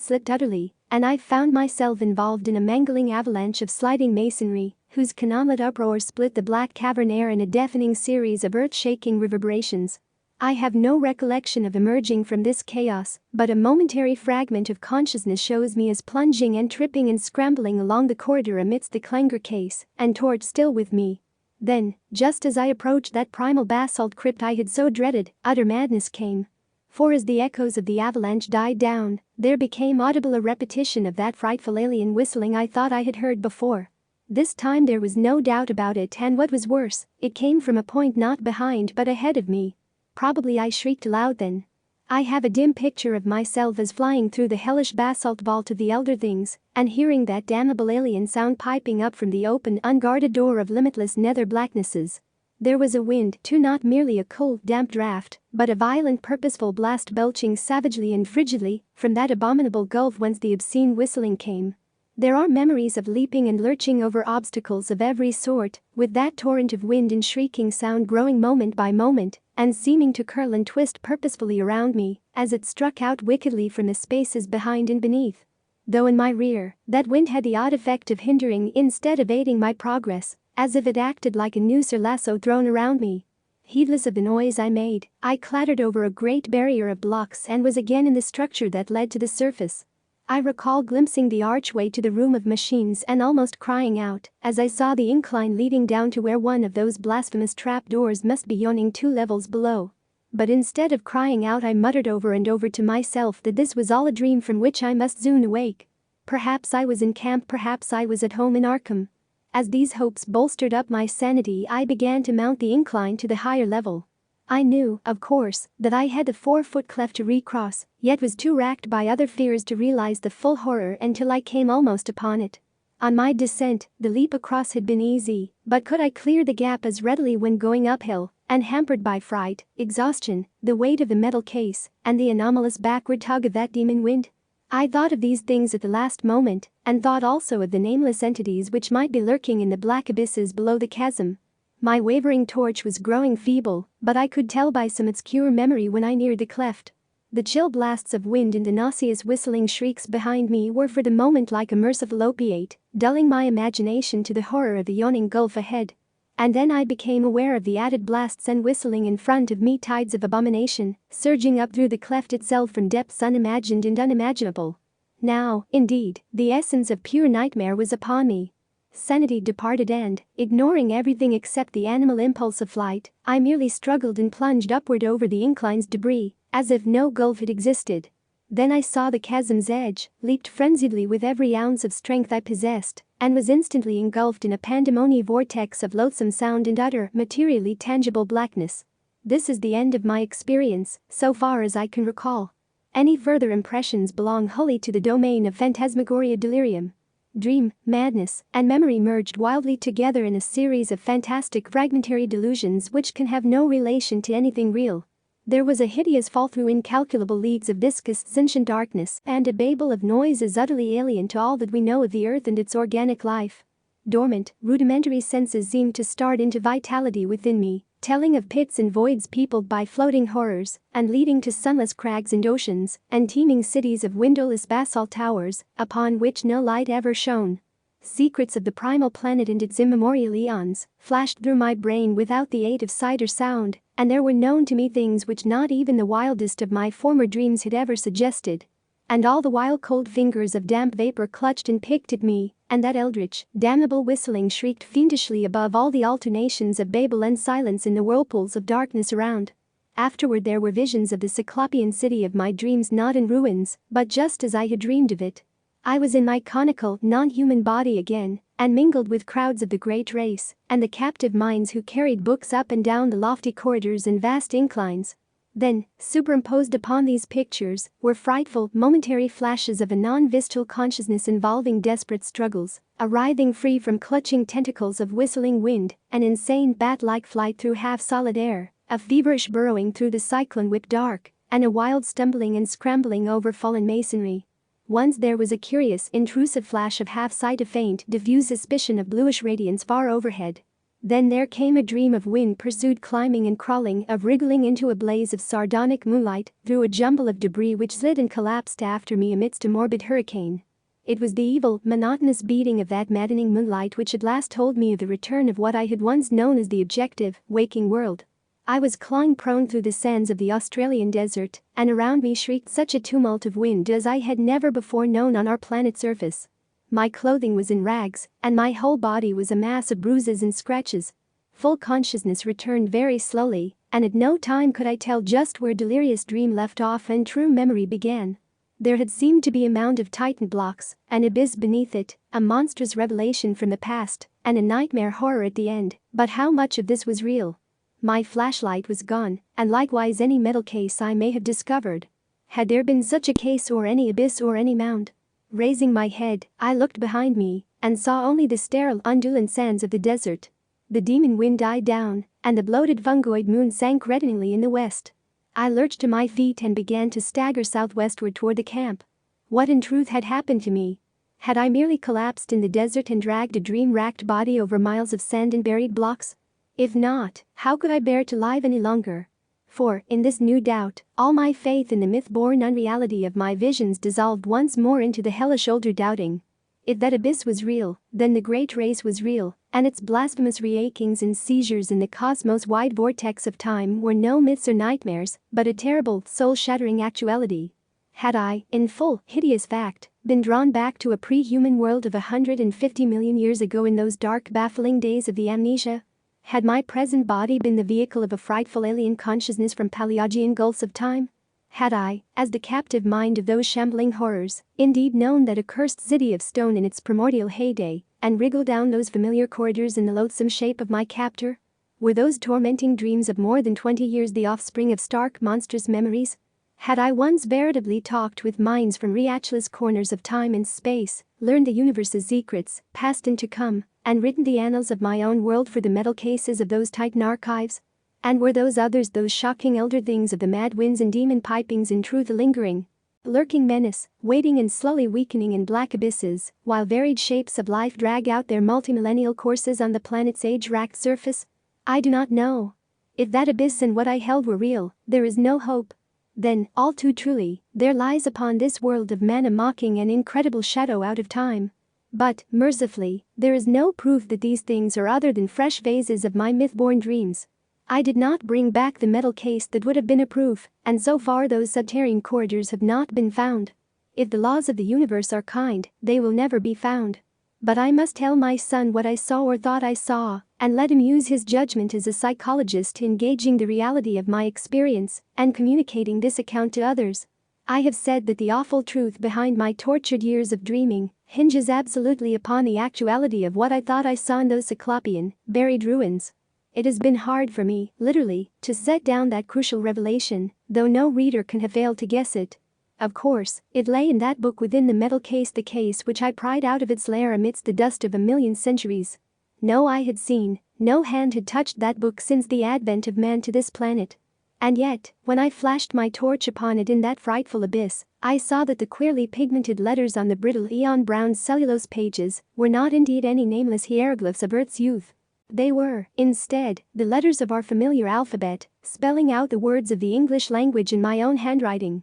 slipped utterly, and I found myself involved in a mangling avalanche of sliding masonry, whose canonicate uproar split the black cavern air in a deafening series of earth-shaking reverberations. I have no recollection of emerging from this chaos, but a momentary fragment of consciousness shows me as plunging and tripping and scrambling along the corridor amidst the clangor case, and torch still with me. Then, just as I approached that primal basalt crypt I had so dreaded, utter madness came. For as the echoes of the avalanche died down, there became audible a repetition of that frightful alien whistling I thought I had heard before. This time there was no doubt about it, and what was worse, it came from a point not behind but ahead of me. Probably I shrieked aloud then. I have a dim picture of myself as flying through the hellish basalt vault of the Elder Things, and hearing that damnable alien sound piping up from the open, unguarded door of limitless nether blacknesses. There was a wind, too, not merely a cold, damp draft, but a violent, purposeful blast belching savagely and frigidly from that abominable gulf whence the obscene whistling came. There are memories of leaping and lurching over obstacles of every sort, with that torrent of wind and shrieking sound growing moment by moment, and seeming to curl and twist purposefully around me, as it struck out wickedly from the spaces behind and beneath. Though in my rear, that wind had the odd effect of hindering instead of aiding my progress, as if it acted like a noose or lasso thrown around me. Heedless of the noise I made, I clattered over a great barrier of blocks and was again in the structure that led to the surface. I recall glimpsing the archway to the room of machines and almost crying out as I saw the incline leading down to where one of those blasphemous trapdoors must be yawning 2 levels below. But instead of crying out, I muttered over and over to myself that this was all a dream from which I must soon awake. Perhaps I was in camp, perhaps I was at home in Arkham. As these hopes bolstered up my sanity, I began to mount the incline to the higher level. I knew, of course, that I had the 4-foot cleft to recross, yet was too racked by other fears to realize the full horror until I came almost upon it. On my descent, the leap across had been easy, but could I clear the gap as readily when going uphill, and hampered by fright, exhaustion, the weight of the metal case, and the anomalous backward tug of that demon wind? I thought of these things at the last moment, and thought also of the nameless entities which might be lurking in the black abysses below the chasm. My wavering torch was growing feeble, but I could tell by some obscure memory when I neared the cleft. The chill blasts of wind and the nauseous whistling shrieks behind me were for the moment like a merciful opiate, dulling my imagination to the horror of the yawning gulf ahead. And then I became aware of the added blasts and whistling in front of me, tides of abomination, surging up through the cleft itself from depths unimagined and unimaginable. Now, indeed, the essence of pure nightmare was upon me. Sanity departed and, ignoring everything except the animal impulse of flight, I merely struggled and plunged upward over the incline's debris, as if no gulf had existed. Then I saw the chasm's edge, leaped frenziedly with every ounce of strength I possessed, and was instantly engulfed in a pandemonium vortex of loathsome sound and utter, materially tangible blackness. This is the end of my experience, so far as I can recall. Any further impressions belong wholly to the domain of phantasmagoria delirium. Dream, madness, and memory merged wildly together in a series of fantastic fragmentary delusions which can have no relation to anything real. There was a hideous fall through incalculable leagues of viscous, sentient darkness, and a babel of noises utterly alien to all that we know of the earth and its organic life. Dormant, rudimentary senses seemed to start into vitality within me, telling of pits and voids peopled by floating horrors, and leading to sunless crags and oceans, and teeming cities of windowless basalt towers, upon which no light ever shone. Secrets of the primal planet and its immemorial eons flashed through my brain without the aid of sight or sound, and there were known to me things which not even the wildest of my former dreams had ever suggested. And all the while cold fingers of damp vapor clutched and picked at me, and that eldritch, damnable whistling shrieked fiendishly above all the alternations of babel and silence in the whirlpools of darkness around. Afterward there were visions of the Cyclopean city of my dreams, not in ruins, but just as I had dreamed of it. I was in my conical, non-human body again, and mingled with crowds of the great race, and the captive minds who carried books up and down the lofty corridors and vast inclines. Then, superimposed upon these pictures, were frightful, momentary flashes of a non-visceral consciousness involving desperate struggles, a writhing free from clutching tentacles of whistling wind, an insane bat-like flight through half-solid air, a feverish burrowing through the cyclone-whipped dark, and a wild stumbling and scrambling over fallen masonry. Once there was a curious, intrusive flash of half-sight, a faint, diffuse suspicion of bluish radiance far overhead. Then there came a dream of wind-pursued climbing and crawling, of wriggling into a blaze of sardonic moonlight, through a jumble of debris which slid and collapsed after me amidst a morbid hurricane. It was the evil, monotonous beating of that maddening moonlight which at last told me of the return of what I had once known as the objective, waking world. I was clawing prone through the sands of the Australian desert, and around me shrieked such a tumult of wind as I had never before known on our planet's surface. My clothing was in rags, and my whole body was a mass of bruises and scratches. Full consciousness returned very slowly, and at no time could I tell just where delirious dream left off and true memory began. There had seemed to be a mound of Titan blocks, an abyss beneath it, a monstrous revelation from the past, and a nightmare horror at the end, but how much of this was real? My flashlight was gone, and likewise any metal case I may have discovered. Had there been such a case or any abyss or any mound? Raising my head, I looked behind me, and saw only the sterile, undulant sands of the desert. The demon wind died down, and the bloated fungoid moon sank reddeningly in the west. I lurched to my feet and began to stagger southwestward toward the camp. What in truth had happened to me? Had I merely collapsed in the desert and dragged a dream-racked body over miles of sand and buried blocks? If not, how could I bear to live any longer? For, in this new doubt, all my faith in the myth-born unreality of my visions dissolved once more into the hellish older doubting. If that abyss was real, then the great race was real, and its blasphemous reachings and seizures in the cosmos-wide vortex of time were no myths or nightmares, but a terrible, soul-shattering actuality. Had I, in full, hideous fact, been drawn back to a pre-human world of 150 million years ago in those dark, baffling days of the amnesia? Had my present body been the vehicle of a frightful alien consciousness from Paleogean gulfs of time? Had I, as the captive mind of those shambling horrors, indeed known that accursed city of stone in its primordial heyday, and wriggled down those familiar corridors in the loathsome shape of my captor? Were those tormenting dreams of more than 20 years the offspring of stark, monstrous memories? Had I once veritably talked with minds from reachless corners of time and space, learned the universe's secrets, past and to come, and written the annals of my own world for the metal cases of those Titan archives? And were those others, those shocking elder things of the mad winds and demon pipings, in truth a lingering, lurking menace, waiting and slowly weakening in black abysses, while varied shapes of life drag out their multimillennial courses on the planet's age-racked surface? I do not know. If that abyss and what I held were real, there is no hope. Then, all too truly, there lies upon this world of man a mocking and incredible shadow out of time. But, mercifully, there is no proof that these things are other than fresh phases of my myth-born dreams. I did not bring back the metal case that would have been a proof, and so far those subterranean corridors have not been found. If the laws of the universe are kind, they will never be found. But I must tell my son what I saw or thought I saw, and let him use his judgment as a psychologist in gauging the reality of my experience and communicating this account to others. I have said that the awful truth behind my tortured years of dreaming hinges absolutely upon the actuality of what I thought I saw in those Cyclopean, buried ruins. It has been hard for me, literally, to set down that crucial revelation, though no reader can have failed to guess it. Of course, it lay in that book within the metal case, the case which I pried out of its lair amidst the dust of a million centuries. No eye had seen, no hand had touched that book since the advent of man to this planet. And yet, when I flashed my torch upon it in that frightful abyss, I saw that the queerly pigmented letters on the brittle eon-brown cellulose pages were not indeed any nameless hieroglyphs of Earth's youth. They were, instead, the letters of our familiar alphabet, spelling out the words of the English language in my own handwriting.